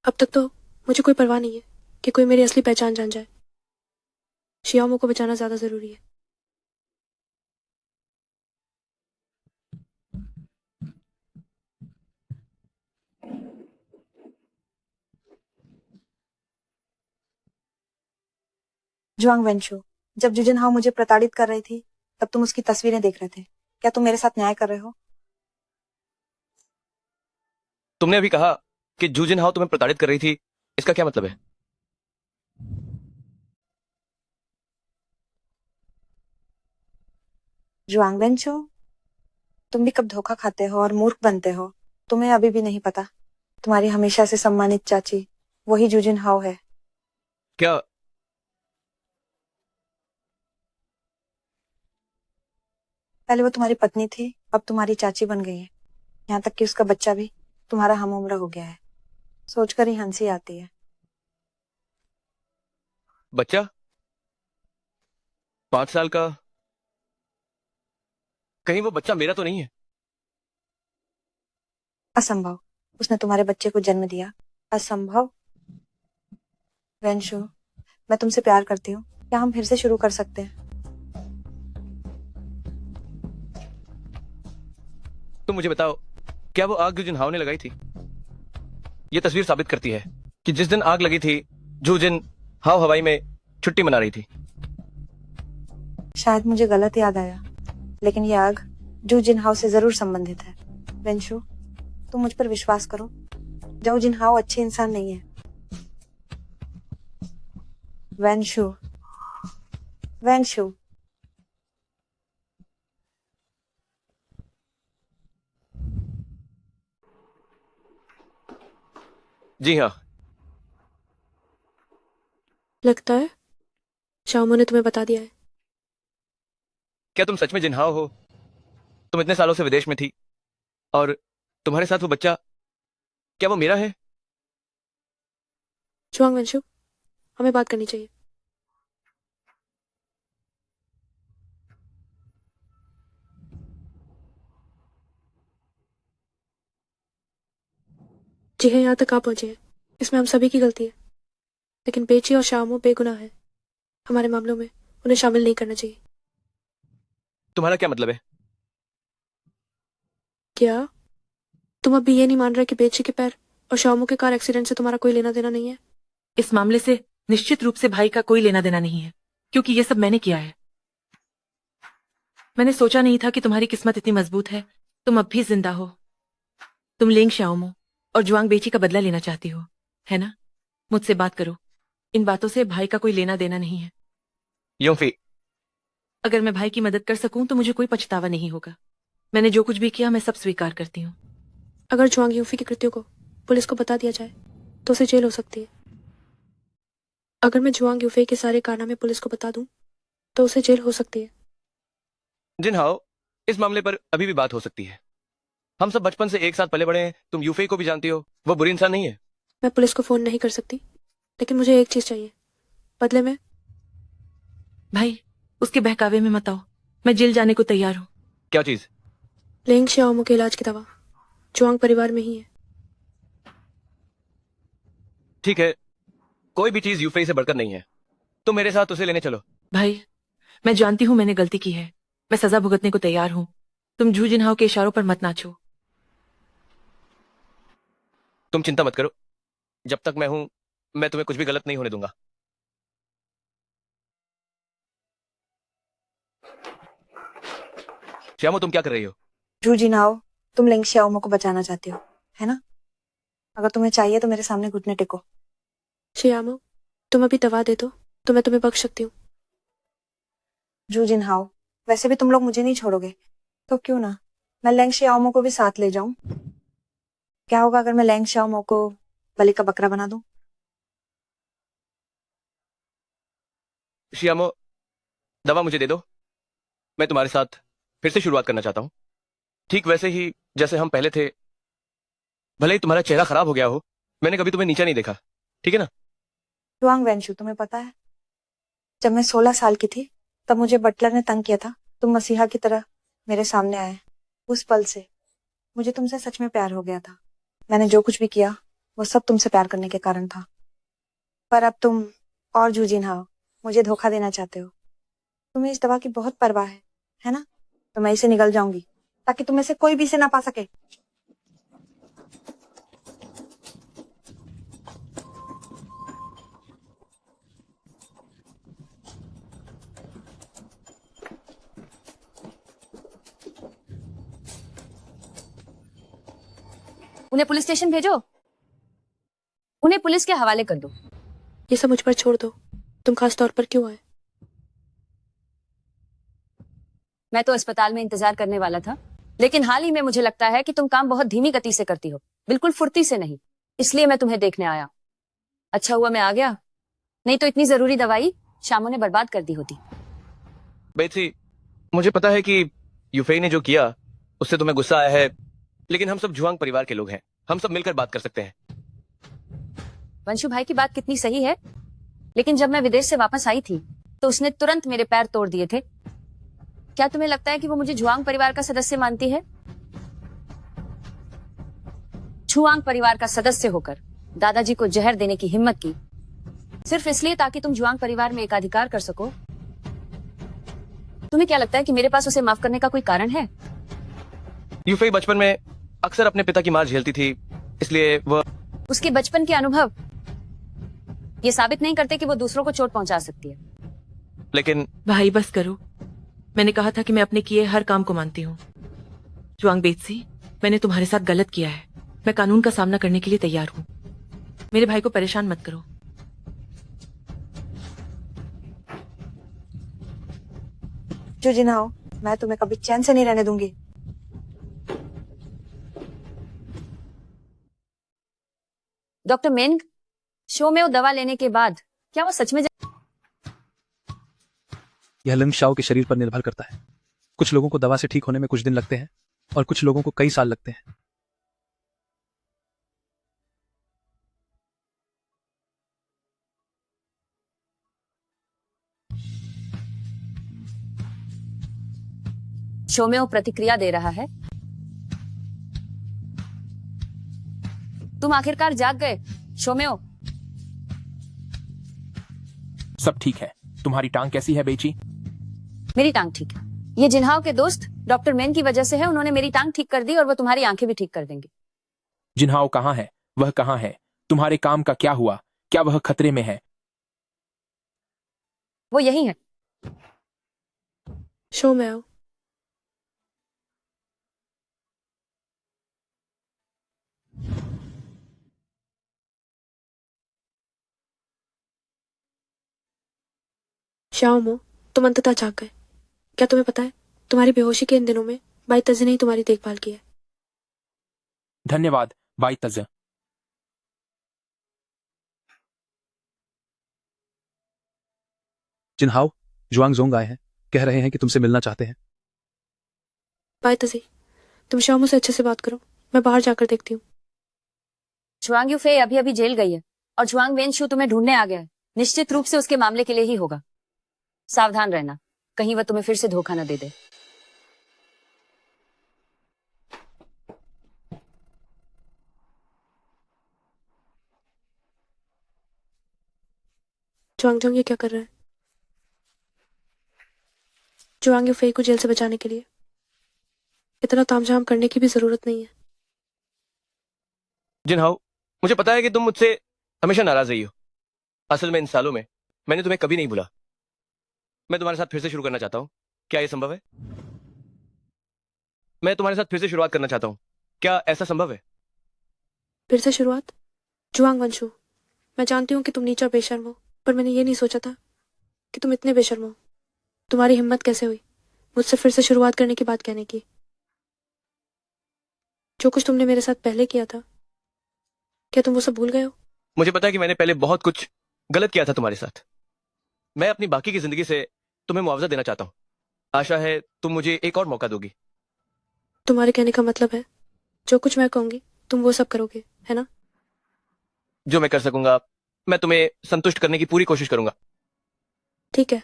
अब तक तो मुझे कोई परवाह नहीं है कि कोई मेरी असली पहचान जान जाए। शियाओमो को बचाना ज्यादा जरूरी है। जुआंग वेनशु, जब जुजिनहाओ मुझे प्रताड़ित कर रही थी तब तुम उसकी तस्वीरें देख रहे थे। क्या तुम मेरे साथ न्याय कर रहे हो? तुमने अभी कहा कि जू जिनहाओ तुम्हें प्रताड़ित कर रही थी, इसका क्या मतलब है? जुआंग वेनशु, तुम भी कब धोखा खाते हो और मूर्ख बनते हो, तुम्हें अभी भी नहीं पता। तुम्हारी हमेशा से सम्मानित चाची वही जू जिनहाओ है। क्या? पहले वो तुम्हारी पत्नी थी, अब तुम्हारी चाची बन गई है। यहाँ तक कि उसका बच्चा भी तुम्हारा हम उम्र हो गया है। सोचकर ही हंसी आती है। बच्चा? 5 साल का? कहीं वो बच्चा मेरा तो नहीं है? असंभव, उसने तुम्हारे बच्चे को जन्म दिया। असंभव। वेनशु, मैं तुमसे प्यार करती हूँ। क्या हम फिर से शुरू कर सकते हैं? तुम मुझे बताओ, क्या वो आग जू जिनहाओ ने लगाई थी? ये तस्वीर साबित करती है कि जिस दिन आग लगी थी, जू जिनहाओ हवाई में छुट्टी मना रही थी। शायद मुझे गलत याद आया, लेकिन ये आग जू जिनहाओ से जरूर संबंधित है। वेनशु, तुम मुझ पर विश्वास करो। जू जिनहाओ अच्छे इंसान नहीं है। वेनशु, वेनशु। जी हाँ। लगता है शाओमो ने तुम्हें बता दिया है। क्या तुम सच में जिनहाओ हो? तुम इतने सालों से विदेश में थी और तुम्हारे साथ वो बच्चा, क्या वो मेरा है? जुआंग वेनशु, हमें बात करनी चाहिए। जी हाँ, यहाँ तक आप पहुंचे हैं, इसमें हम सभी की गलती है। लेकिन बेची और शाओमो बेगुनाह है। हमारे मामलों में उन्हें शामिल नहीं करना चाहिए। तुम्हारा क्या मतलब है? क्या तुम अब भी ये नहीं मान रहे कि बेची के पैर और शाओमो के कार एक्सीडेंट से तुम्हारा कोई लेना देना नहीं है? इस मामले से निश्चित रूप से भाई का कोई लेना देना नहीं है, क्योंकि ये सब मैंने किया है। मैंने सोचा नहीं था कि तुम्हारी किस्मत इतनी मजबूत है, तुम अब भी जिंदा हो। तुम लेंग शाओमो और जुआंग बेची का बदला लेना चाहती हो, है ना? मुझसे बात करो। इन बातों से भाई का कोई लेना देना नहीं है। यूफी, अगर मैं भाई की मदद कर सकूं तो मुझे कोई पछतावा नहीं होगा। मैंने जो कुछ भी किया मैं सब स्वीकार करती हूँ। अगर जुआंग यूफी के कृत्यों को पुलिस को बता दिया जाए तो उसे जेल हो सकती है। अगर मैं जुआंग यूफे के सारे कारनामे पुलिस को बता दूं तो उसे जेल हो सकती है। जिनहाओ, इस मामले पर अभी भी बात हो सकती है। हम सब बचपन से एक साथ पले बड़े हैं, तुम यूफे को भी जानती हो, वो बुरी इंसान नहीं है। मैं पुलिस को फोन नहीं कर सकती, लेकिन मुझे एक चीज चाहिए बदले में। भाई, उसके बहकावे में मत आओ। मैं जेल जाने को तैयार हूँ। क्या चीज? लेंग शाओमो के इलाज की दवा जुआंग परिवार में ही है। ठीक है, कोई भी चीज यूफे से बढ़कर नहीं है। तुम मेरे साथ उसे लेने चलो। भाई, मैं जानती हूँ मैंने गलती की है। मैं सजा भुगतने को तैयार हूँ। तुम जू जिनहाओ के इशारों पर मत नाचो। तुम चिंता मत करो, जब तक मैं हूं मैं तुम्हें कुछ भी गलत नहीं होने दूंगा। श्यामो, तुम क्या कर रही हो? जू जिनहाओ, तुम लेंग शाओमो को बचाना चाहती हो, है ना? अगर तुम्हें चाहिए तो मेरे सामने घुटने टेको। शियामो, तुम अभी दवा दे दो तो मैं तुम्हें बख्श सकती हूँ। जू जिनहाओ, वैसे भी तुम लोग मुझे नहीं छोड़ोगे, तो क्यों ना मैं लेंग शाओमो को भी साथ ले जाऊं? क्या होगा अगर मैं लेंग शाओमो को बलि का बकरा बना दूं? श्यामो, दवा मुझे दे दो। मैं तुम्हारे साथ फिर से शुरुआत करना चाहता हूँ, ठीक वैसे ही जैसे हम पहले थे। भले ही तुम्हारा चेहरा खराब हो गया हो, मैंने कभी तुम्हें नीचा नहीं देखा, ठीक है ना? जुआंग वेंशु, तुम्हें पता है, जब मैं 16 साल की थी तब मुझे बटलर ने तंग किया था। तुम मसीहा की तरह मेरे सामने आए। उस पल से मुझे तुमसे सच में प्यार हो गया था। मैंने जो कुछ भी किया वो सब तुमसे प्यार करने के कारण था। पर अब तुम और जू जिनहाओ मुझे धोखा देना चाहते हो। तुम्हें इस दवा की बहुत परवाह है ना? तो मैं इसे निगल जाऊंगी ताकि तुम में से कोई भी इसे ना पा सके। उन्हें पुलिस स्टेशन भेजो, उन्हें पुलिस के हवाले कर दो। ये सब मुझ पर छोड़ दो। तुम खास तौर पर क्यों आए? मैं तो अस्पताल में इंतजार करने वाला था, लेकिन हाल ही में मुझे लगता है कि तुम काम बहुत धीमी गति से करती हो, बिल्कुल फुर्ती से नहीं। इसलिए मैं तुम्हें देखने आया। अच्छा हुआ मैं आ गया, नहीं तो इतनी जरूरी दवाई शामो ने बर्बाद कर दी होती। बेथी, मुझे पता है कि यूफे ने जो किया उससे तुम्हें गुस्सा आया है, लेकिन हम सब जुआंग परिवार के लोग हैं, हम सब मिलकर बात कर सकते हैं। वंशु भाई की बात कितनी सही है, लेकिन जब मैं विदेश से वापस आई थी तो उसने तुरंत मेरे पैर तोड़ दिए थे। क्या तुम्हें लगता है कि वो मुझे जुआंग परिवार का सदस्य मानती है? जुआंग परिवार का सदस्य होकर दादाजी को जहर देने की हिम्मत की, सिर्फ इसलिए ताकि तुम जुआंग परिवार में एकाधिकार कर सको। तुम्हें क्या लगता है कि मेरे पास उसे माफ करने का कोई कारण है? यूफे बचपन में अक्सर अपने पिता की मार झेलती थी, इसलिए वह उसके बचपन के अनुभव ये साबित नहीं करते कि वो दूसरों को चोट पहुंचा सकती है। लेकिन भाई बस करो। मैंने कहा था कि मैं अपने किए हर काम को मानती हूँ। जुआंग बेत्सी, मैंने तुम्हारे साथ गलत किया है। मैं कानून का सामना करने के लिए तैयार हूँ। मेरे भाई को परेशान मत करो। जू जिनहाओ, मैं तुम्हें कभी चैन से नहीं रहने दूंगी। डॉक्टर मेंग, शो में वो दवा लेने के बाद क्या वो सच में यह लिंग शाओ के शरीर पर निर्भर करता है। कुछ लोगों को दवा से ठीक होने में कुछ दिन लगते हैं और कुछ लोगों को कई साल लगते हैं। शो में वो प्रतिक्रिया दे रहा है? तुम आखिरकार जाग गए शोमेओ। सब ठीक है। तुम्हारी टांग कैसी है बेची? मेरी टांग ठीक है। ये जिन्हाओ के दोस्त डॉक्टर मेन की वजह से है। उन्होंने मेरी टांग ठीक कर दी और वो तुम्हारी आंखें भी ठीक कर देंगे। जिन्हाओ कहाँ है? वह कहाँ है? तुम्हारे काम का क्या हुआ? क्या वह खतरे में है? वो यही है। शो में आओ। श्यामो, तुम अंततः जाग गए। क्या तुम्हें पता है, तुम्हारी बेहोशी के इन दिनों में बाई तजी ने ही तुम्हारी देखभाल की है। धन्यवाद बाई तज। जिनहाओ, जुआंग जोंग आए हैं, कह रहे हैं कि तुमसे मिलना चाहते हैं। बाई तजी, तुम श्यामो से अच्छे से बात करो, मैं बाहर जाकर देखती हूँ। जुआंग यूफे अभी अभी जेल गई है और जुआंग वेनशु तुम्हें ढूंढने आ गया है। निश्चित रूप से उसके मामले के लिए ही होगा। सावधान रहना, कहीं वह तुम्हें फिर से धोखा न दे दे। जुआंग ये क्या कर रहा है? जुआंग यूफे को जेल से बचाने के लिए इतना तामझाम करने की भी जरूरत नहीं है। जिनहाओ, मुझे पता है कि तुम मुझसे हमेशा नाराज रही हो। असल में इन सालों में मैंने तुम्हें कभी नहीं भूला। मैं तुम्हारे साथ फिर से शुरू करना चाहता हूँ। क्या यह संभव है? मैं तुम्हारे साथ फिर से शुरुआत करना चाहता हूँ। क्या ऐसा संभव है? फिर से शुरुआत? जुआंग वंशु, मैं जानती हूँ कि तुम नीचा बेशर्म हो, पर मैंने ये नहीं सोचा था कि तुम इतने बेशर्म हो। तुम्हारी हिम्मत कैसे हुई मुझसे फिर से शुरुआत करने की बात कहने की? जो कुछ तुमने मेरे साथ पहले किया था, क्या तुम वो सब भूल गए हो? मुझे पता है कि मैंने पहले बहुत कुछ गलत किया था तुम्हारे साथ। मैं अपनी बाकी की जिंदगी से तुम्हें मुआवजा देना चाहता हूँ। आशा है तुम मुझे एक और मौका दोगी। तुम्हारे कहने का मतलब है जो कुछ मैं कहूंगी तुम वो सब करोगे, है ना? जो मैं कर सकूंगा मैं तुम्हें संतुष्ट करने की पूरी कोशिश करूंगा। ठीक है।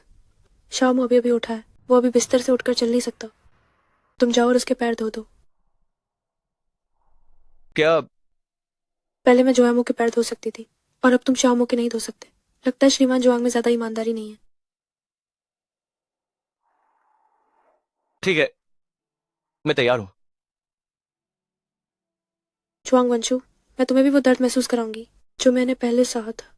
शाम अभी अभी उठा है, वो अभी बिस्तर से उठकर चल नहीं सकता। तुम जाओ और उसके पैर धो दो। क्या? पहले मैं जोयामो के पैर धो सकती थी और अब तुम शामो के नहीं धो सकते। लगता है श्रीमान जोआंग में ज्यादा ईमानदारी नहीं है। ठीक है, मैं तैयार हूं। जुआंग वंशु, मैं तुम्हें भी वो दर्द महसूस कराऊंगी जो मैंने पहले सहा था।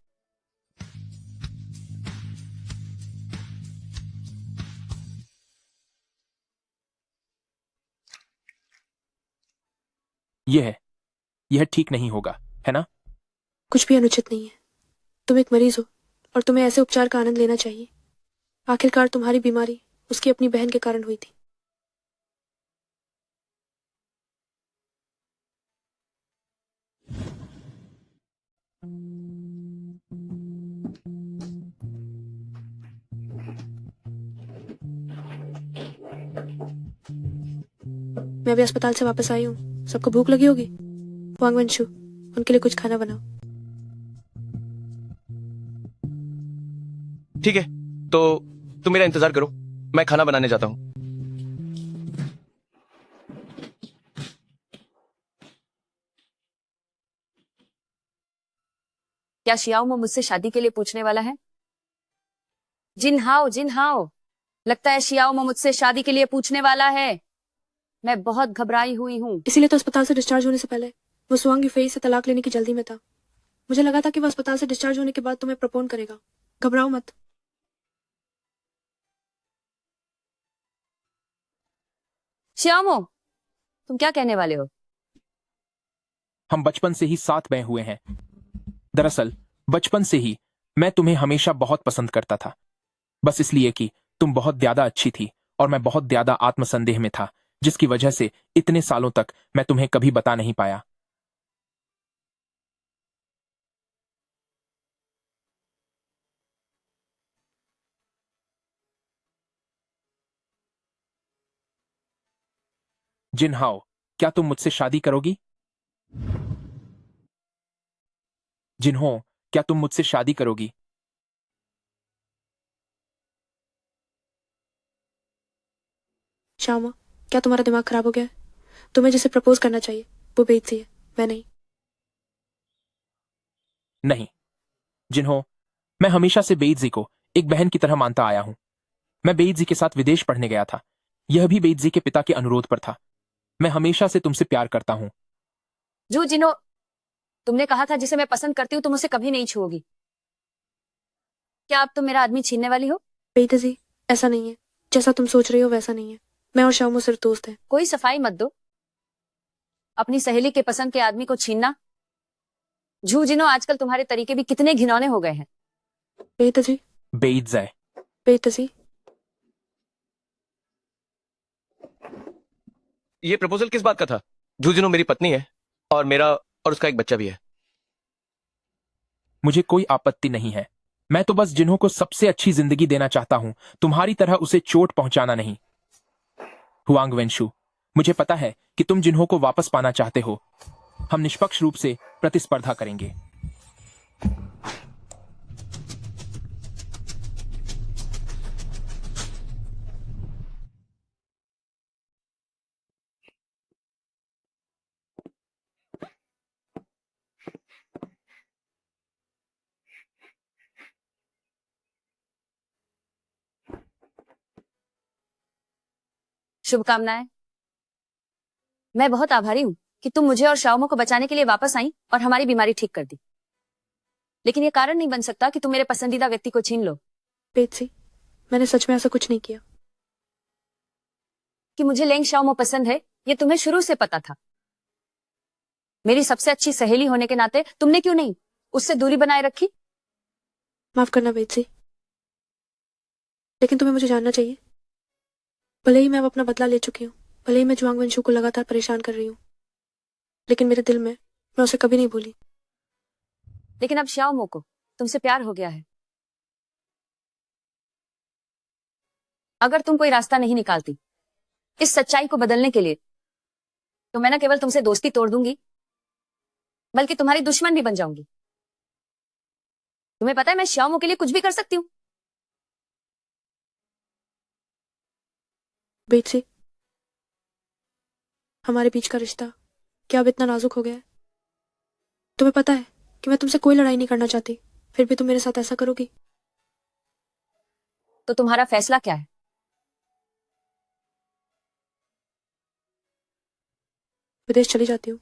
यह ठीक नहीं होगा, है ना? कुछ भी अनुचित नहीं है। तुम एक मरीज हो और तुम्हें ऐसे उपचार का आनंद लेना चाहिए। आखिरकार तुम्हारी बीमारी उसकी अपनी बहन के कारण हुई थी। मैं अभी अस्पताल से वापस आई हूँ। सबको भूख लगी होगी। वांग वंशु, उनके लिए कुछ खाना बनाओ। ठीक है, तो तुम मेरा इंतजार करो, मैं खाना बनाने जाता हूं। क्या शियाओ मुझसे शादी के लिए पूछने वाला है? जिनहाओ, जिनहाओ, लगता है शियाओ मुझसे शादी के लिए पूछने वाला है। मैं बहुत घबराई हुई हूँ। इसीलिए तो अस्पताल से डिस्चार्ज होने से पहले वो सुआंग यूफेई से तलाक लेने की जल्दी में था। मुझे लगा था कि वो अस्पताल से डिस्चार्ज होने के बाद तुम्हें प्रपोन करेगा। घबराओ मत। शियाओ, तुम क्या कहने वाले हो? हम बचपन से ही साथ बहे हुए हैं। दरअसल बचपन से ही मैं तुम्हें हमेशा बहुत पसंद करता था, बस इसलिए कि तुम बहुत ज्यादा अच्छी थी और मैं बहुत ज्यादा आत्मसंदेह में था, जिसकी वजह से इतने सालों तक मैं तुम्हें कभी बता नहीं पाया। जिनहाओ, क्या तुम मुझसे शादी करोगी? जिन्हो, क्या तुम मुझसे शादी करोगी? श्यामा, क्या तुम्हारा दिमाग खराब हो गया है? तुम्हें जिसे प्रपोज करना चाहिए वो बेइज्जती है, मैं नहीं। नहीं जिन्हो, मैं हमेशा से बेइज्जी को एक बहन की तरह मानता आया हूं। मैं बेइज्जी के साथ विदेश पढ़ने गया था। यह भी बेइज्जी के पिता के अनुरोध पर था। मैं हमेशा से तुमसे प्यार करता हूं। जो जिन्हो, तुमने कहा था जिसे मैं पसंद करती हूँ तुम उसे कभी नहीं छुओगी। क्या आप तो मेरा आदमी छीनने वाली हो? बेईद जी, ऐसा नहीं है। जैसा तुम सोच रही हो वैसा नहीं है। मैं और श्यामू सिर्फ दोस्त हैं। कोई सफाई मत दो। अपनी सहेली के पसंद के आदमी को छीनना। झूझिनो, आजकल तुम्हारे तरीके भी कितने घिनौने हो गए हैं। बेईद जी, बेइज्जत। बेईद जी, ये प्रपोजल किस बात का था? जूजिनो मेरी पत्नी है और मेरा और उसका एक बच्चा भी है। मुझे कोई आपत्ति नहीं है। मैं तो बस जिन्हों को सबसे अच्छी जिंदगी देना चाहता हूं, तुम्हारी तरह उसे चोट पहुंचाना नहीं। हुआंग वेंशु, मुझे पता है कि तुम जिन्हों को वापस पाना चाहते हो। हम निष्पक्ष रूप से प्रतिस्पर्धा करेंगे। शुभकामनाएं। मैं बहुत आभारी हूं कि तुम मुझे और शाओमो को बचाने के लिए वापस आई और हमारी बीमारी ठीक कर दी। लेकिन यह कारण नहीं बन सकता कि तुम मेरे पसंदीदा व्यक्ति को छीन लो। बेईद जी, मैंने सच में ऐसा कुछ नहीं किया। कि मुझे लेंग शाओमो पसंद है, यह तुम्हें शुरू से पता था। मेरी सबसे अच्छी सहेली होने के नाते तुमने क्यों नहीं उससे दूरी बनाए रखी? माफ करना बेईद जी, लेकिन तुम्हें मुझे जानना चाहिए। भले ही मैं अब अपना बदला ले चुकी हूँ, भले ही मैं जुआंग वंशु को लगातार परेशान कर रही हूँ, लेकिन मेरे दिल में मैं उसे कभी नहीं भूली। लेकिन अब शाओमो को तुमसे प्यार हो गया है। अगर तुम कोई रास्ता नहीं निकालती इस सच्चाई को बदलने के लिए, तो मैं न केवल तुमसे दोस्ती तोड़ दूंगी, बल्कि तुम्हारी दुश्मन भी बन जाऊंगी। तुम्हें पता है मैं शाओमो के लिए कुछ भी कर सकती हूँ। बेईद जी, हमारे बीच का रिश्ता क्या अब इतना नाजुक हो गया है? तुम्हें पता है कि मैं तुमसे कोई लड़ाई नहीं करना चाहती, फिर भी तुम मेरे साथ ऐसा करोगी? तो तुम्हारा फैसला क्या है? विदेश चली जाती हूँ,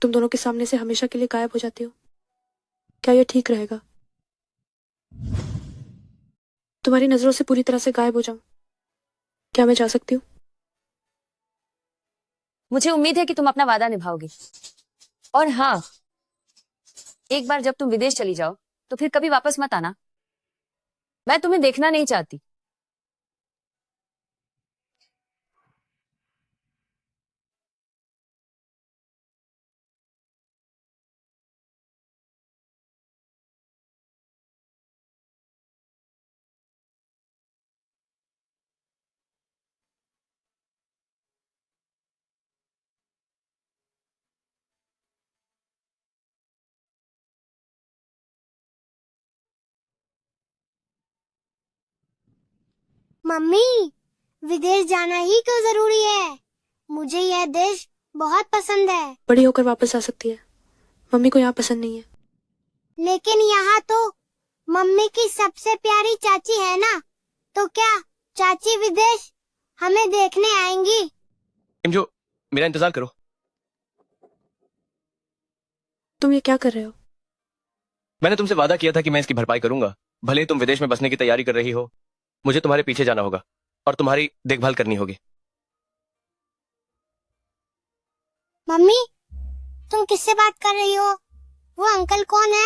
तुम दोनों के सामने से हमेशा के लिए गायब हो जाती हूँ। क्या यह ठीक रहेगा? तुम्हारी नजरों से पूरी तरह से गायब हो जाऊं, क्या मैं जा सकती हूँ? मुझे उम्मीद है कि तुम अपना वादा निभाओगी। और हाँ, एक बार जब तुम विदेश चली जाओ तो फिर कभी वापस मत आना। मैं तुम्हें देखना नहीं चाहती। मम्मी, विदेश जाना ही क्यों जरूरी है? मुझे यह देश बहुत पसंद है। बड़ी होकर वापस आ सकती है, मम्मी को यहाँ पसंद नहीं है। लेकिन यहाँ तो मम्मी की सबसे प्यारी चाची है ना, तो क्या चाची विदेश हमें देखने आएंगी? जो मेरा इंतजार करो। तुम ये क्या कर रहे हो? मैंने तुमसे वादा किया था कि मैं इसकी भरपाई करूंगा। भले ही तुम विदेश में बसने की तैयारी कर रही हो, मुझे तुम्हारे पीछे जाना होगा और तुम्हारी देखभाल करनी होगी। मम्मी, तुम किससे बात कर रही हो? वो अंकल कौन है?